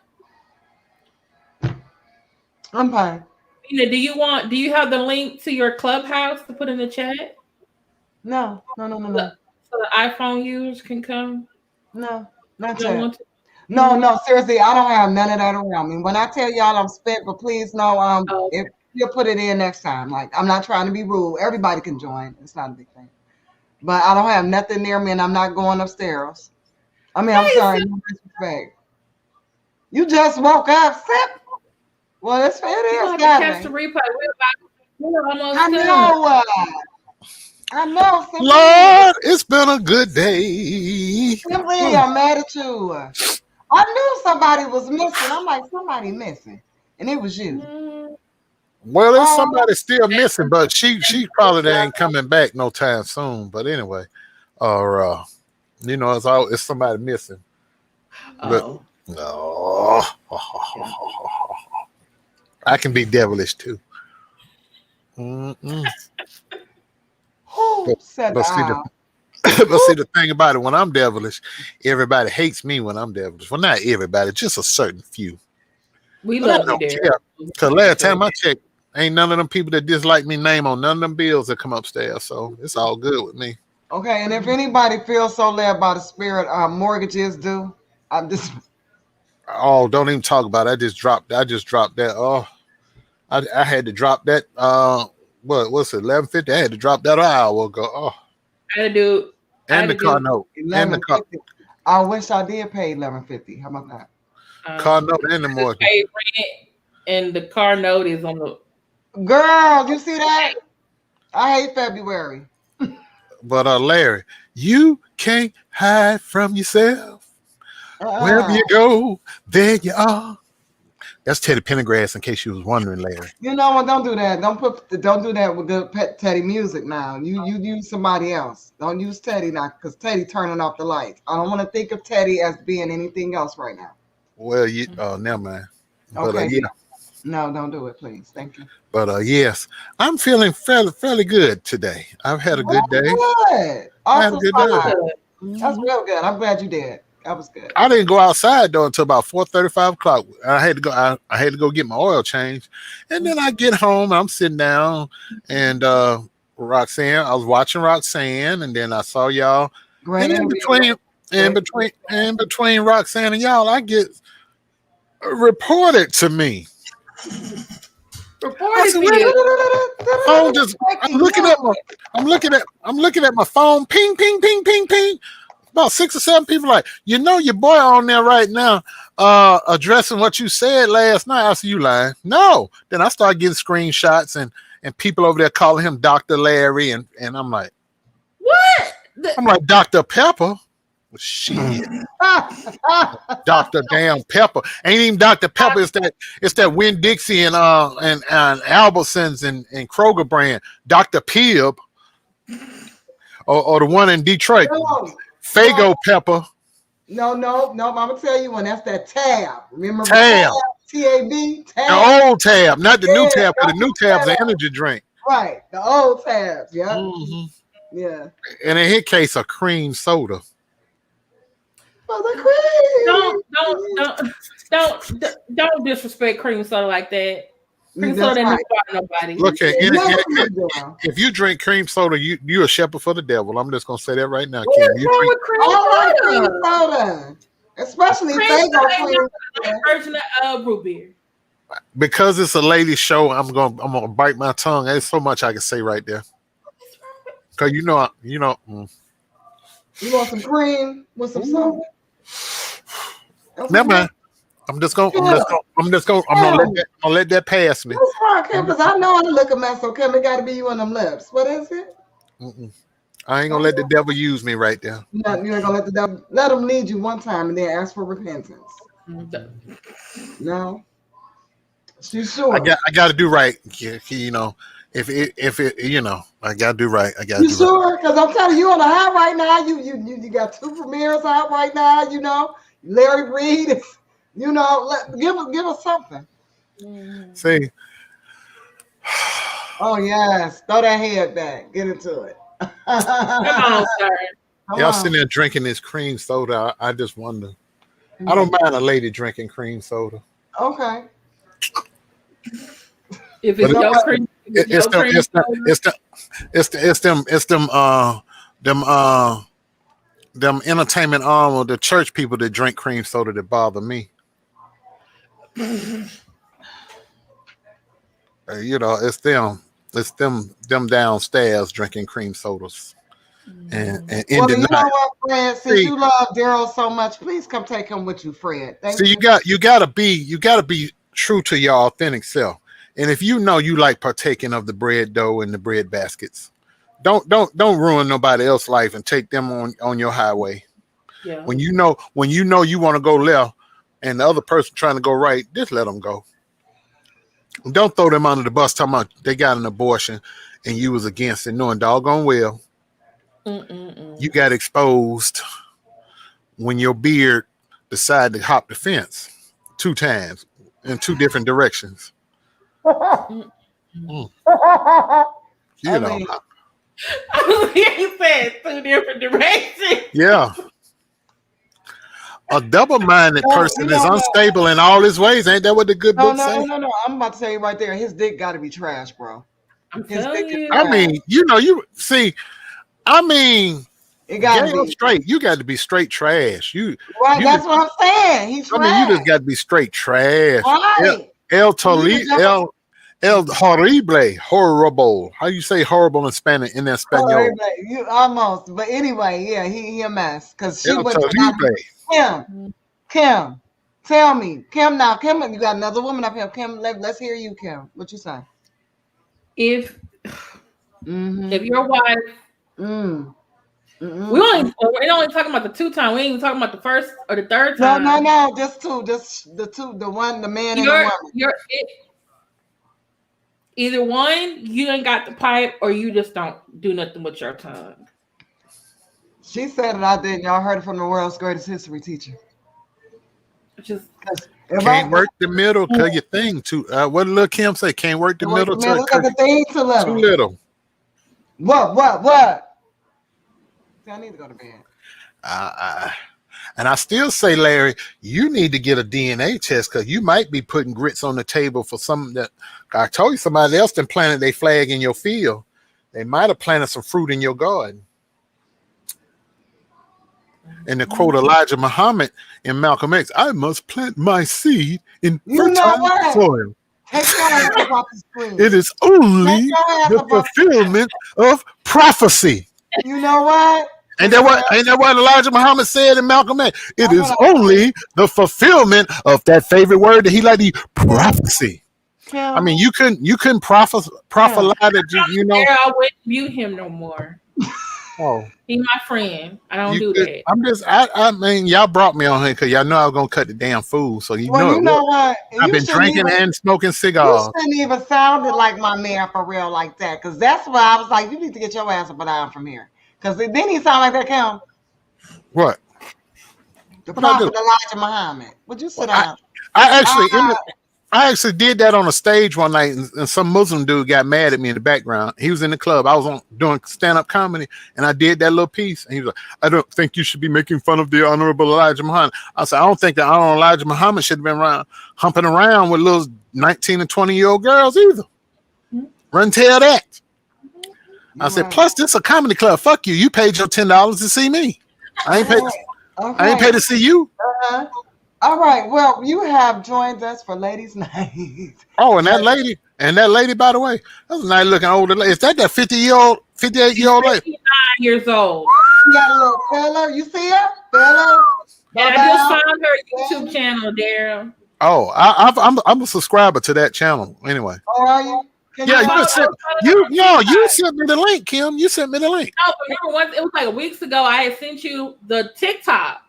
Speaker 1: I'm fine.
Speaker 2: Mina, do you have the link to your clubhouse to put in the chat?
Speaker 1: No.
Speaker 2: So the iPhone users can come?
Speaker 1: No, not
Speaker 2: You don't
Speaker 1: yet.
Speaker 2: want to?
Speaker 1: No, seriously, I don't have none of that around me. When I tell y'all I'm spent, but please know,
Speaker 2: Oh,
Speaker 1: if you'll put it in next time. Like, I'm not trying to be rude. Everybody can join. It's not a big thing. But I don't have nothing near me, and I'm not going upstairs. I mean, I'm
Speaker 2: hey,
Speaker 1: sorry, no disrespect. You just woke up, sip. Well, it
Speaker 2: you
Speaker 1: is
Speaker 2: gonna have to catch the
Speaker 1: Saturday.
Speaker 2: replay. We're almost
Speaker 1: I
Speaker 2: done.
Speaker 1: know. I know.
Speaker 4: Lord, it's been a good day.
Speaker 1: Simply, I'm mad at you. I knew somebody was missing. I'm like, somebody missing, and it was you.
Speaker 2: Mm,
Speaker 4: Well, there's
Speaker 1: Oh,
Speaker 4: somebody still missing, but she probably ain't coming back no time soon. But anyway, or it's somebody missing. But
Speaker 2: oh.
Speaker 4: no,
Speaker 2: Yeah.
Speaker 4: I can be devilish too. Mm-mm.
Speaker 1: who
Speaker 4: But
Speaker 1: said the
Speaker 4: but see the
Speaker 1: owl?
Speaker 4: but see the thing about it, when I'm devilish, everybody hates me when I'm devilish. Well, not everybody, just a certain few.
Speaker 2: We
Speaker 4: But I
Speaker 2: love you,
Speaker 4: don't
Speaker 2: Derek.
Speaker 4: care. Cause last time I checked, ain't none of them people that dislike me name on none of them bills that come upstairs. So it's all good with me.
Speaker 1: Okay, and if anybody feels so led by the spirit, mortgages due. I'm just
Speaker 4: Oh, don't even talk about it. I just dropped that. Oh, I had to drop that. What's it? 11:50. I had to drop that an hour ago. Oh,
Speaker 2: I had to do. I
Speaker 4: and
Speaker 2: had
Speaker 4: the
Speaker 2: to
Speaker 4: car
Speaker 2: do.
Speaker 4: note, and the
Speaker 1: 11.50. I wish I did pay 11.50. How about that?
Speaker 4: car note, and the
Speaker 2: Just
Speaker 4: mortgage.
Speaker 2: pay rent, and the car note is on the.
Speaker 1: Girl, you see that? I hate February.
Speaker 4: But Larry, you can't hide from yourself. Wherever
Speaker 1: Uh-uh.
Speaker 4: you go, there you are. That's Teddy Pendergrass, in case you was wondering, Larry.
Speaker 1: You know what? Don't do that. Don't do that with good pet Teddy music now. You use somebody else. Don't use Teddy now, because Teddy turning off the lights. I don't want to think of Teddy as being anything else right now.
Speaker 4: Well, never mind. But
Speaker 1: Okay.
Speaker 4: yeah,
Speaker 1: No, don't do it, please. Thank you.
Speaker 4: but yes, I'm feeling fairly good today. I've had a
Speaker 1: Well,
Speaker 4: good day.
Speaker 1: that's good.
Speaker 4: I had a
Speaker 1: Awesome
Speaker 4: good day.
Speaker 1: spot. That's
Speaker 4: Mhm.
Speaker 1: real good. I'm glad you did. That was good.
Speaker 4: I didn't go outside though until about 4:30, 5 o'clock. I had to go. I had to go get my oil changed, and then I get home. I'm sitting down, and Roxanne. I was watching Roxanne, and then I saw y'all.
Speaker 1: Great
Speaker 4: And
Speaker 1: interview. Great.
Speaker 4: in between Roxanne and y'all, I get reported to me. I
Speaker 2: Reported
Speaker 4: said,
Speaker 2: to
Speaker 4: "Wait,
Speaker 2: you.
Speaker 4: phone just." I'm looking at my phone. Ping, ping, ping, ping, ping. About 6 or 7 people like, your boy on there right now, addressing what you said last night. I said, you lying? No. Then I started getting screenshots and people over there calling him Dr. Larry, and I'm like,
Speaker 2: What?
Speaker 4: Dr. Pepper. Shit. Dr. Damn Pepper. Ain't even Dr. Pepper. It's that Winn Dixie and Albertsons and Kroger brand. Dr. Pibb. Or the one in Detroit.
Speaker 1: No,
Speaker 4: Fago Pepper.
Speaker 1: no. I'm gonna tell you when. That's that tab. Remember
Speaker 4: Tab.
Speaker 1: TAB
Speaker 4: The
Speaker 1: tab.
Speaker 4: old tab, not the new tab, because the new tab's an
Speaker 1: Tab.
Speaker 4: energy drink.
Speaker 1: Right, the old tabs. Yeah,
Speaker 4: Mm-hmm.
Speaker 1: yeah.
Speaker 4: And in his case, a cream soda.
Speaker 1: For the queen.
Speaker 2: Don't disrespect cream soda like that. Cream
Speaker 1: That's
Speaker 2: soda didn't
Speaker 1: right.
Speaker 2: start nobody.
Speaker 4: Look at
Speaker 1: Never you do.
Speaker 4: if you drink cream soda, you're a shepherd for the devil. I'm just gonna say that right now,
Speaker 2: What
Speaker 4: Kim.
Speaker 2: is
Speaker 4: You
Speaker 2: wrong
Speaker 4: drink
Speaker 2: with cream
Speaker 1: I like cream
Speaker 2: soda?
Speaker 1: soda, especially
Speaker 2: Cream
Speaker 1: Fago
Speaker 2: soda ain't
Speaker 1: cream.
Speaker 2: nothing like version of root beer.
Speaker 4: because it's a lady show. I'm gonna bite my tongue. There's so much I can say right there. Cause you know.
Speaker 1: You want some cream with some soda? That's
Speaker 4: Never
Speaker 1: okay.
Speaker 4: mind. I'm gonna let that pass me.
Speaker 1: What's wrong, Kim? Because I know I look a mess, so Kim, it got to be you on them lips. What is it?
Speaker 4: Mm-mm. I ain't gonna let the devil use me right there.
Speaker 1: You ain't gonna let the devil let him lead you one time and then ask for repentance. No, she's sure.
Speaker 4: I got to do right. If I got to do right. I got to
Speaker 1: You
Speaker 4: do right.
Speaker 1: sure? Because I'm telling you, on the high right now. You got 2 premieres out right now. Larry Reed is. Give us something.
Speaker 4: See,
Speaker 1: Oh yes, throw that head back. Get into it.
Speaker 2: Come on, sir.
Speaker 1: Come
Speaker 4: y'all
Speaker 1: on.
Speaker 4: sitting there drinking this cream soda. I just wonder. I don't mind a lady drinking cream soda.
Speaker 1: Okay.
Speaker 2: If it's no cream,
Speaker 4: them entertainment arm of the church people that drink cream soda that bother me. You know, it's them downstairs drinking cream sodas. And
Speaker 1: Well, you know what, Fred? Since you love Daryl so much, please come take him with you, Fred. Thank you.
Speaker 4: You gotta be true to your authentic self. And if you know you like partaking of the bread dough and the bread baskets, don't ruin nobody else's life and take them on your highway.
Speaker 2: Yeah.
Speaker 4: When you know you want to go left and the other person trying to go right, just let them go. Don't throw them under the bus talking about they got an abortion and you was against it, knowing doggone well you got exposed when your beard decided to hop the fence 2 times in 2 different directions. You know.
Speaker 2: He said 2 different directions.
Speaker 4: Yeah. A double-minded person is unstable in all his ways. Ain't that what the good book says?
Speaker 1: No. I'm about to tell you right there. His dick got to be trash, bro. His dick is
Speaker 4: I mean,
Speaker 1: it got to be
Speaker 4: straight. You got to be straight trash.
Speaker 1: Right, that's what I'm saying. He's trash.
Speaker 4: I mean, you just got to be straight trash.
Speaker 1: Right.
Speaker 4: El horrible, horrible. How you say horrible in Spanish? In Espanol.
Speaker 1: You almost, but anyway, yeah, he a mess because she was Kim. Tell me, Kim. Now, Kim, you got another woman up here. Kim, let's hear you, Kim. What you say?
Speaker 2: If your wife, we're only talking about the 2 times. We ain't even talking about the first or the third time.
Speaker 1: No, just 2, just the 2, the one, the man and the woman.
Speaker 2: Either one, you ain't got the pipe, or you just don't do nothing with your tongue.
Speaker 1: She said it out there, and y'all heard it from the world's greatest history teacher.
Speaker 2: Just
Speaker 4: can't work the middle because your thing too. What did Lil Kim say? Can't work the middle because
Speaker 1: the thing too little.
Speaker 4: Too little.
Speaker 1: What? I need to go to bed.
Speaker 4: And I still say, Larry, you need to get a DNA test because you might be putting grits on the table for something that I told you somebody else done planted their flag in your field. They might have planted some fruit in your garden. And to quote Elijah Muhammad in Malcolm X, I must plant my seed in fertile soil. It is only the fulfillment of prophecy.
Speaker 1: You know what?
Speaker 4: Ain't that what Elijah Muhammad said in Malcolm X? It is only the fulfillment of that favorite word that he liked to use, prophecy. I mean, you couldn't prophesy that you know.
Speaker 2: I wouldn't mute him no more.
Speaker 4: Oh,
Speaker 2: he's my friend. I don't do that.
Speaker 4: I mean, y'all brought me on here because y'all know I was gonna cut the damn food. So you know
Speaker 1: what?
Speaker 4: I've been drinking and smoking cigars.
Speaker 1: You shouldn't even sounded like my man for real like that. Because that's why I was like, you need to get your ass up and down from here. Because then he sound like that, Kim.
Speaker 4: What?
Speaker 1: The prophet Elijah Muhammad. Would you sit down?
Speaker 4: I actually did that on a stage one night, and some Muslim dude got mad at me in the background. He was in the club. I was doing stand-up comedy, and I did that little piece. And he was like, I don't think you should be making fun of the Honorable Elijah Muhammad. I said, I don't think the Honorable Elijah Muhammad should have been humping around with little 19 and 20-year-old girls either. Run tell that. I said, plus this is a comedy club. Fuck you. You paid your $10 to see me. I ain't paid. Okay. I ain't paid to see you.
Speaker 1: All right. Well, you have joined us for Ladies' Night.
Speaker 4: Oh, and that lady, by the way, that's a nice looking older lady. Is that 58-year-old lady?
Speaker 2: 59 years old.
Speaker 1: She got a little fella. You see her? Fella.
Speaker 2: Yeah, I just found her YouTube channel, Daryl.
Speaker 4: Oh, I'm a subscriber to that channel. Anyway.
Speaker 1: Oh, are you?
Speaker 4: You sent me the link, Kim. You sent me the link.
Speaker 2: No, but remember it was like weeks ago. I had sent you the TikTok.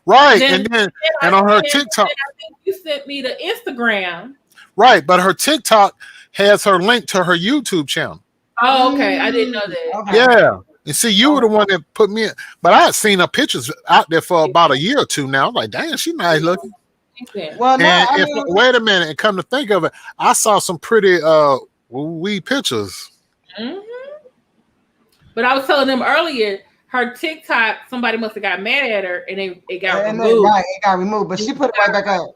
Speaker 4: Right, and on her TikTok,
Speaker 2: I think you sent me the Instagram.
Speaker 4: Right, but her TikTok has her link to her YouTube channel.
Speaker 2: Oh, okay. I didn't know that.
Speaker 1: Okay.
Speaker 4: Yeah, and see, you were the one that put me in, but I had seen her pictures out there for about a year or two now. I was like, damn, she's nice looking.
Speaker 1: Well,
Speaker 4: wait a minute, and come to think of it, I saw some pretty wee pictures.
Speaker 2: Mm-hmm. But I was telling them earlier, her TikTok, somebody must have got mad at her, and it got
Speaker 1: And
Speaker 2: removed.
Speaker 1: right, it got removed, but she put it right back up.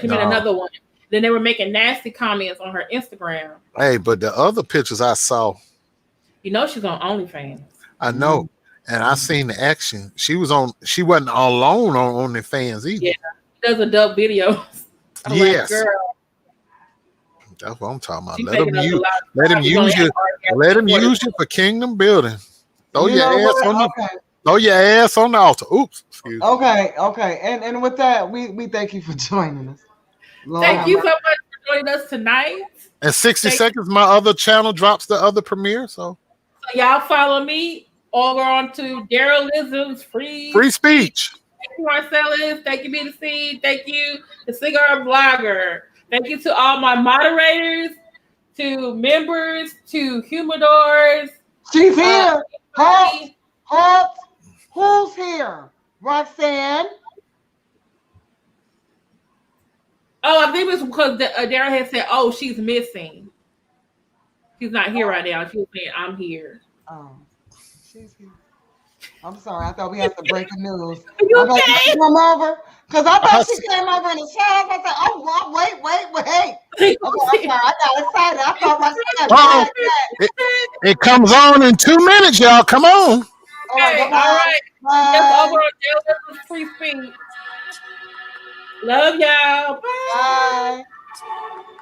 Speaker 2: She made another one. Then they were making nasty comments on her Instagram.
Speaker 4: Hey, but the other pictures I saw,
Speaker 2: you know, she's on OnlyFans.
Speaker 4: I know, and I seen the action. She wasn't alone on OnlyFans either.
Speaker 2: Yeah, she does adult videos.
Speaker 4: Yes.
Speaker 2: Like, girl.
Speaker 4: That's what I'm talking about.
Speaker 2: She's
Speaker 4: Let him
Speaker 2: making us
Speaker 4: use,
Speaker 2: a lot of
Speaker 4: let him
Speaker 2: money.
Speaker 4: use you. Let him use you for kingdom building. Throw
Speaker 1: You
Speaker 4: your
Speaker 1: know
Speaker 4: ass
Speaker 1: what?
Speaker 4: on
Speaker 1: Okay.
Speaker 4: throw your ass on the altar. Oops. Excuse me.
Speaker 1: Okay. And with that, we thank you for joining us. Lord
Speaker 2: Thank
Speaker 1: have
Speaker 2: you so
Speaker 1: mercy.
Speaker 2: much for joining us tonight.
Speaker 4: In 60 seconds, my other channel drops the other premiere. So
Speaker 2: y'all follow me over on to Darylizm's free
Speaker 4: speech.
Speaker 2: Thank you, Marcellus. Thank you, B2C. Thank you, the singer blogger. Thank you to all my moderators, to members, to humidors.
Speaker 1: She's here. Halt. Who's here? Roxanne.
Speaker 2: Oh, I think it was because Daryl had said, "Oh, she's missing. She's not here right now." She was saying, "I'm here."
Speaker 1: Oh, she's here. I'm sorry. I thought we had to break the news.
Speaker 2: Are you
Speaker 1: I'm like,
Speaker 2: okay?
Speaker 1: she come over? Because I thought she came over in the shower. I said, oh, well, wait. Okay, I'm sorry. I got excited. I thought
Speaker 4: It comes on in 2 minutes, y'all. Come on.
Speaker 2: Okay, all right. That's over on Daryl's free speech. Love y'all. Bye.
Speaker 1: Bye.